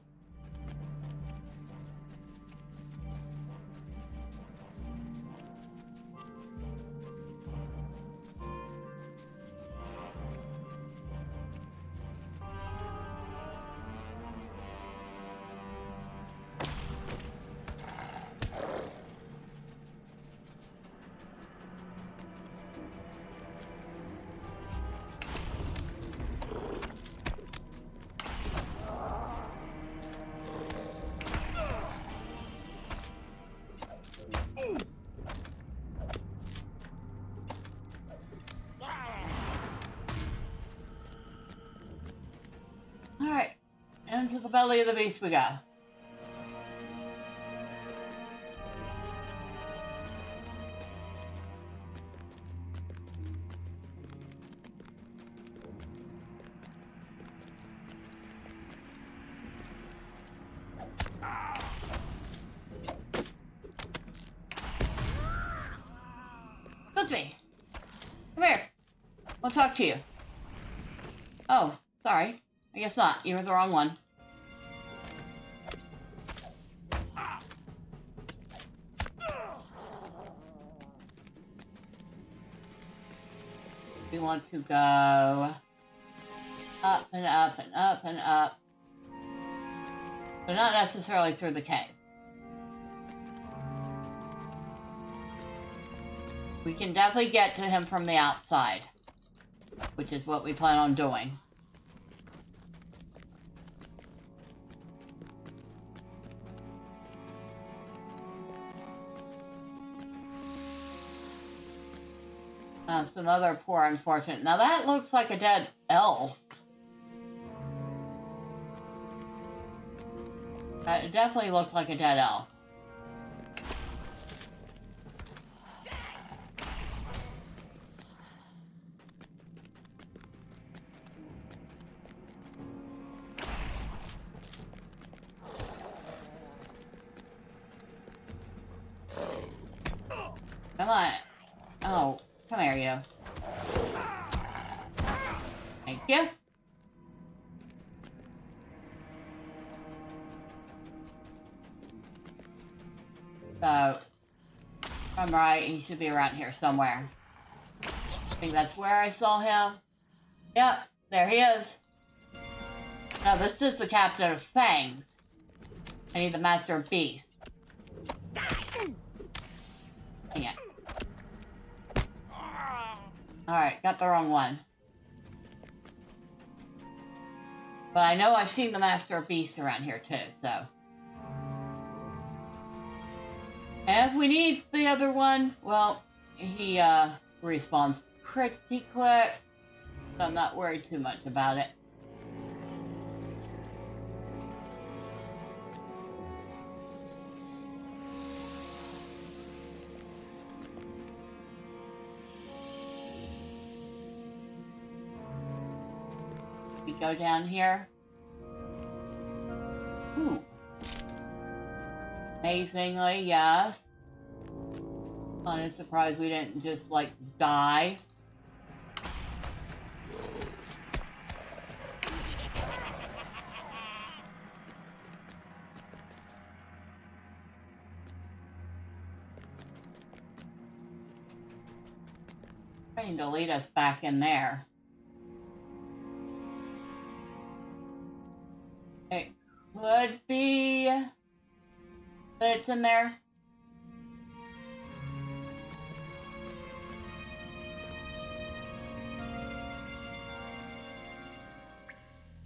Alright, into the belly of the beast we go. Gutsby! Come here. I want to talk to you. Oh, sorry. I guess not. You were the wrong one. We want to go up and up and up and up. But not necessarily through the cave. We can definitely get to him from the outside, which is what we plan on doing. Some other poor unfortunate. Now that looks like a dead elf. It definitely looked like a dead elf. Come on. Oh, come here, you. Thank you. So, if I'm right, he should be around here somewhere. I think that's where I saw him. Yep, there he is. Now, this is the captain of Fangs. I need the Master of Beasts. Dang it. Alright, got the wrong one. But I know I've seen the Master of Beasts around here too, so. And if we need the other one, well, he respawns pretty quick. So I'm not worried too much about it. We go down here. Ooh. Amazingly, yes. Kind of surprised we didn't just, like, die. Trying to lead us back in there. It could be that it's in there.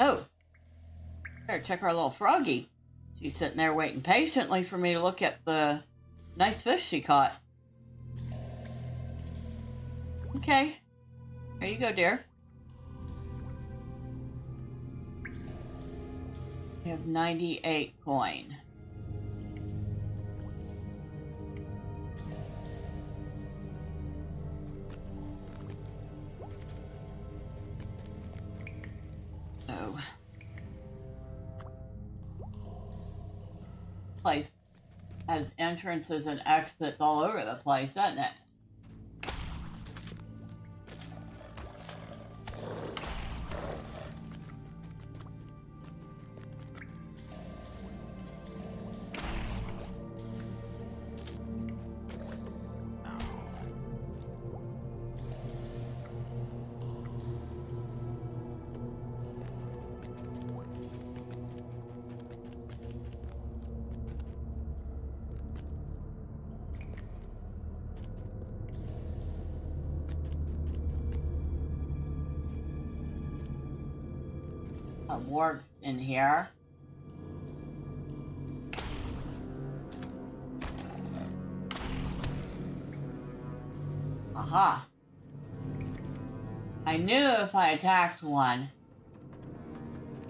Oh, better check our little froggy. She's sitting there waiting patiently for me to look at the nice fish she caught. Okay, here you go, dear. We have 98 coin. So, place has entrances and exits all over the place, doesn't it? Warps in here. Aha. I knew if I attacked one,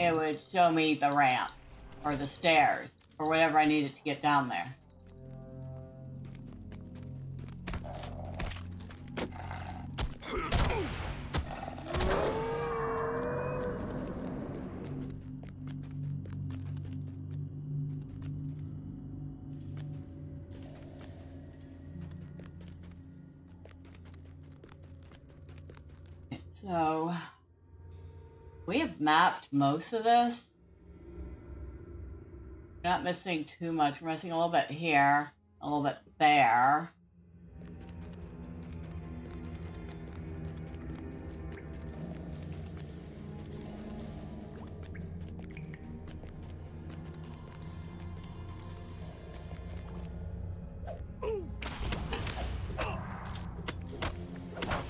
it would show me the ramp or the stairs or whatever I needed to get down there. So, we have mapped most of this. We're not missing too much. We're missing a little bit here, a little bit there.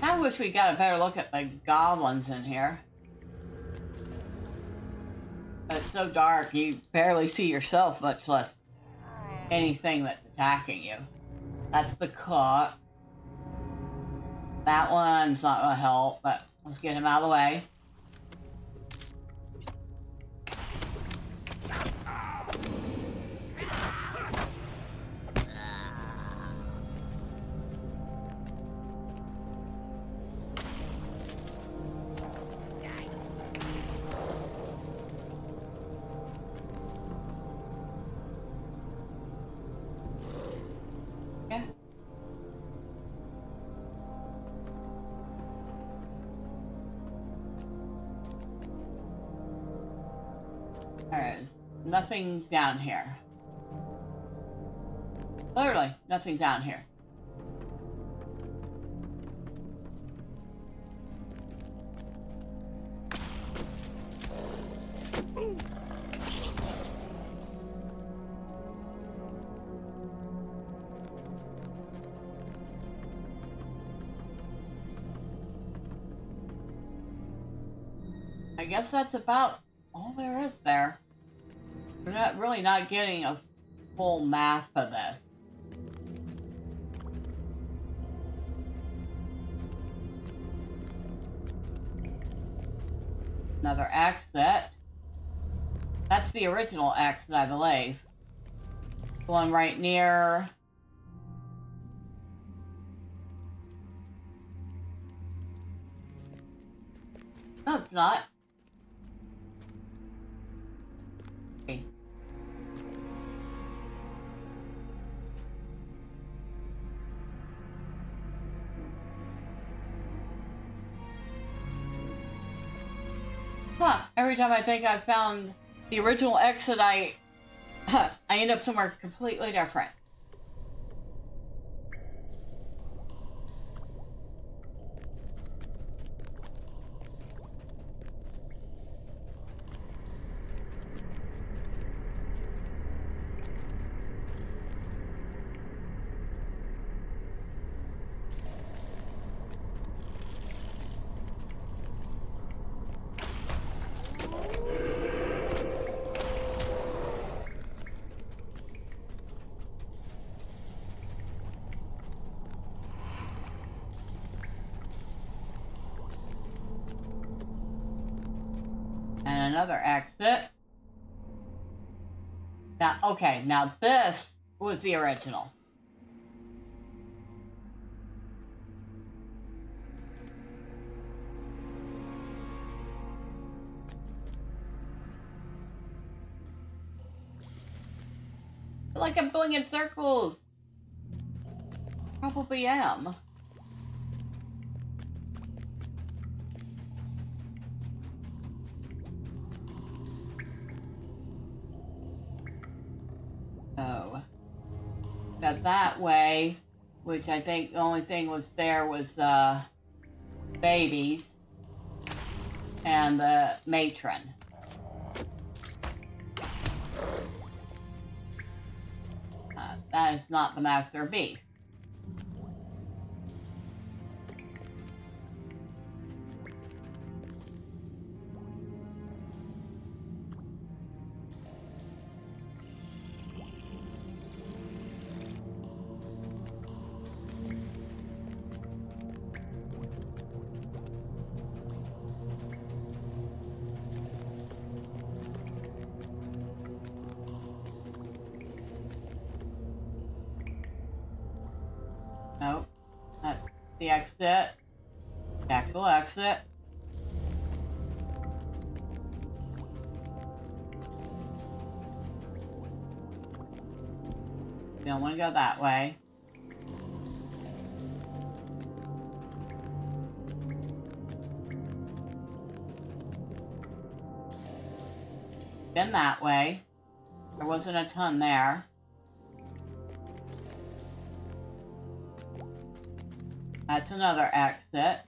I wish we got a better look at the goblins in here. But it's so dark, you barely see yourself, much less anything that's attacking you. That's the cook. That one's not going to help, but let's get him out of the way. Alright, nothing down here. Literally, nothing down here. I guess that's about all there is there. We're not getting a full map of this. Another exit. That's the original exit, I believe. The one right near... No, it's not. Huh, every time I think I've found the original exit, I end up somewhere completely different. And another exit. Now, okay, now this was the original. I feel like I'm going in circles. Probably am. Oh. Got that way, which I think the only thing was there was babies and the matron. That is not the Master Beast. Nope. That's the exit. The actual exit. You don't want to go that way. Been that way. There wasn't a ton there. That's another exit.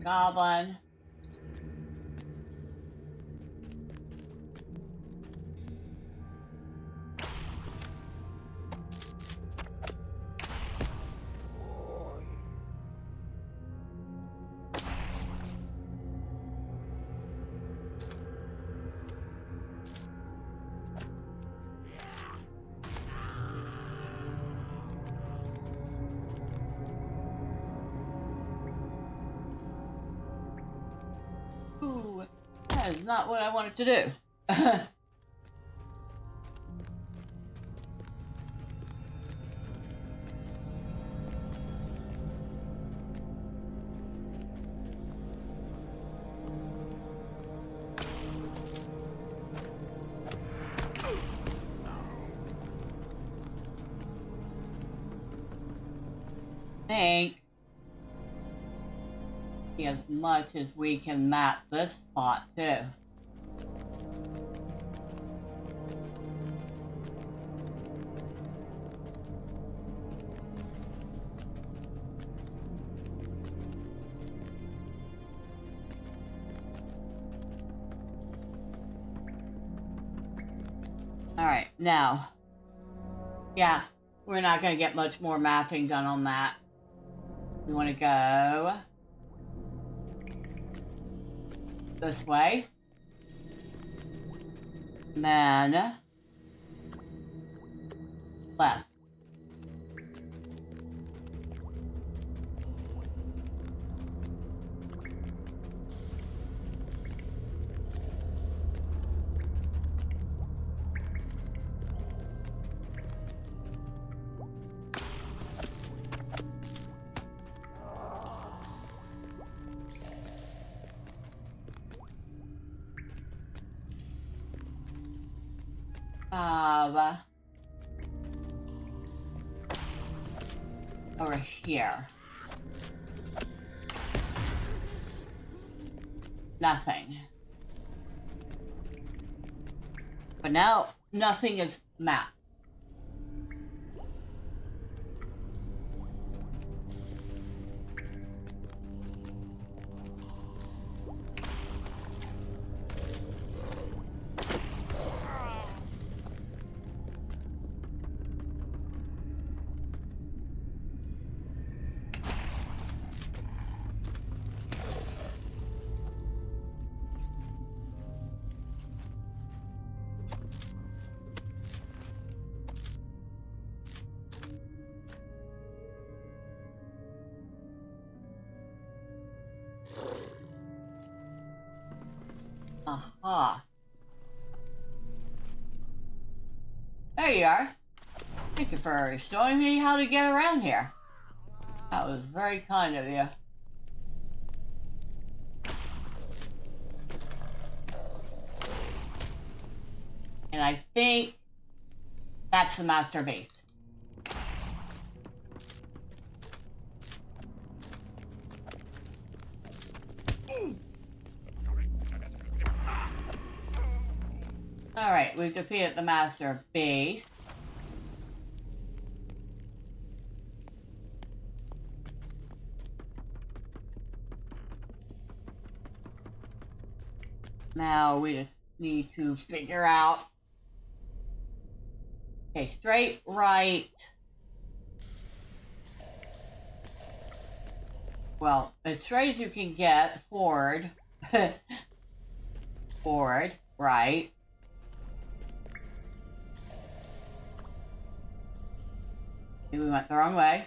Goblin. That is not what I wanted to do. Think as much as we can map this spot too. Alright, now, yeah, we're not going to get much more mapping done on that. We want to go this way. And then left. over here. Nothing. But now nothing is mapped. Aha. There you are. Thank you for showing me how to get around here. That was very kind of you. And I think that's the master base. Alright, we've defeated the master base. Now we just need to figure out. Okay, straight, right. Well, as straight as you can get, forward. Forward, right. We went the wrong way.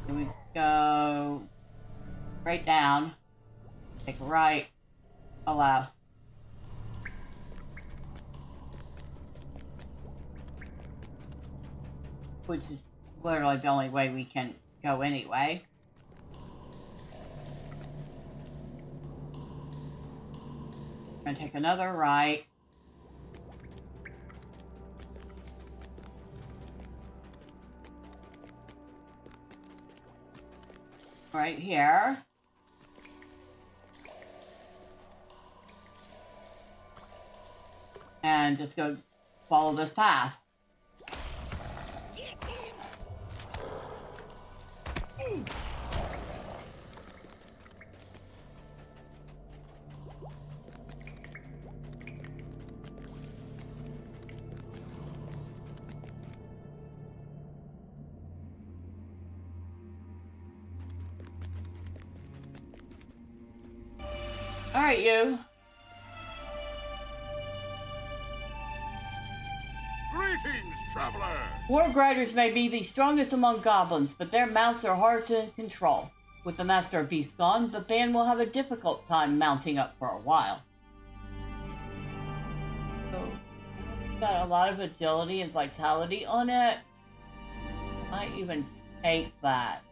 And we go right down. Take a right, allow. Which is literally the only way we can go anyway. We're gonna take another right. Right here. And just go follow this path. All right, you. Greetings, traveler! Warg riders may be the strongest among goblins, but their mounts are hard to control. With the Master of Beasts gone, the band will have a difficult time mounting up for a while. So, it's got a lot of agility and vitality on it. Might even take that.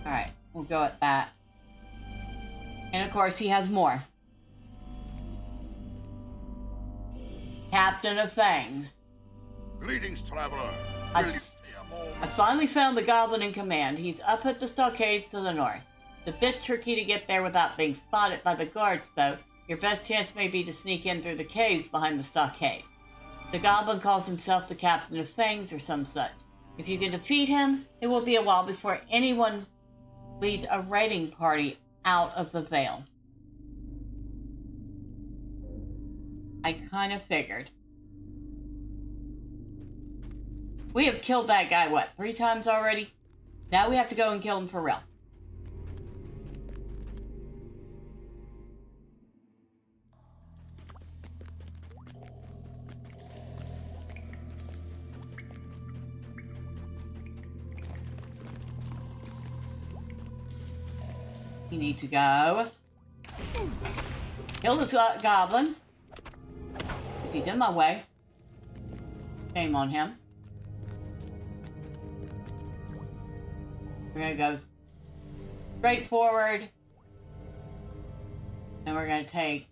Alright, we'll go at that. And of course, he has more. Captain of Fangs. Greetings, traveler. I finally found the goblin in command. He's up at the stockades to the north. It's a bit tricky to get there without being spotted by the guards, though. Your best chance may be to sneak in through the caves behind the stockade. The goblin calls himself the Captain of Fangs or some such. If you can defeat him, it will be a while before anyone leads a raiding party out of the Vale. I kind of figured. We have killed that guy, what, 3 times already? Now we have to go and kill him for real. You need to go kill this goblin. Because he's in my way. Shame on him. We're gonna go straight forward. And we're gonna take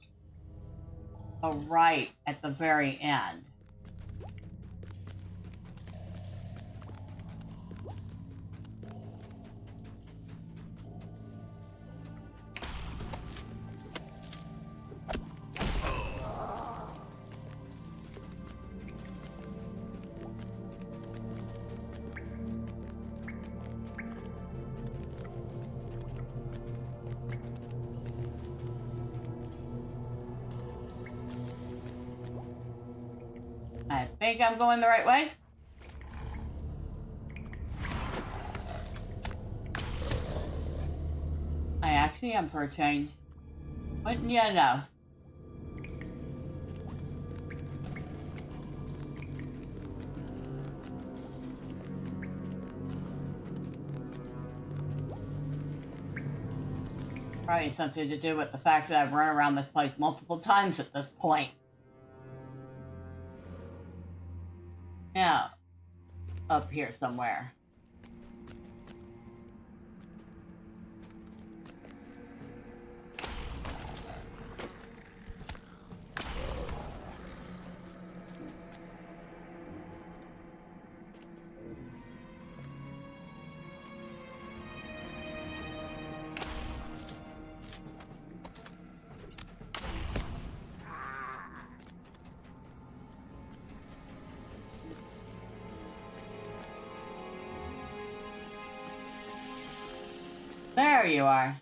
a right at the very end. I think I'm going the right way. I actually am for a change. Wouldn't you know? Probably something to do with the fact that I've run around this place multiple times at this point. Now, up here somewhere. There you are.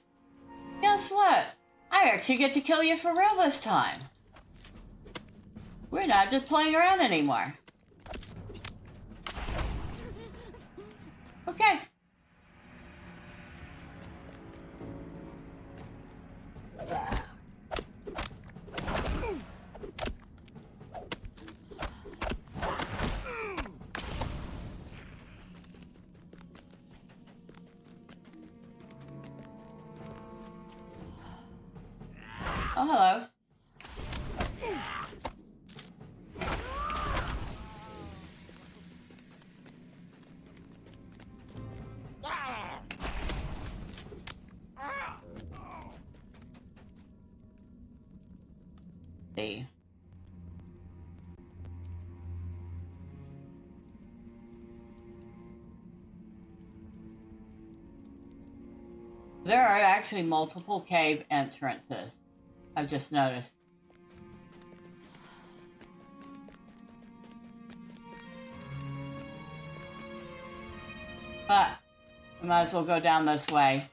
Guess what? I actually get to kill you for real this time. We're not just playing around anymore. Okay. Oh, hello. See. There are actually multiple cave entrances. I've just noticed. But we might as well go down this way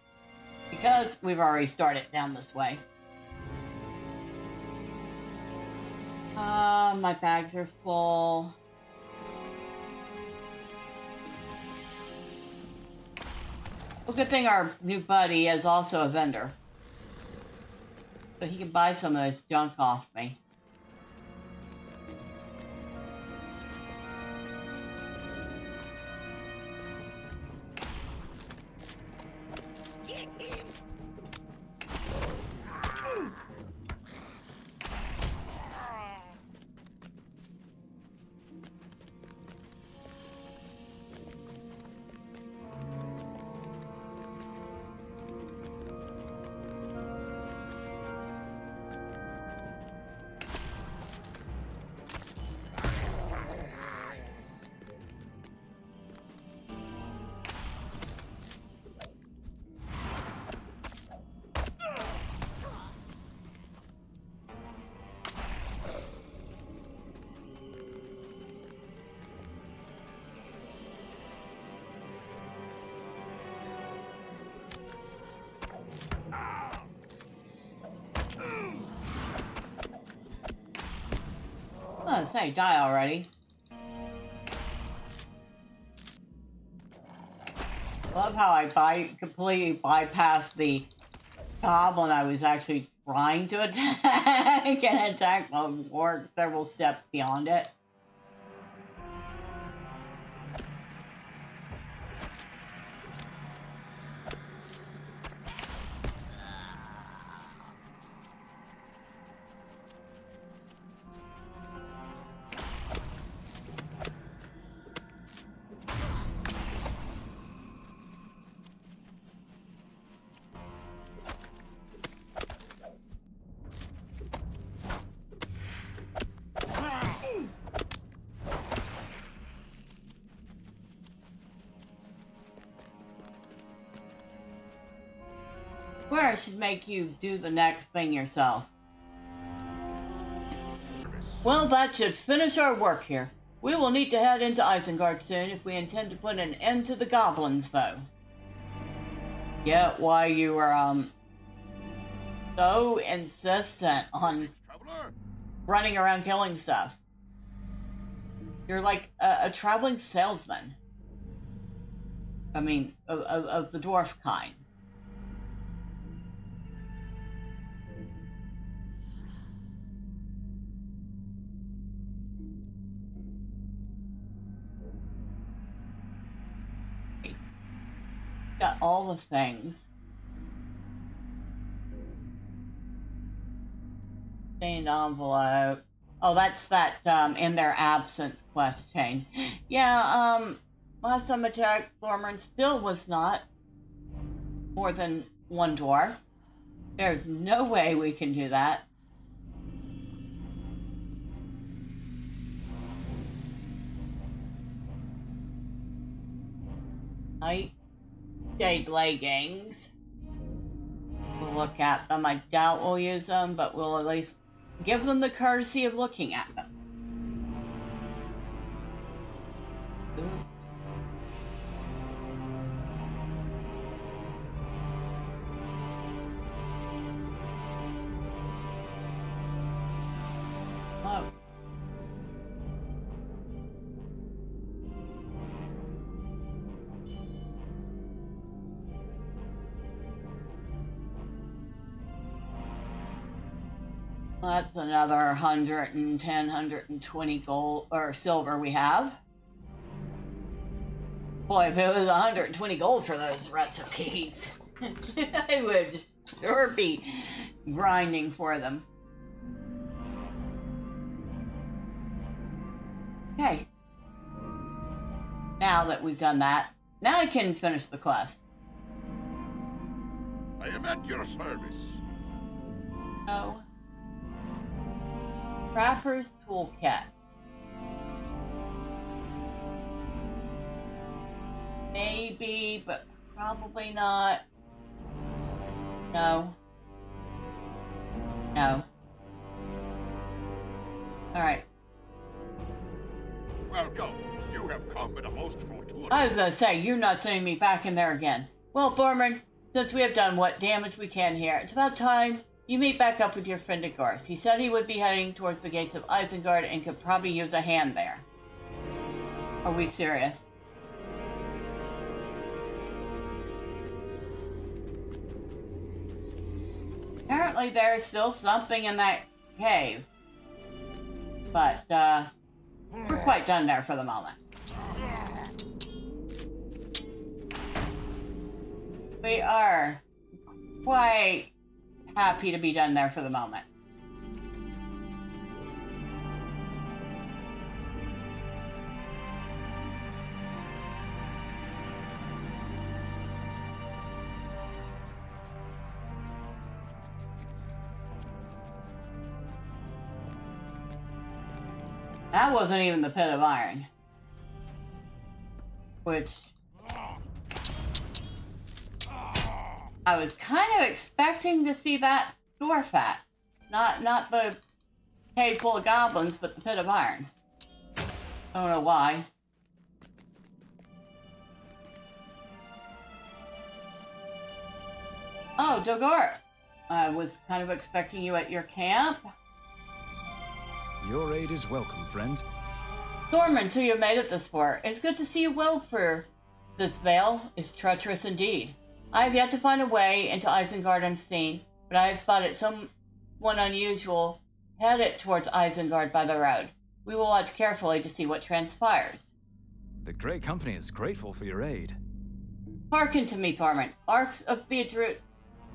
because we've already started down this way. My bags are full. Well, good thing our new buddy is also a vendor. So he can buy some of this junk off me. Get him! Oh, say, die already. Love how I completely bypassed the goblin I was actually trying to attack and attack my orc several steps beyond it. Where I should make you do the next thing yourself. Well, that should finish our work here. We will need to head into Isengard soon if we intend to put an end to the goblins, though. Get why you were, so insistent on running around killing stuff. You're like a traveling salesman. I mean, of the dwarf kind. Got all the things. Stained envelope. Oh, that's that in their absence quest chain. Yeah, last time I checked, Thormurn still was not more than one dwarf. There's no way we can do that. Nightshade leggings. We'll look at them. I doubt we'll use them, but we'll at least give them the courtesy of looking at them. Ooh. Oh. That's another 110, 120 gold or silver we have. Boy, if it was 120 gold for those recipes, I would sure be grinding for them. Okay. Now that we've done that, now I can finish the quest. I am at your service. Oh. Trapper's Toolkit. Maybe, but probably not. No. No. Alright. Welcome. You have come at a most fortuitous. I was gonna say, you're not sending me back in there again. Well, Thormurn, since we have done what damage we can here, it's about time you meet back up with your friend Agorst. He said he would be heading towards the gates of Isengard and could probably use a hand there. Are we serious? Apparently there's still something in that cave. But, we're quite done there for the moment. We are quite happy to be done there for the moment. That wasn't even the pit of iron. Which I was kind of expecting to see that dwarf at. Not the cave full of goblins, but the pit of iron. I don't know why. Oh, Dogor! I was kind of expecting you at your camp. Your aid is welcome, friend. Thormurn, so you made it this far. It's good to see you well for This vale is treacherous indeed. I have yet to find a way into Isengard unseen, but I have spotted someone unusual headed towards Isengard by the road. We will watch carefully to see what transpires. The Grey Company is grateful for your aid. Hearken to me, Thormurn.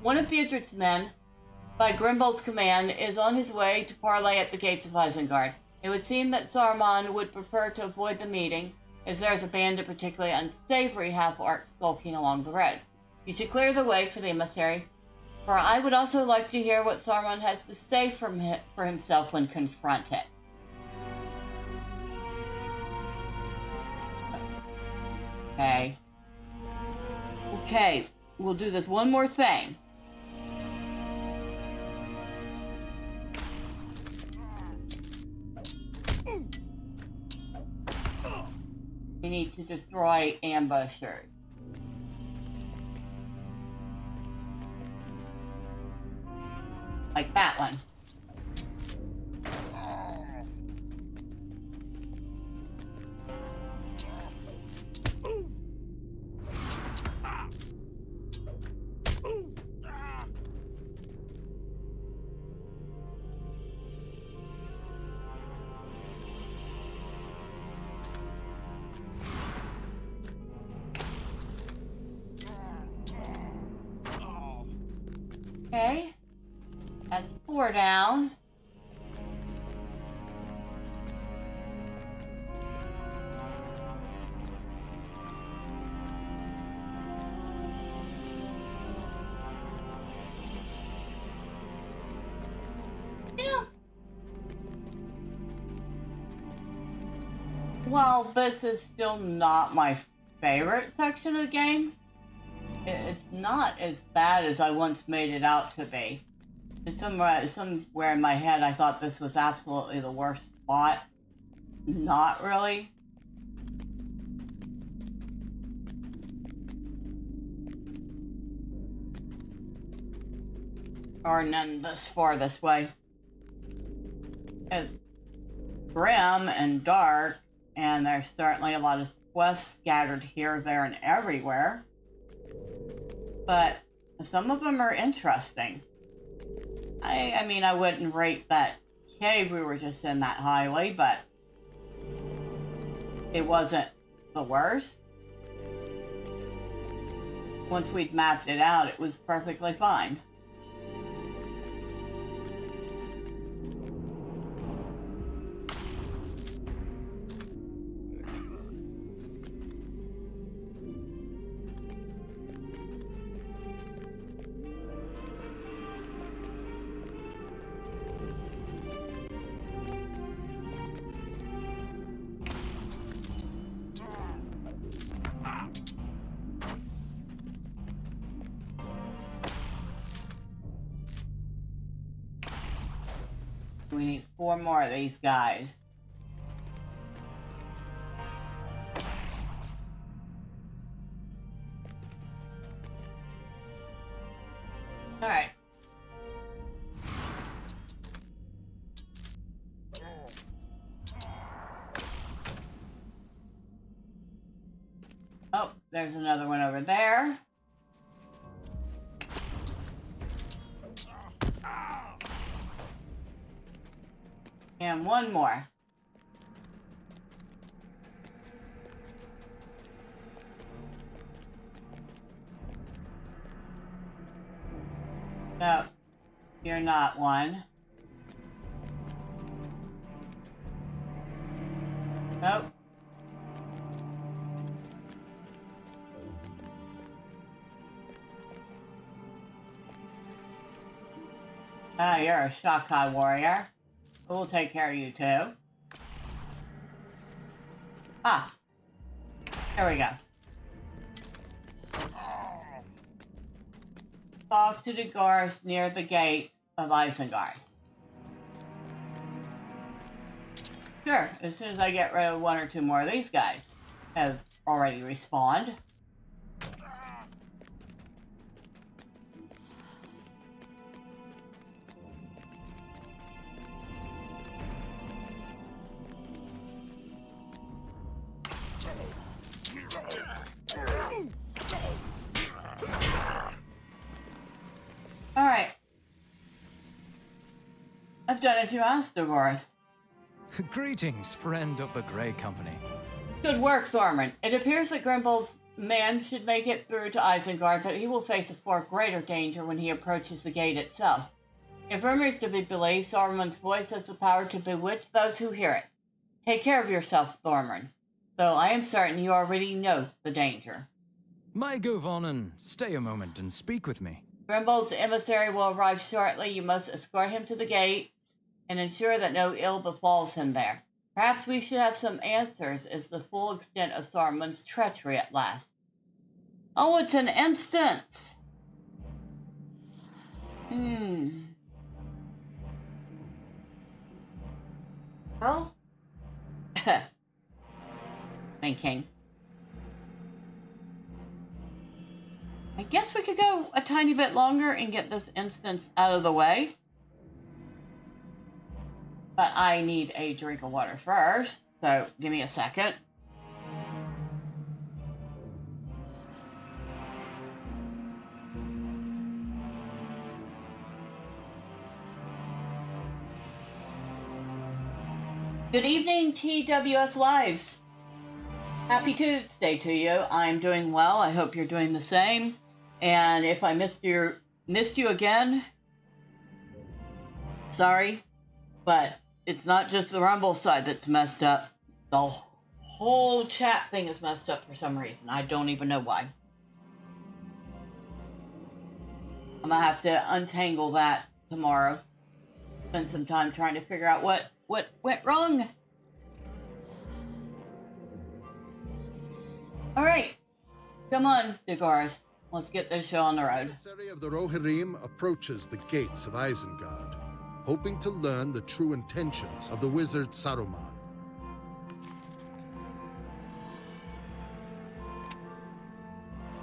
One of Theodred's men, by Grimbold's command, is on his way to parley at the gates of Isengard. It would seem that Saruman would prefer to avoid the meeting, as there is a band of particularly unsavory half-orcs skulking along the road. You should clear the way for the emissary, for I would also like to hear what Saruman has to say for himself when confronted. Okay, we'll do this one more thing. We need to destroy ambushers. Like that one. Okay, that's 4 down. While this is still not my favorite section of the game, it's not as bad as I once made it out to be. And somewhere in my head I thought this was absolutely the worst spot. Not really. Or none this far this way. It's grim and dark, and there's certainly a lot of quests scattered here, there, and everywhere. But some of them are interesting. I mean, I wouldn't rate that cave we were just in that highly, but it wasn't the worst. Once we'd mapped it out, it was perfectly fine. We need 4 more of these guys. All right. Oh, there's another one over there. And one more. No, you're not one. Nope. Ah, you're a Shakai warrior. We'll take care of you too. Ah, there we go. Off to the gorse near the gate of Isengard. Sure, as soon as I get rid of 1 or 2 more of these guys have already respawned. I've done as you asked, Dolores. Greetings, friend of the Grey Company. Good work, Thormurn. It appears that Grimbold's man should make it through to Isengard, but he will face a far greater danger when he approaches the gate itself. If rumors to be believed, Saruman's voice has the power to bewitch those who hear it. Take care of yourself, Thormurn, though I am certain you already know the danger. My Govanen, stay a moment and speak with me. Grimbold's emissary will arrive shortly. You must escort him to the gates and ensure that no ill befalls him there. Perhaps we should have some answers as the full extent of Saruman's treachery at last. Oh, it's an instance! Well? Thinking. I guess we could go a tiny bit longer and get this instance out of the way. But I need a drink of water first, so give me a second. Good evening, TWS Lives. Happy Tuesday to you. I'm doing well. I hope you're doing the same. And if I missed you again, sorry, but it's not just the Rumble side that's messed up. The whole chat thing is messed up for some reason. I don't even know why. I'm gonna have to untangle that tomorrow. Spend some time trying to figure out what went wrong. All right, come on, Dolores. Let's get this show on the road. The emissary of the Rohirrim approaches the gates of Isengard, hoping to learn the true intentions of the wizard Saruman.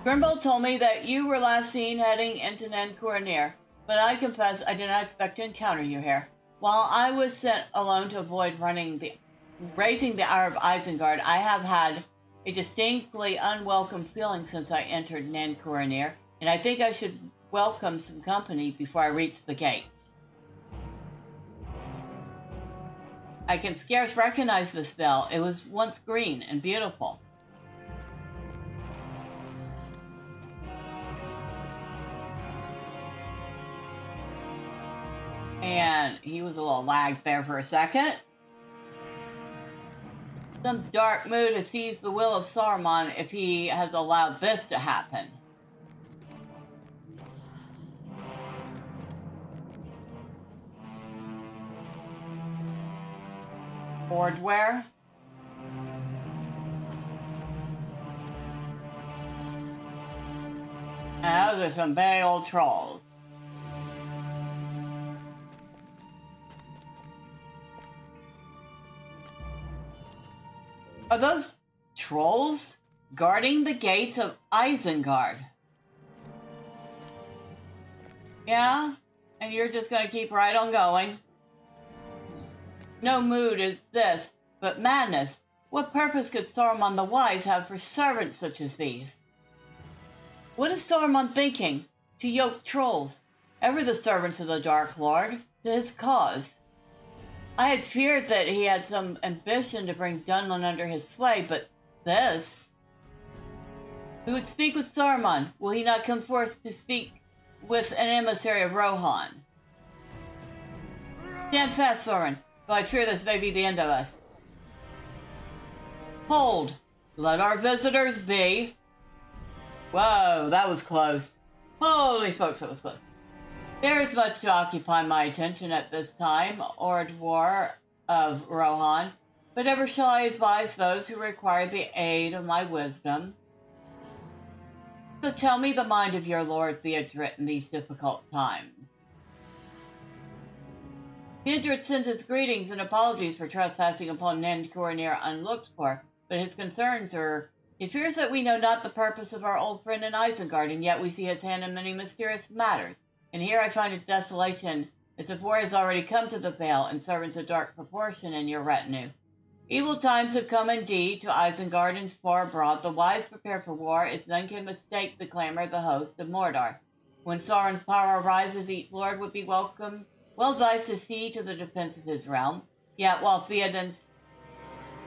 Grimbold told me that you were last seen heading into Nen Kuranir, but I confess I did not expect to encounter you here. While I was sent alone to avoid raising the ire of Isengard, I have had a distinctly unwelcome feeling since I entered Nen Kuranir, and I think I should welcome some company before I reach the gates. I can scarce recognize this bell. It was once green and beautiful. And he was a little lagged there for a second. Some dark mood has seized the will of Saruman if he has allowed this to happen. Boardware. And those are some big old trolls. Are those trolls guarding the gates of Isengard? Yeah? And you're just gonna keep right on going? No mood is this, but madness. What purpose could Saruman the Wise have for servants such as these? What is Saruman thinking? To yoke trolls, ever the servants of the Dark Lord, to his cause. I had feared that he had some ambition to bring Dunland under his sway, but this... Who would speak with Saruman? Will he not come forth to speak with an emissary of Rohan? Stand fast, Thormurn, though I fear this may be the end of us. Hold! Let our visitors be. Whoa, that was close. Holy smokes, that was close. There is much to occupy my attention at this time, Ordwar of Rohan, but ever shall I advise those who require the aid of my wisdom. So tell me the mind of your Lord Theodred in these difficult times. Theodred sends his greetings and apologies for trespassing upon Nen Kuranir unlooked for, but his concerns are... He fears that we know not the purpose of our old friend in Isengard, and yet we see his hand in many mysterious matters. And here I find a desolation, as if war has already come to the Vale, and servants of dark proportion in your retinue. Evil times have come indeed to Isengard and far abroad. The wise prepare for war, as none can mistake the clamor of the host of Mordor. When Sauron's power arises, each lord would be welcome well advised to see to the defense of his realm. Yet while Theoden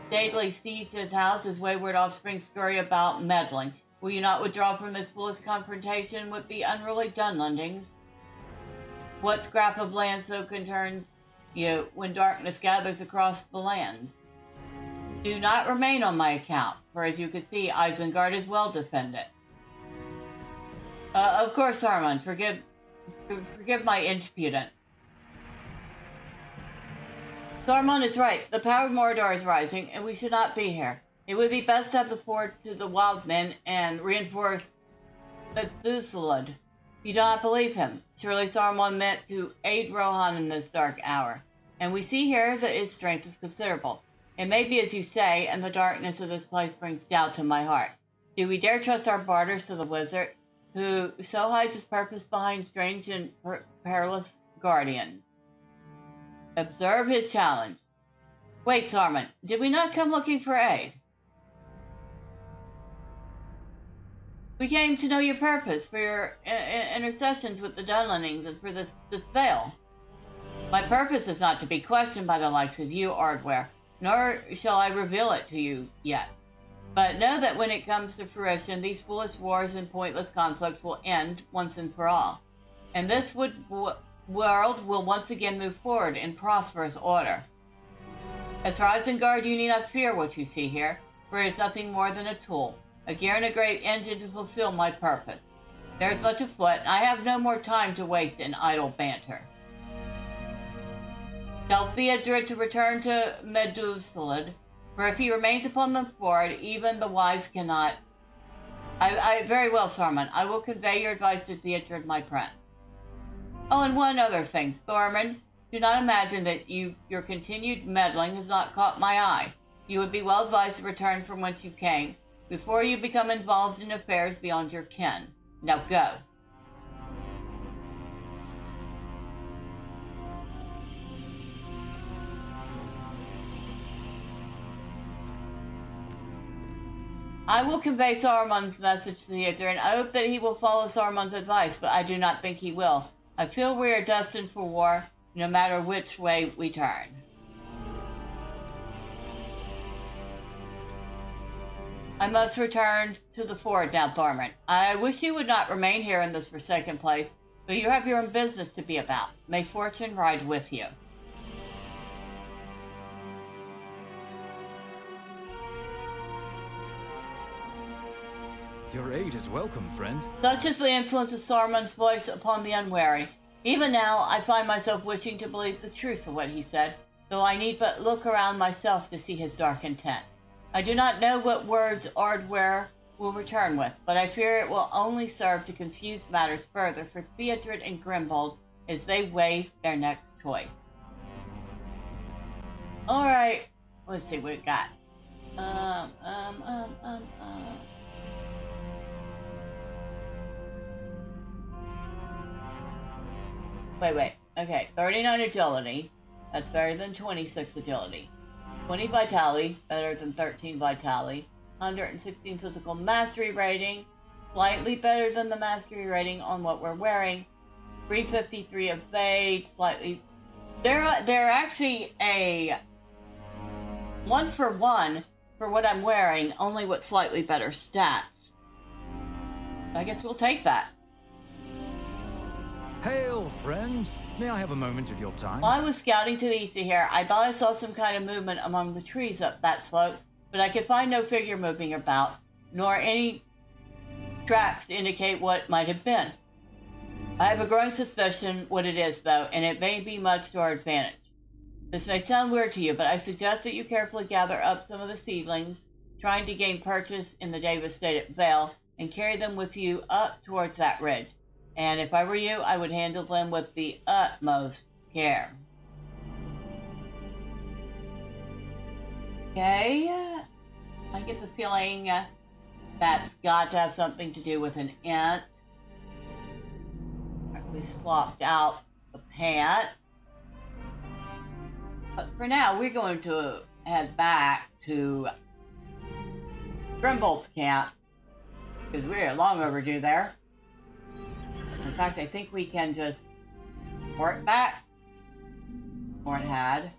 stately sees his house, his wayward offspring scurry about meddling. Will you not withdraw from this foolish confrontation with the unruly Dunlendings? What scrap of land so concerns you when darkness gathers across the lands? Do not remain on my account, for as you can see, Isengard is well defended. Of course, Thormurn, forgive my impudence. Thormurn is right. The power of Mordor is rising, and we should not be here. It would be best to have the ford to the Wildmen and reinforce Methuselah. You do not believe him. Surely Saruman meant to aid Rohan in this dark hour. And we see here that his strength is considerable. It may be as you say, and the darkness of this place brings doubt to my heart. Do we dare trust our barters to the wizard, who so hides his purpose behind strange and perilous guardians? Observe his challenge. Wait, Saruman, did we not come looking for aid? We came to know your purpose, for your intercessions with the Dunlendings, and for this veil. My purpose is not to be questioned by the likes of you, Ardware, nor shall I reveal it to you yet. But know that when it comes to fruition, these foolish wars and pointless conflicts will end once and for all. And this world will once again move forward in prosperous order. As for Isengard, you need not fear what you see here, for it is nothing more than a tool, a gear and a great engine to fulfill my purpose. There is much afoot, and I have no more time to waste in idle banter. Tell Theodred to return to Methuselah, for if he remains upon the ford, even the wise cannot. Very well, Saruman. I will convey your advice to Theodred, my friend. Oh, and one other thing, Thormurn. Do not imagine that your continued meddling has not caught my eye. You would be well advised to return from whence you came, before you become involved in affairs beyond your ken. Now go. I will convey Saruman's message to Theodred, and I hope that he will follow Saruman's advice, but I do not think he will. I feel we are destined for war, no matter which way we turn. I must return to the ford now, Thormurn. I wish you would not remain here in this forsaken place, but you have your own business to be about. May fortune ride with you. Your aid is welcome, friend. Such is the influence of Saruman's voice upon the unwary. Even now, I find myself wishing to believe the truth of what he said, though I need but look around myself to see his dark intent. I do not know what words Ardware will return with, but I fear it will only serve to confuse matters further for Theodred and Grimbold as they weigh their next choice. Alright, let's see what we got. Wait. Okay, 39 agility. That's better than 26 agility. 20 vitality, better than 13 vitality. 116 physical mastery rating, slightly better than the mastery rating on what we're wearing. 353 evade, slightly. They're actually a 1-for-1 for what I'm wearing, only with slightly better stats. I guess we'll take that. Hail, friend. May I have a moment of your time? While I was scouting to the east of here, I thought I saw some kind of movement among the trees up that slope, but I could find no figure moving about, nor any tracks to indicate what it might have been. I have a growing suspicion what it is, though, and it may be much to our advantage. This may sound weird to you, but I suggest that you carefully gather up some of the seedlings, trying to gain purchase in the devastated vale, and carry them with you up towards that ridge. And if I were you, I would handle them with the utmost care. Okay, I get the feeling that's got to have something to do with an ant. We swapped out the pants. But for now, we're going to head back to Grimbold's camp, because we're long overdue there. In fact, I think we can just port back Thorn had.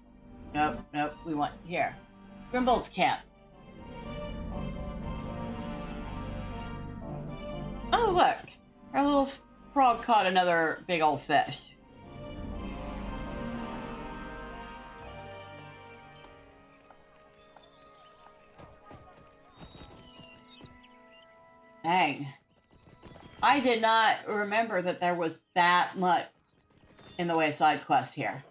Nope, nope, we want here. Grimbold's camp. Oh, look. Our little frog caught another big old fish. Dang. I did not remember that there was that much in the way of side quests here.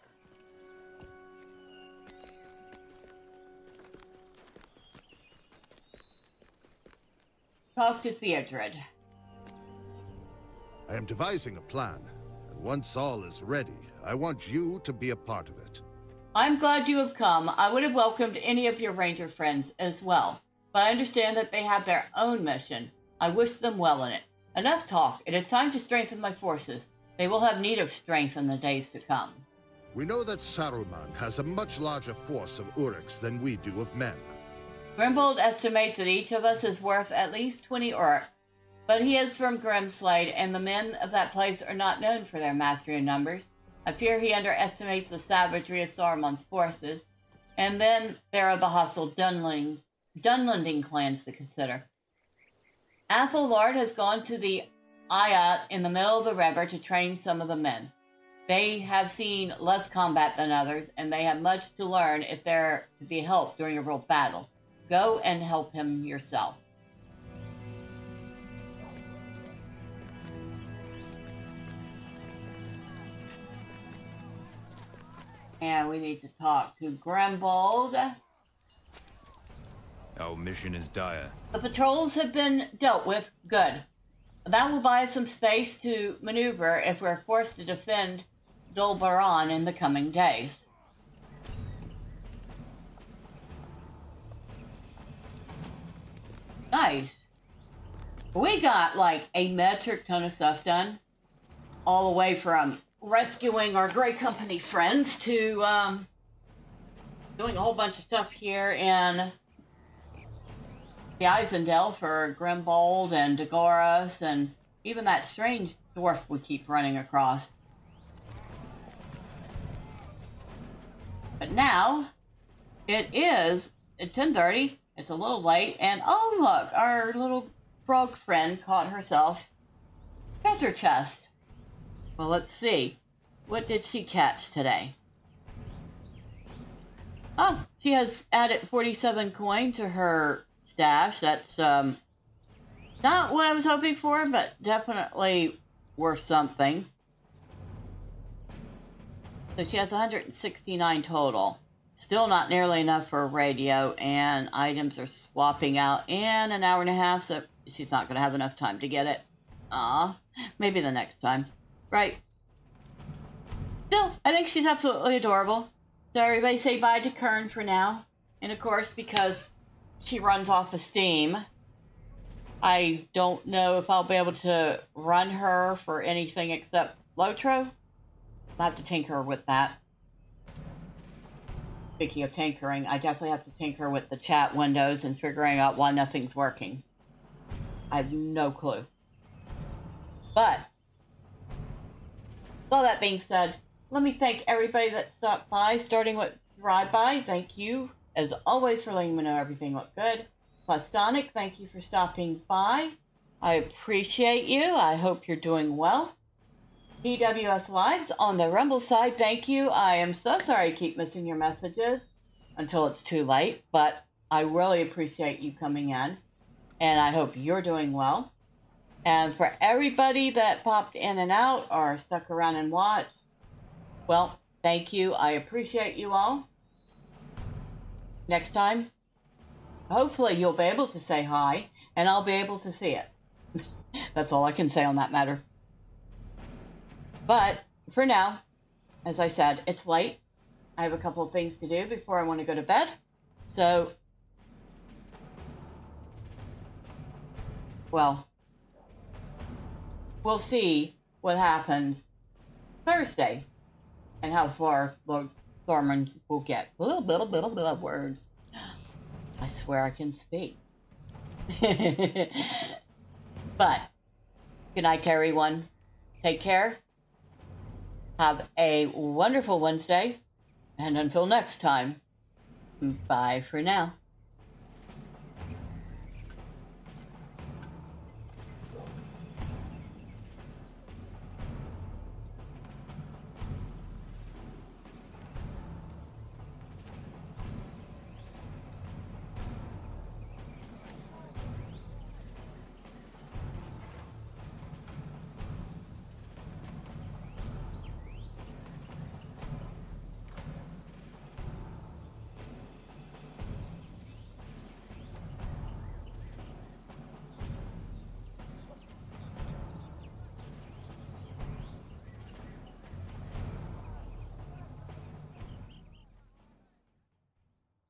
Talk to Theodred. I am devising a plan, and once all is ready, I want you to be a part of it. I'm glad you have come. I would have welcomed any of your ranger friends as well, but I understand that they have their own mission. I wish them well in it. Enough talk. It is time to strengthen my forces. They will have need of strength in the days to come. We know that Saruman has a much larger force of Uruks than we do of men. Grimbold estimates that each of us is worth at least 20 Uruks, but he is from Grimslade, and the men of that place are not known for their mastery in numbers. I fear he underestimates the savagery of Saruman's forces, and then there are the hostile Dunlending clans to consider. Athelard has gone to the Ayat in the middle of the river to train some of the men. They have seen less combat than others, and they have much to learn if they're to be helped during a real battle. Go and help him yourself. And we need to talk to Grimbold. Our mission is dire. The patrols have been dealt with. Good. That will buy us some space to maneuver if we're forced to defend Dol Baran in the coming days. Nice. We got like a metric ton of stuff done. All the way from rescuing our Grey Company friends to doing a whole bunch of stuff here in the Isendale for Grimbold and Dagoras and even that strange dwarf we keep running across. But now it is at 10:30. It's a little late, and oh look, our little frog friend caught herself treasure chest. Well, let's see. What did she catch today? Oh, she has added 47 coin to her stash. That's not what I was hoping for, but definitely worth something. So she has 169 total. Still not nearly enough for a radio, and items are swapping out in an hour and a half, so she's not going to have enough time to get it. Aw, maybe the next time. Right. Still, I think she's absolutely adorable. So everybody say bye to Kern for now. And of course, because she runs off of steam, I don't know if I'll be able to run her for anything except LOTRO. I'll have to tinker with that. Speaking of tinkering, I definitely have to tinker with the chat windows and figuring out why nothing's working. I have no clue. But, with all that being said, let me thank everybody that stopped by, starting with Drive-By. Thank you, as always, for letting me know everything looked good. Plastonic, thank you for stopping by. I appreciate you. I hope you're doing well. DWS Lives on the Rumble side, thank you. I am so sorry I keep missing your messages until it's too late, but I really appreciate you coming in, and I hope you're doing well. And for everybody that popped in and out or stuck around and watched, well, thank you. I appreciate you all. Next time, hopefully you'll be able to say hi, and I'll be able to see it. That's all I can say on that matter. But for now, as I said, it's late. I have a couple of things to do before I want to go to bed. So, well, we'll see what happens Thursday and how far Lord Thormurn will get. Little words. I swear I can speak. But, good night to everyone. Take care. Have a wonderful Wednesday. And until next time, bye for now.